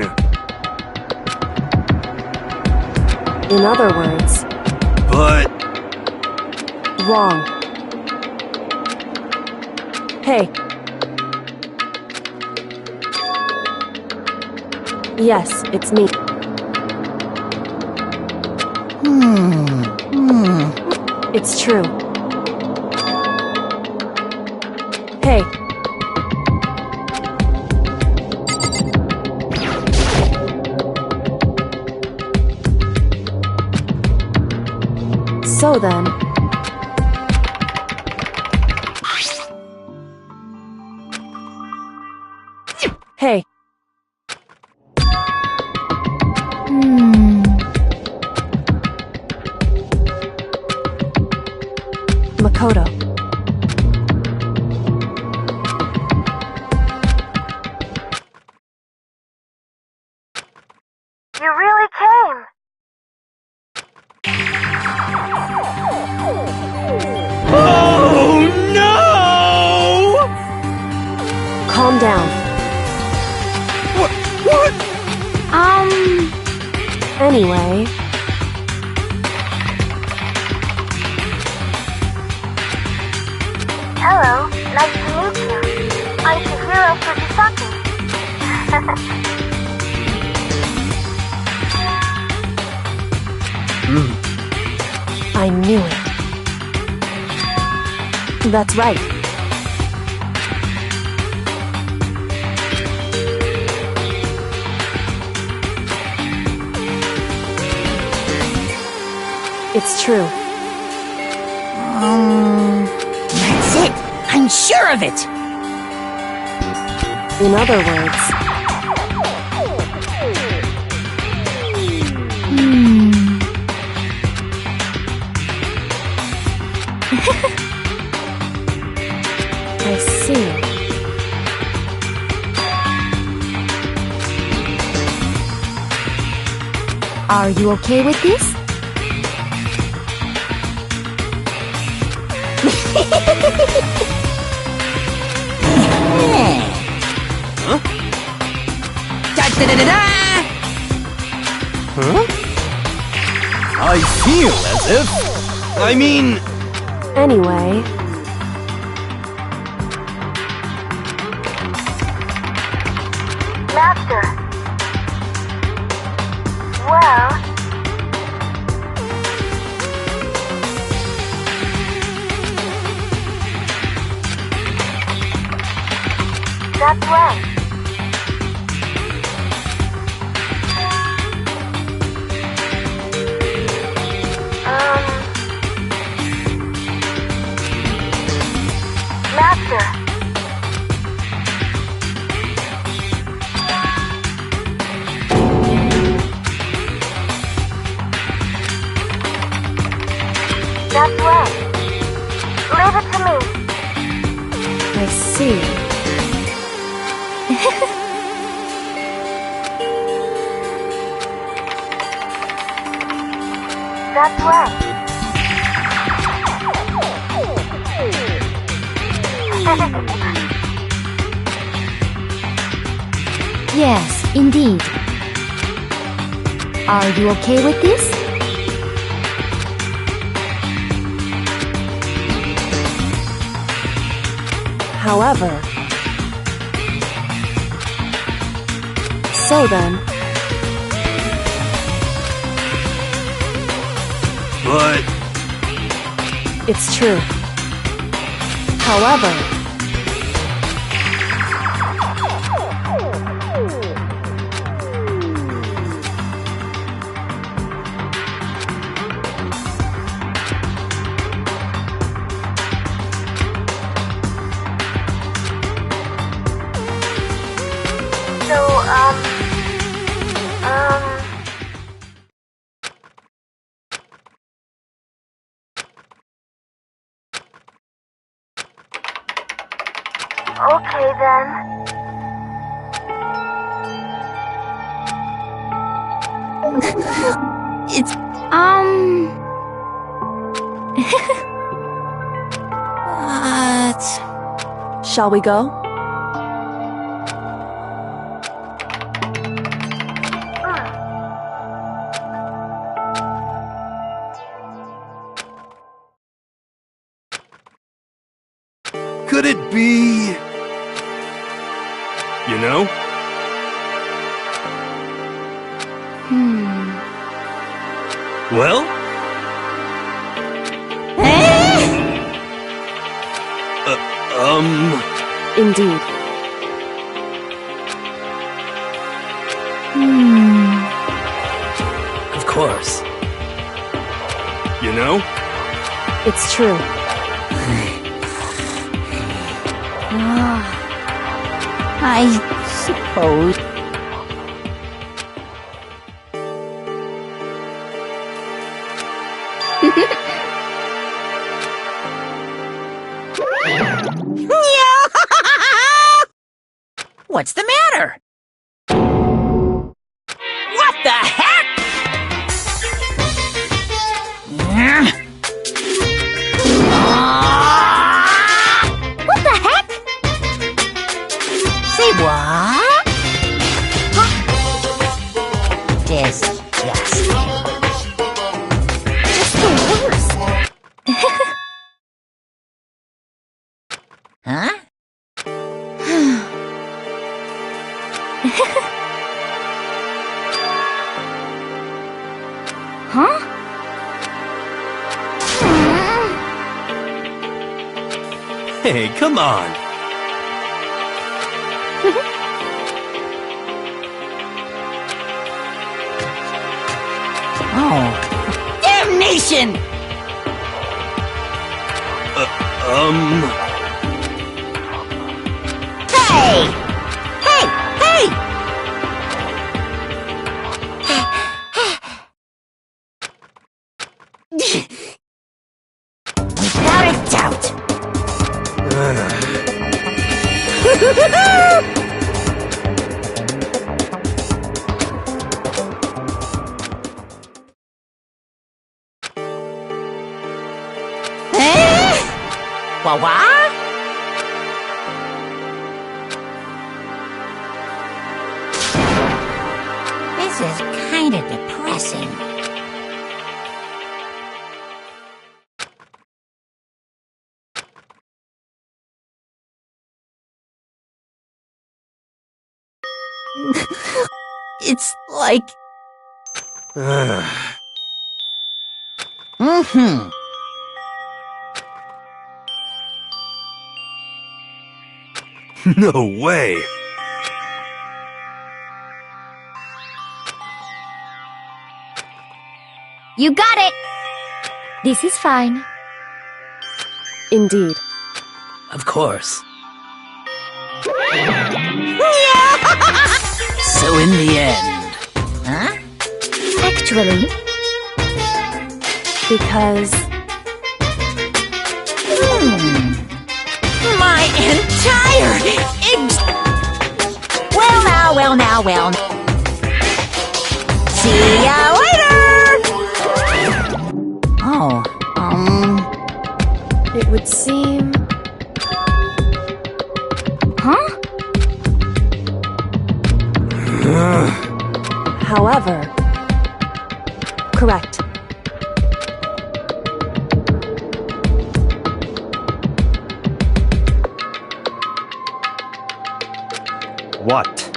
In other words, But... wrong. Hey. Yes, it's me. It's true. Hey. So then... Hey. Makoto. You really came. Oh no! Calm down. What? Anyway... Hello, nice to meet you. I'm Chihiro Fujisaki. I knew it. That's right. It's true. That's it. I'm sure of it. In other words... I see. Are you okay with this? Huh? Da-da-da-da-da! Huh? I feel as if... I mean... Anyway... Master, That's right. Master. That's right. Leave it to me. I see. That's right. Yes, indeed. Are you okay with this? However... So then... But... It's true. However... Okay then. It's... What? Shall we go? Could it be... You know? Well? Indeed. Of course. You know? It's true. I suppose. What's the matter? What the heck? What the heck? Say what? Disgusting. Just the worst. Huh? Huh? Hey, come on. Oh. Damnation! Hey! Hey! Hey! Without a doubt. What? This is kind of depressing. It's like... No way! You got it! This is fine. Indeed. Of course. So in the end... Huh? Actually... Because... My entire Well now. See ya later! Oh, It would seem... Huh? However... Correct. What?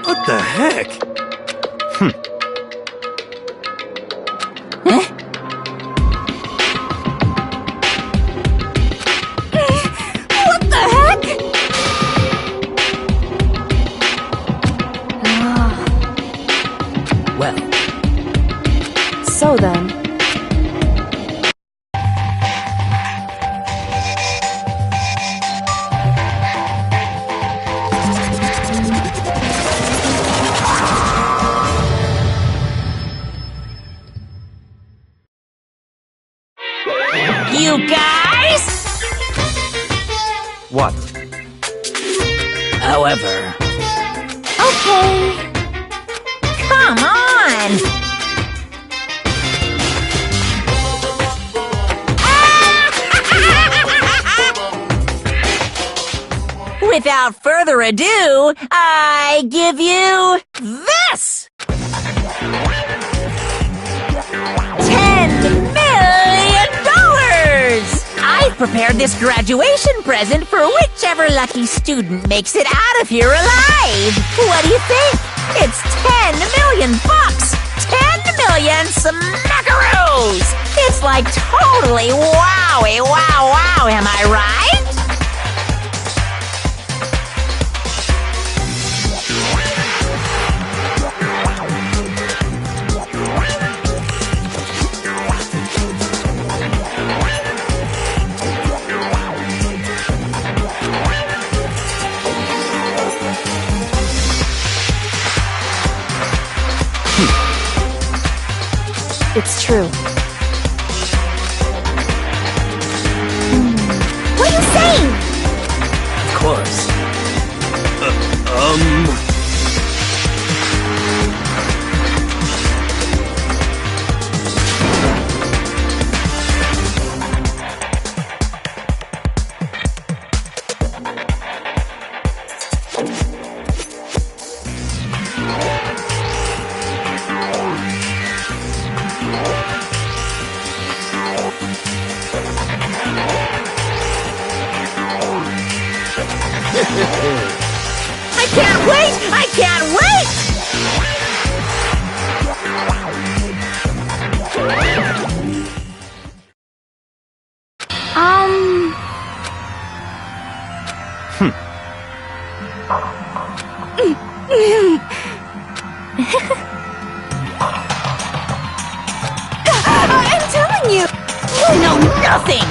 What the heck? What the heck? Well, So then... You guys? What? however... Okay. Come on! Without further ado, I give you this! $10 million! I've prepared this graduation present for whichever lucky student makes it out of here alive. What do you think? It's 10 million bucks! 10 million smackaroos! It's like totally wowie, wow, am I right? It's true. What are you saying? Of course. I can't wait! I can't wait! I'm telling you! You know nothing!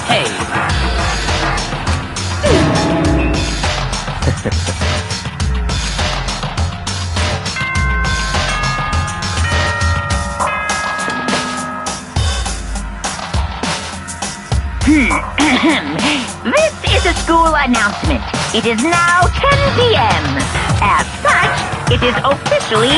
Hey, This is a school announcement. It is now 10 p.m. As such, it is officially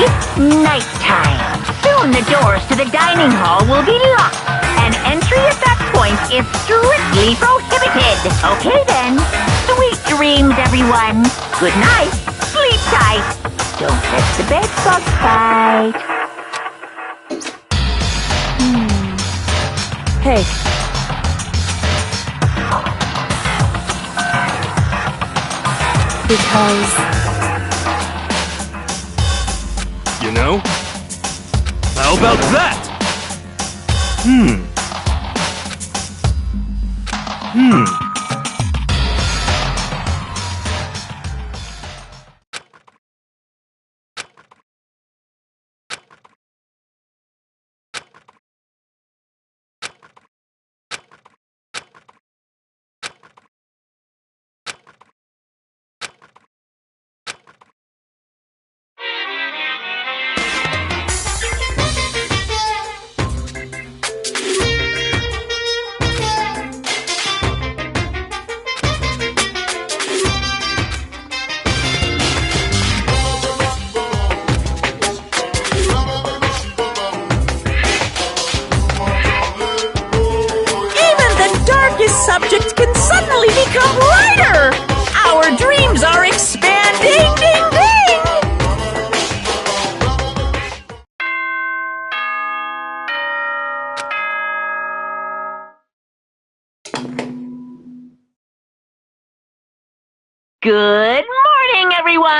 nighttime. Soon the doors to the dining hall will be locked, and entry at that point is strictly prohibited. Okay then. Sweet dreams, everyone. Good night. Sleep tight. Don't let the bed bugs bite. Hey. Because... you know? How about that? Subject can suddenly become lighter! Our dreams are expanding! Ding ding! Good morning, everyone!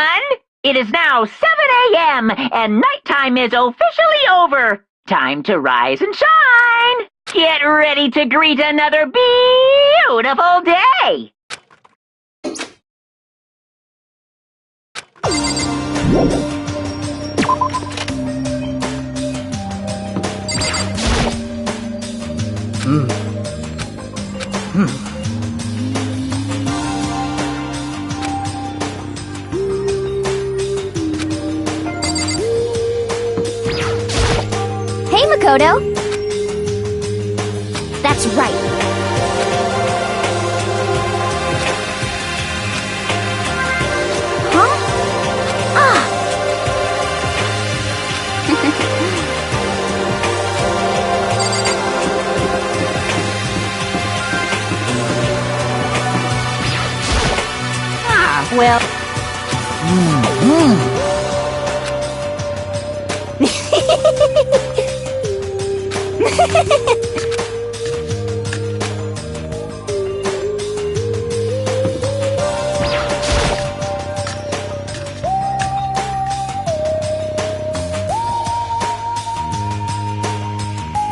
It is now 7 a.m. and nighttime is officially over. Time to rise and shine! Get ready to greet another beautiful day! Hey, Makoto! That's right. Huh? Ah! Well...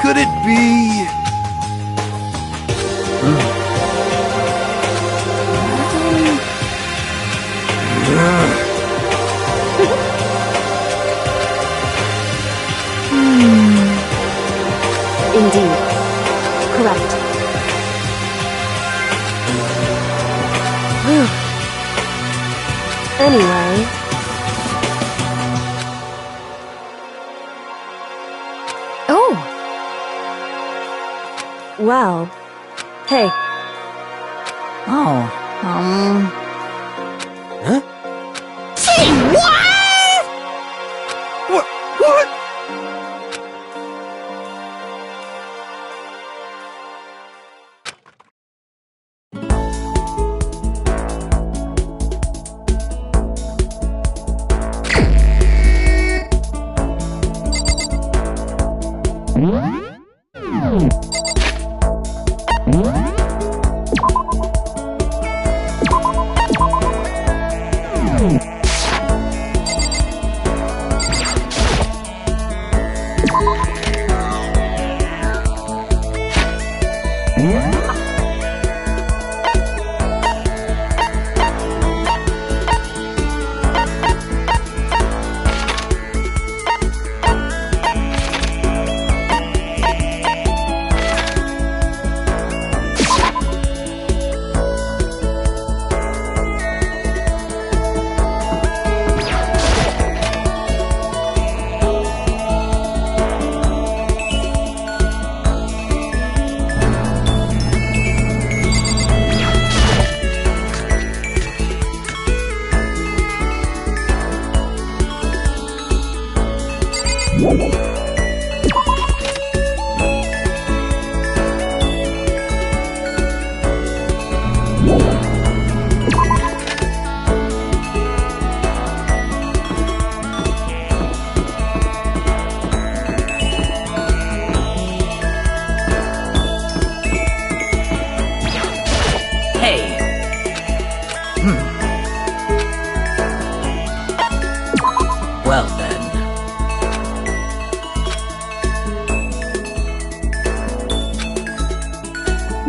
Could it be... Indeed. Correct. Anyway... Oh! Well... Hey. Oh, Huh? Say what? What?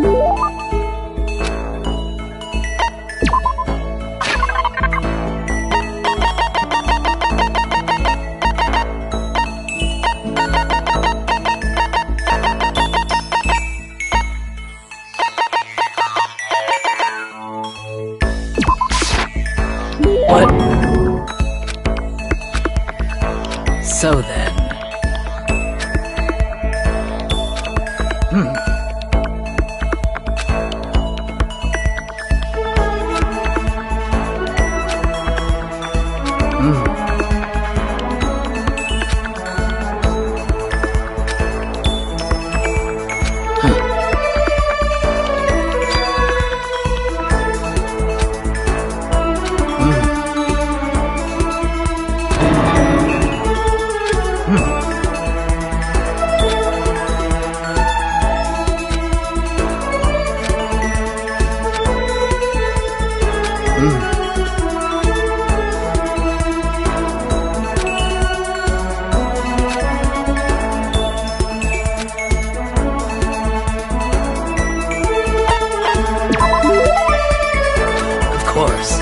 What? So then... Of course.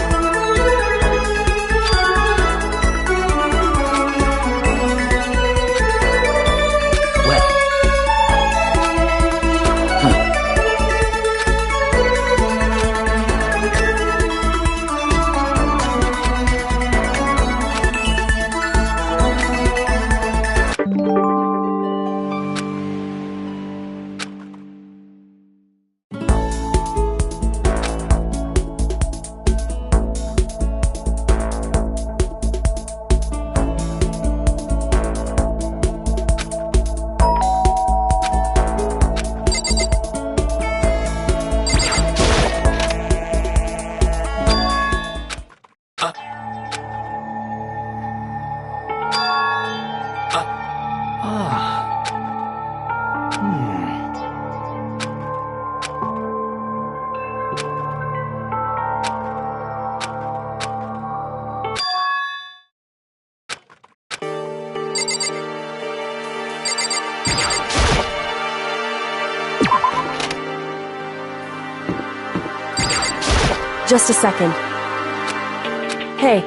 Just a second. Hey.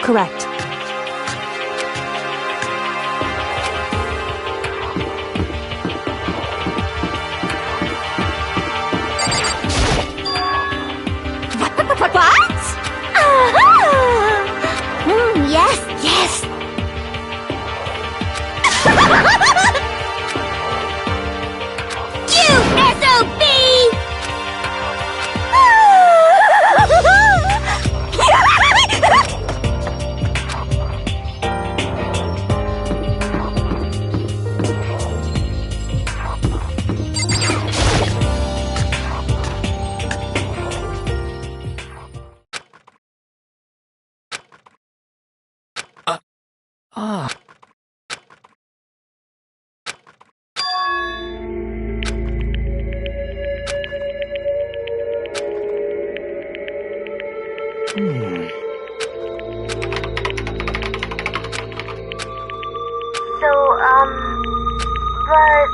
Correct. What? Yes, yes. You SOB! But...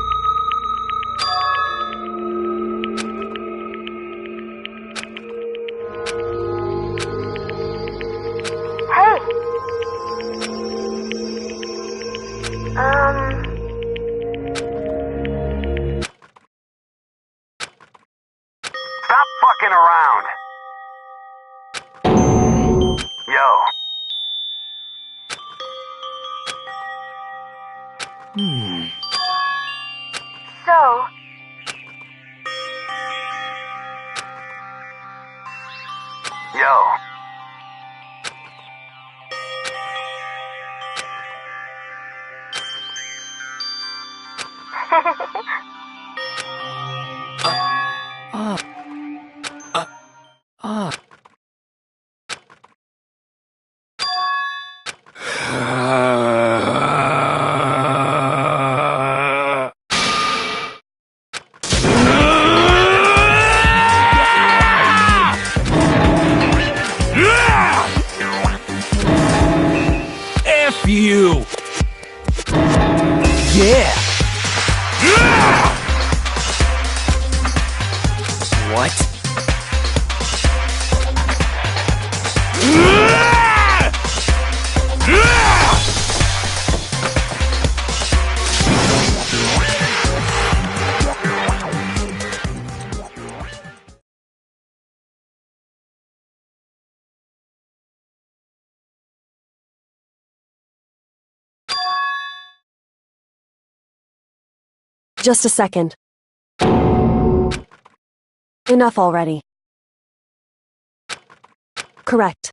Hey! Stop fucking around! Yo. So... Yo. F you! Yeah! What? Just a second. Enough already. Correct.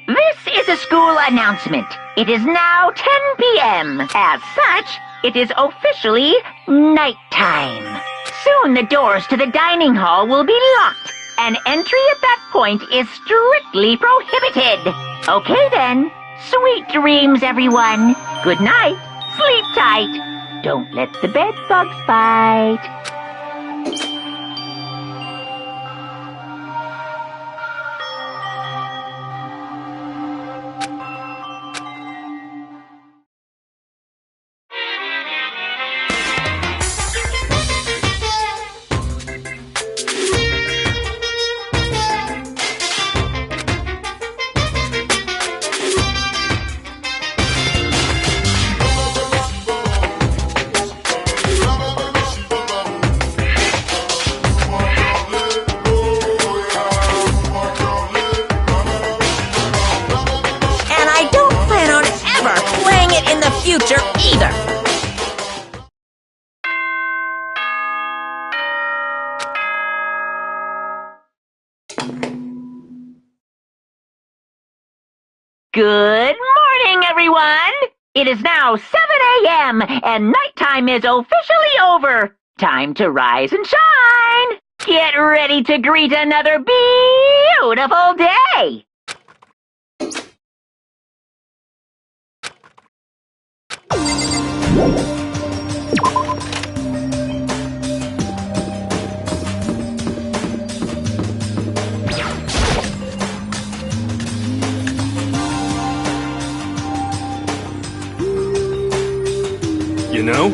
This is a school announcement. It is now 10 p.m. As such, it is officially nighttime. Soon the doors to the dining hall will be locked, and entry at that point is strictly prohibited. Okay then. Sweet dreams, everyone. Good night. Sleep tight. Don't let the bed bugs bite. Future either. Good morning, everyone! It is now 7 a.m. and nighttime is officially over. Time to rise and shine. Get ready to greet another beautiful day. You know?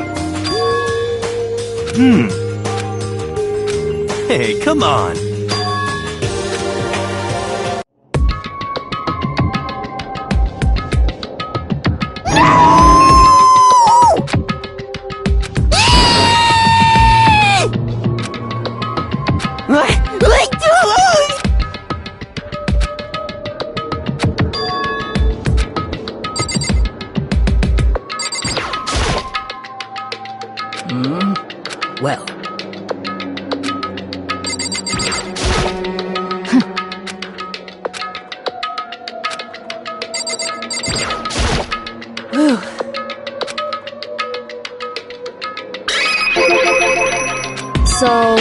Hey, come on. Well. So...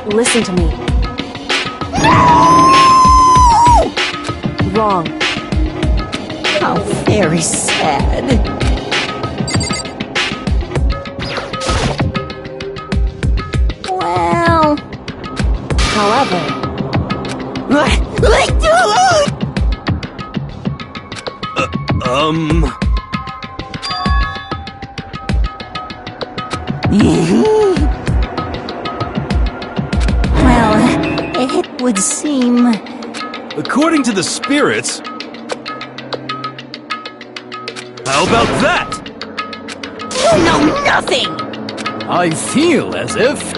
Listen to me. Wrong. How very sad. Well... However... Well, it would seem... According to the spirits... How about that? You know nothing! I feel as if...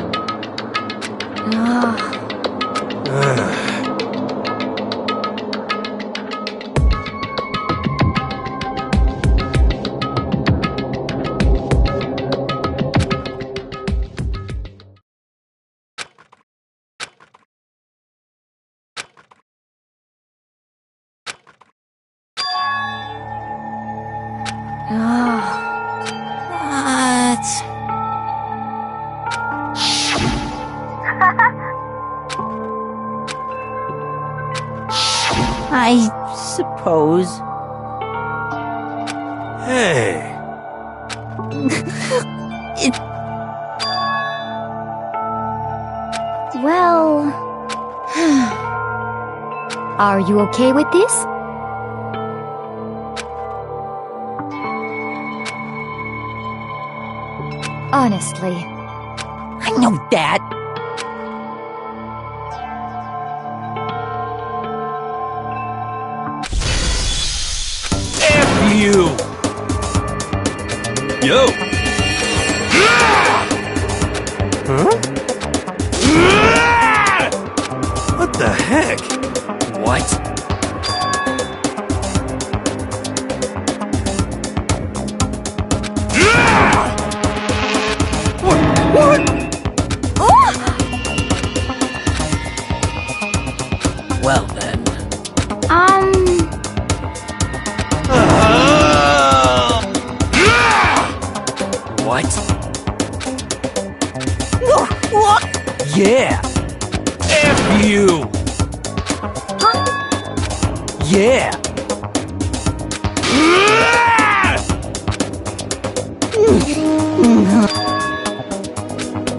I suppose. Hey. Well... Are you okay with this? Honestly. I know that. F you! Yo! Huh? What the heck? What? What? Well then. What? What? Yeah! F you! Yeah!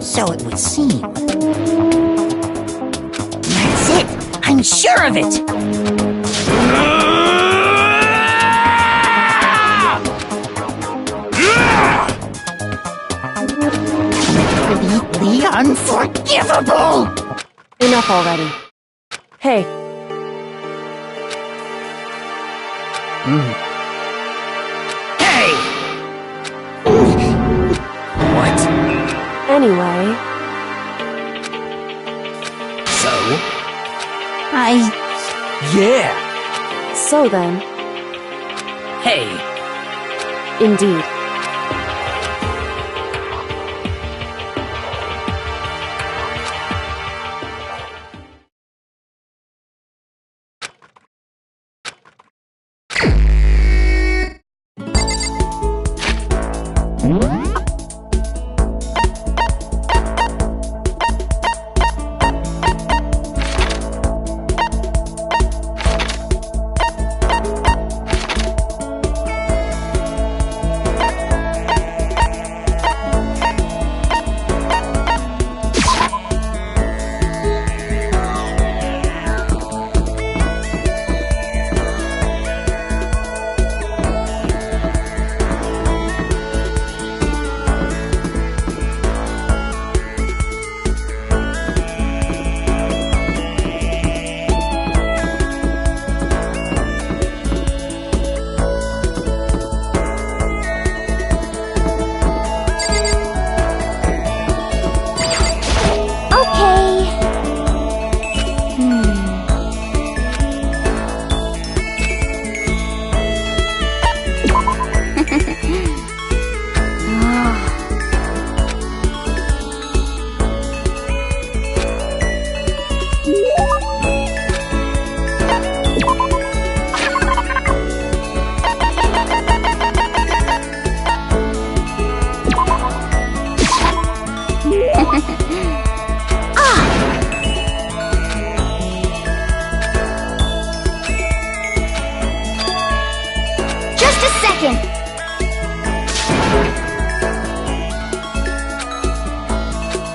So it would seem. That's it! I'm sure of it! Completely unforgivable! Enough already. Hey. Hey! What? Anyway, So? Yeah! so then, Hey. indeed.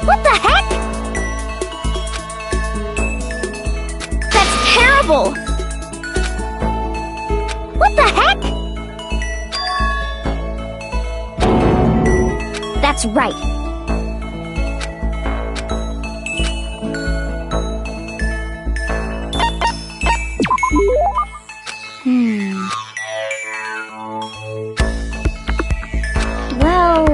What the heck? That's terrible! What the heck? That's right. Well...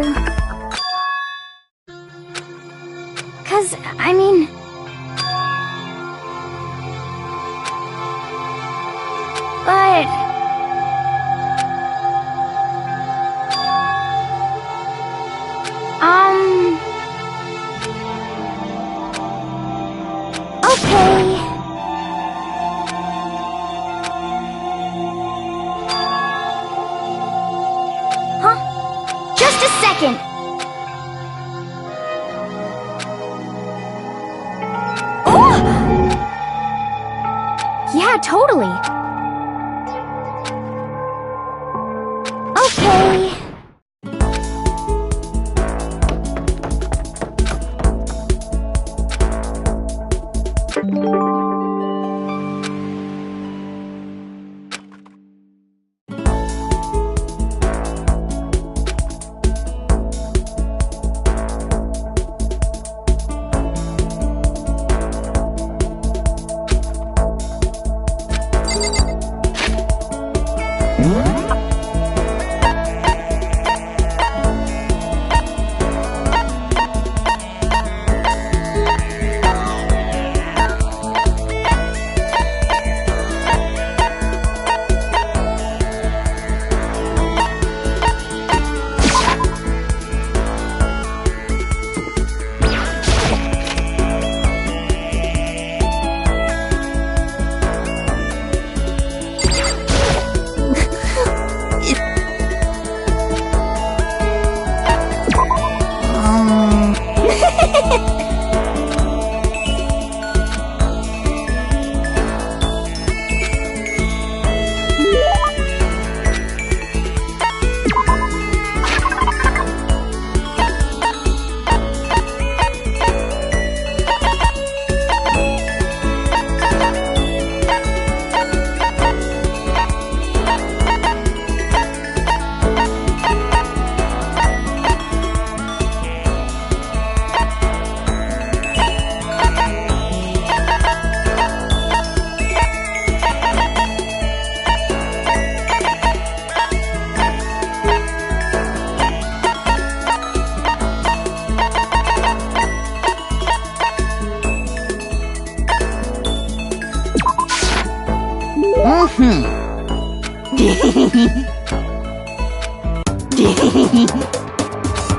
'cause, I mean... But... Okay... Huh? Just a second! Oh! Yeah, totally.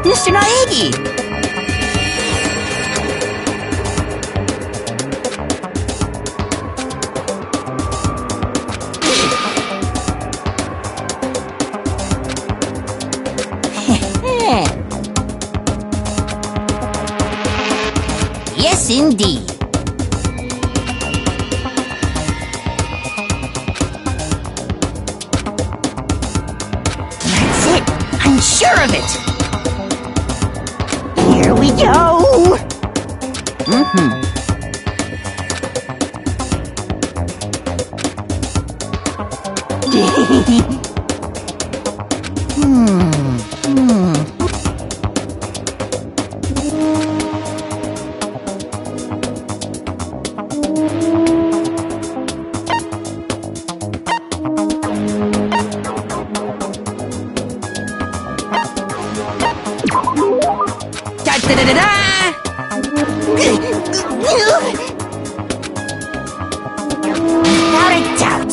Mr. Naegi! Yes, indeed. That's it. I'm sure of it. Here we go. Without a doubt.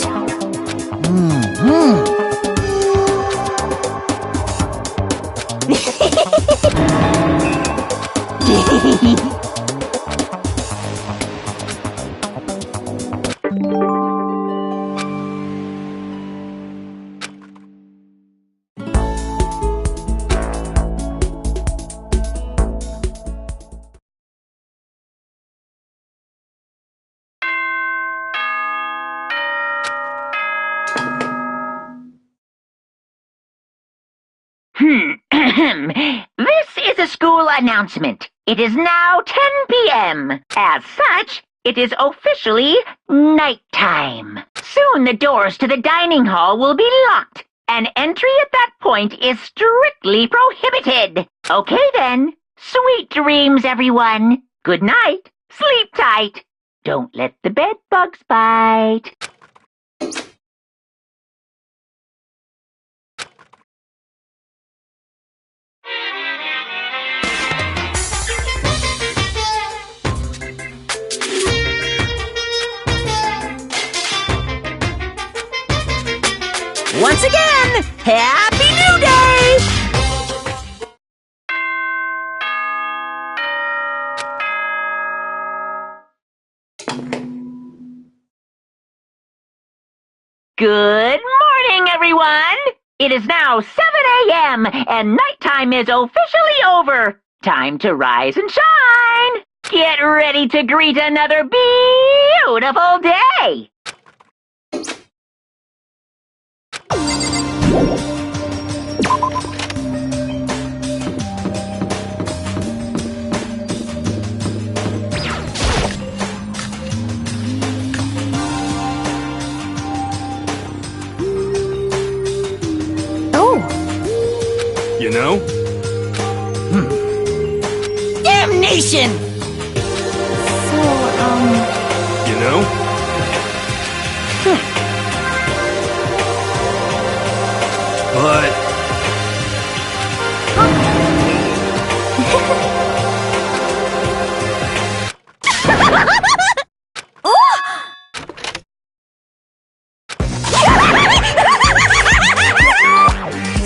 This is a school announcement. It is now 10 p.m. As such, it is officially nighttime. Soon the doors to the dining hall will be locked, and entry at that point is strictly prohibited. Okay then. Sweet dreams, everyone. Good night. Sleep tight. Don't let the bed bugs bite. Once again, Happy New Day! Good morning, everyone! It is now 7 a.m. and nighttime is officially over. Time to rise and shine! Get ready to greet another beautiful day! You know? Damnation! You know? But...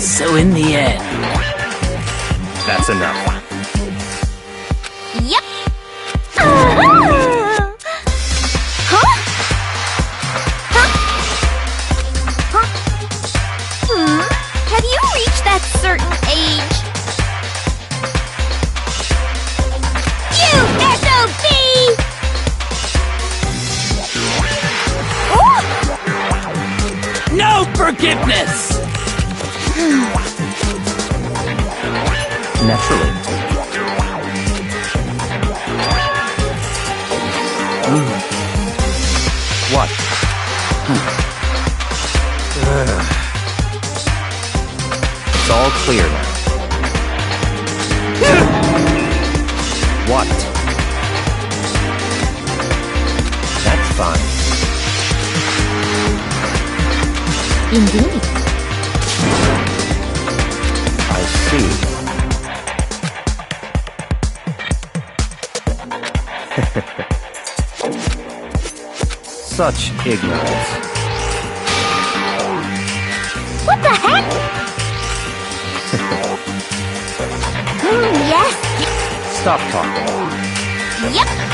So in the end... That's enough. Yep. Have you reached that certain age? You SOB! No forgiveness! Naturally. What? It's all clear now. What? That's fine. Indeed. I see. Such ignorance. What stop talking. Yep.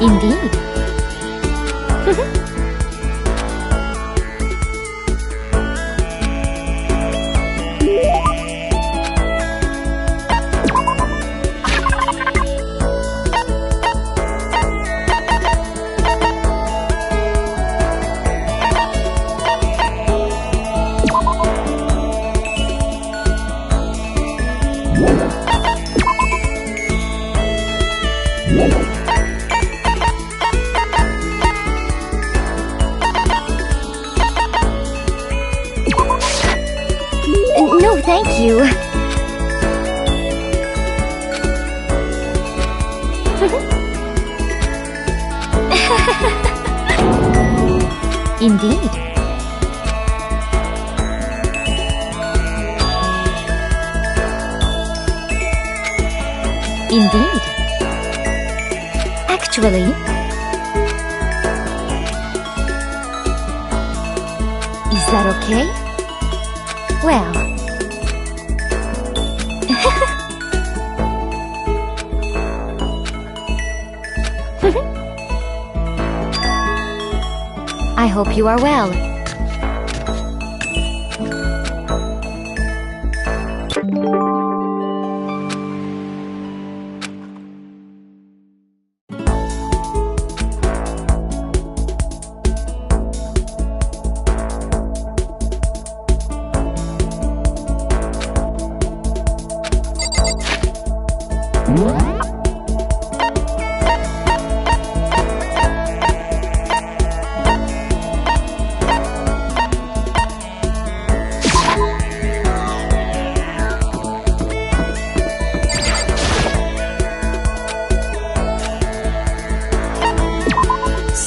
Indeed. No, thank you. Indeed. Indeed. Actually, Is that okay? well, I hope you are well.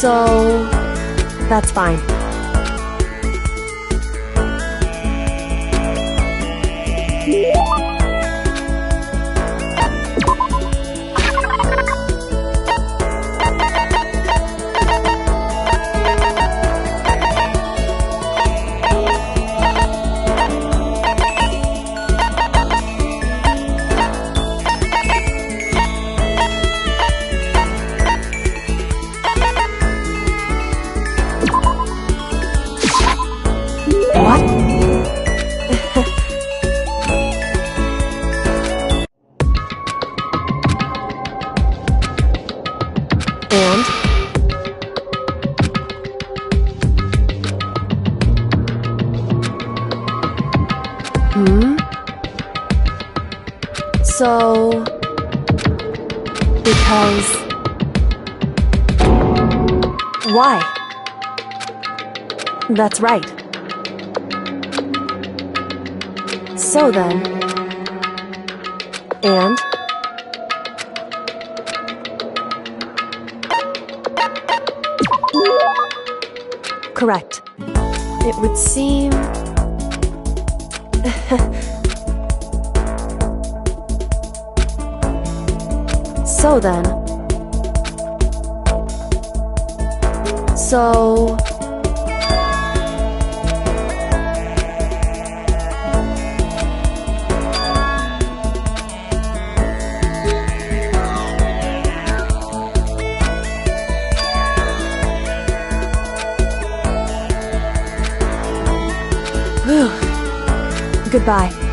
So, that's fine. So... because... Why? That's right. So then... And? Correct. It would seem... So then... So... Whew. Goodbye.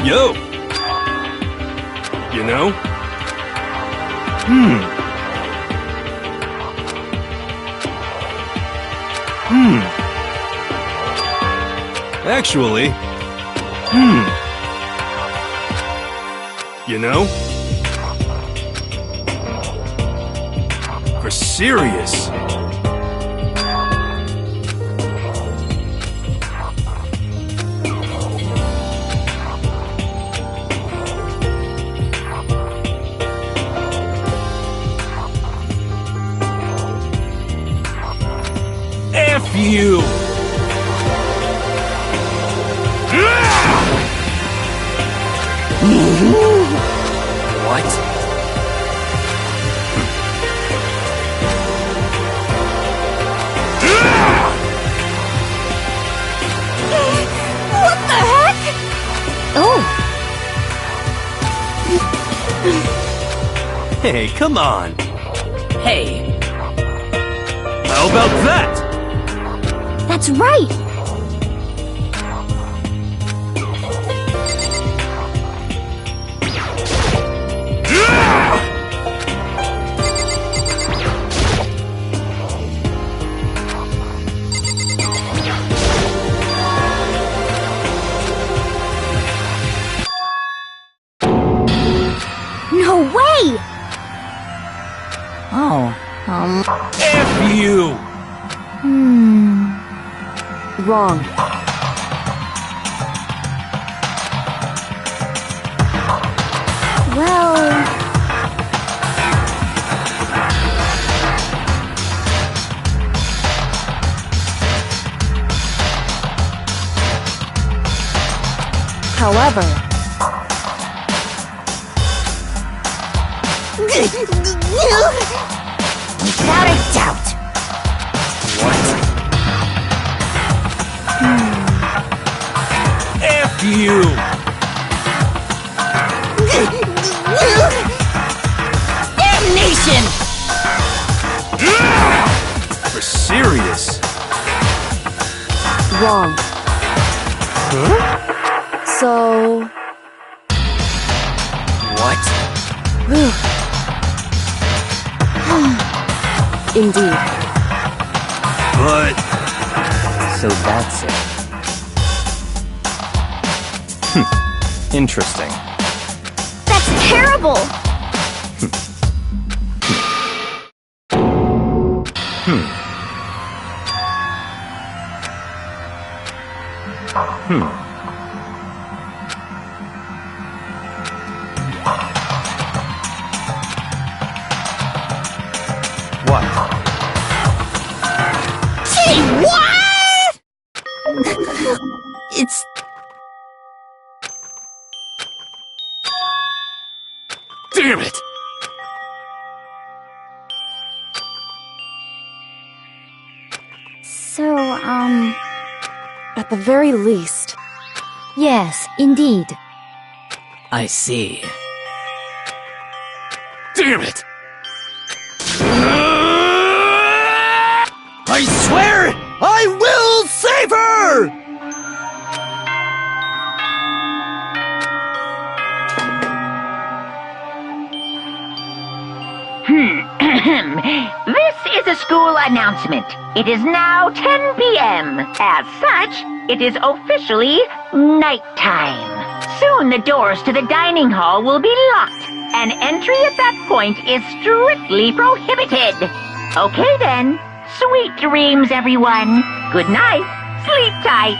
Yo! You know? Actually... You know? For serious. F you! What? What the heck? Oh, Hey, come on. Hey, How about that? that's right. No way! Oh, F you! Wrong. Well, However, Without a doubt. F you! Damnation! For serious. wrong. So, What? indeed. But... So that's it. Interesting. that's terrible! What? Gee, what? It's... Damn it! So, At the very least, Yes, indeed. I see. Damn it! I swear I will save her! This is a school announcement. It is now 10 p.m. As such, it is officially nighttime. Soon the doors to the dining hall will be locked, and entry at that point is strictly prohibited. Okay then. Sweet dreams, everyone. Good night. Sleep tight.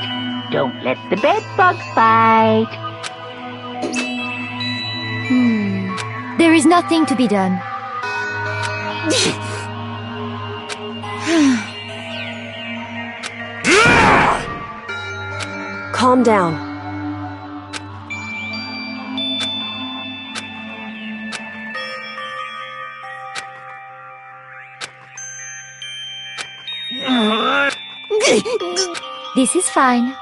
Don't let the bed bug bite. There is nothing to be done. calm down. This is fine.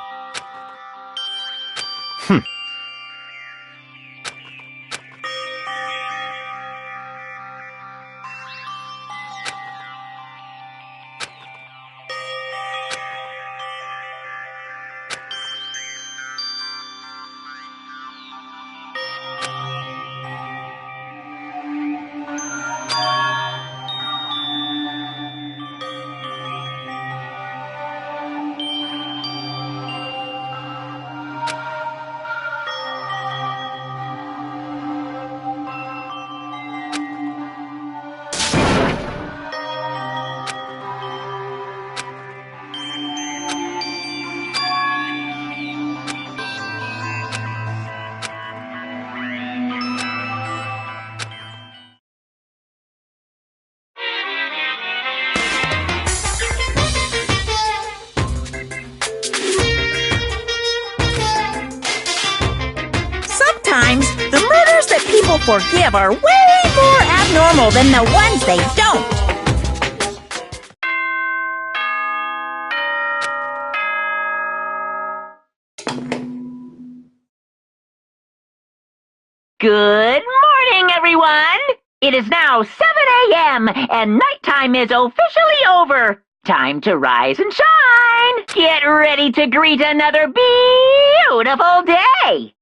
sometimes the murders that people forgive are way more abnormal than the ones they don't. Good morning, everyone! It is now 7 a.m. and nighttime is officially over. Time to rise and shine! Get ready to greet another beautiful day!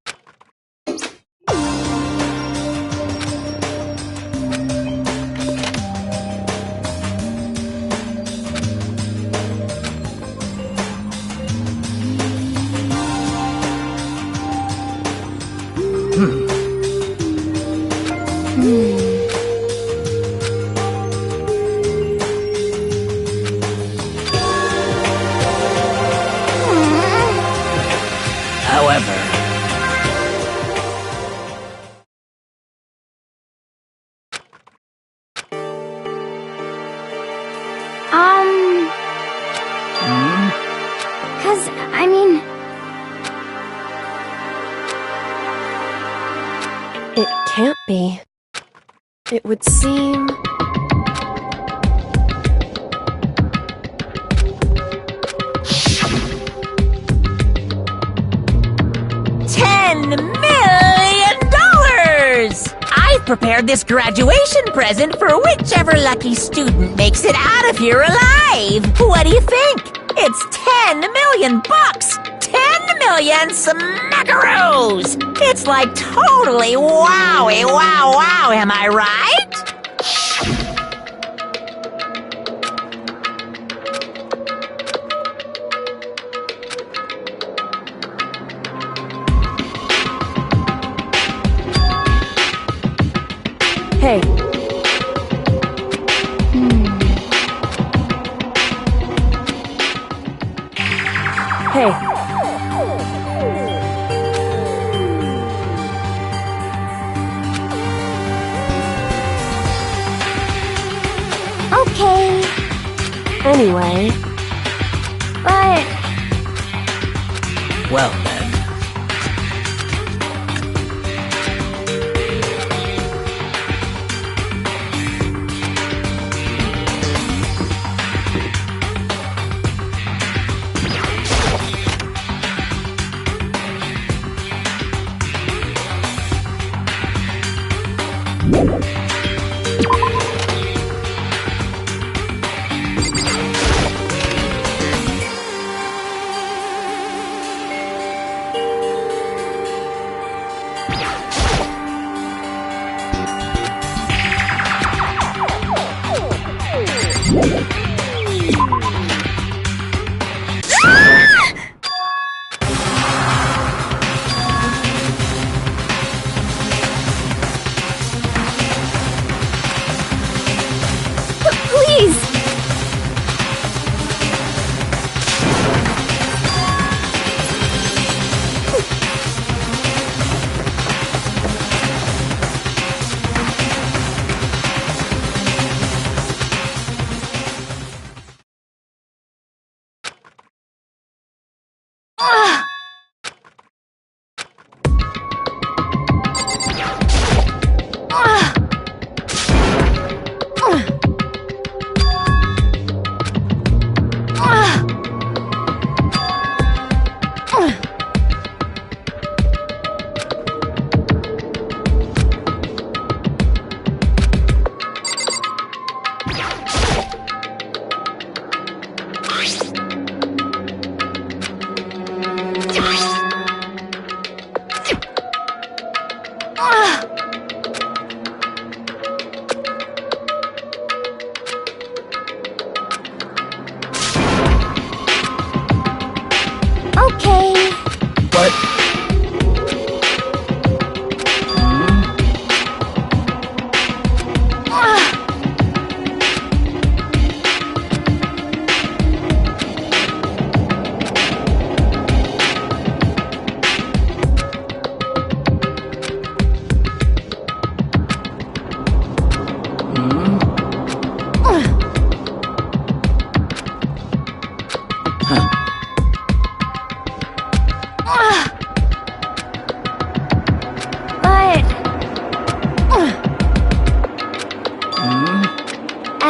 However, I mean... It can't be. It would seem... $10 million! I've prepared this graduation present for whichever lucky student makes it out of here alive. What do you think? It's 10 million bucks! 10 million smackaroos! It's like totally wowie wow, am I right? Hey. Hey. Okay. Anyway. But... well then.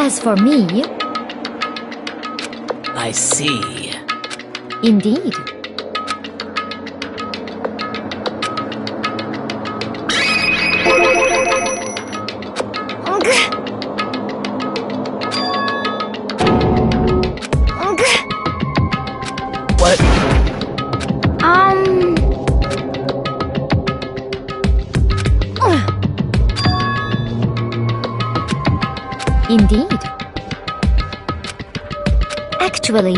As for me, I see. indeed. What? Indeed. Actually,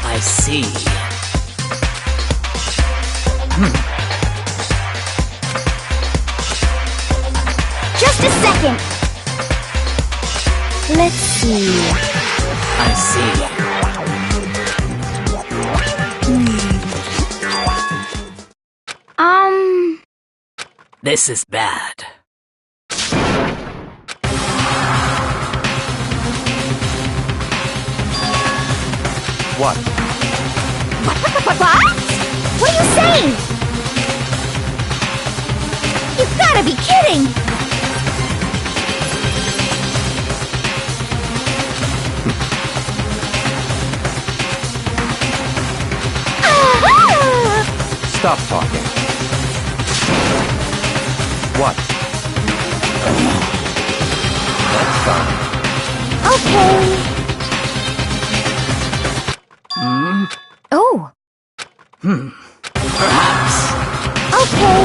I see. Just a second. let's see. I see. This is bad. What? What? What are you saying? You've gotta be kidding! Stop talking. What? That's fine. Okay. Oh. Perhaps. Okay.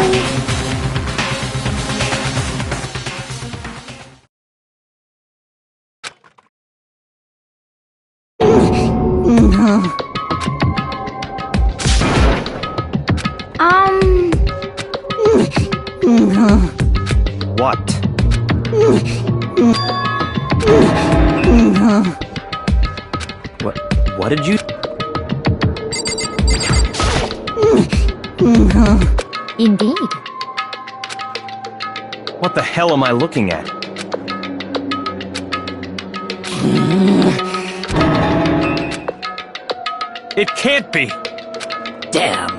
What? What did you... Indeed. What the hell am I looking at? It can't be! Damn.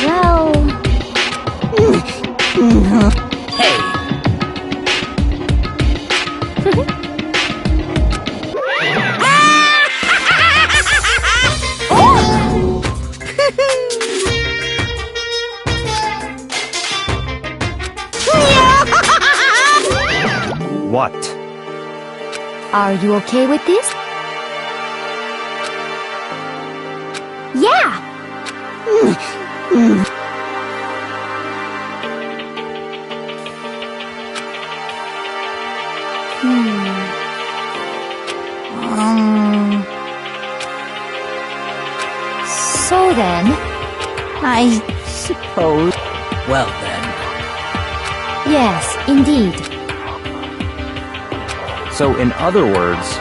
Well... Hey. What? Are you okay with this? Yeah! So then, I suppose. Well then. yes, indeed. So, in other words...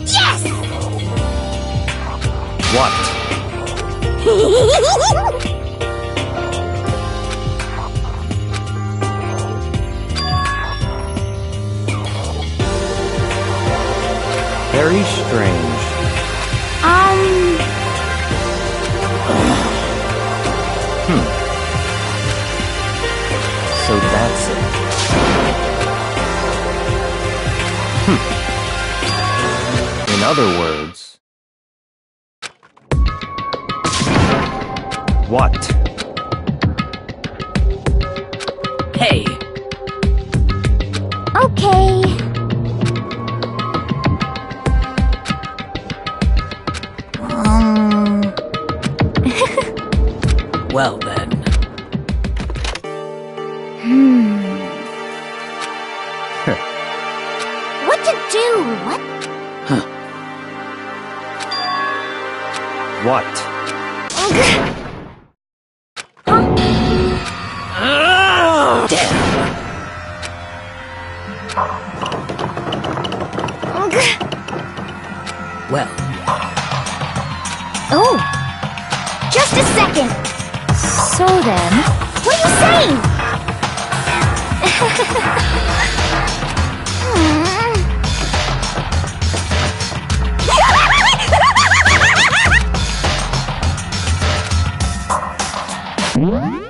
Yes! What? Very strange. So that's it. In other words... What? Hey. Okay. what? What? Well. Oh! Just a second! So then... What are you saying? What?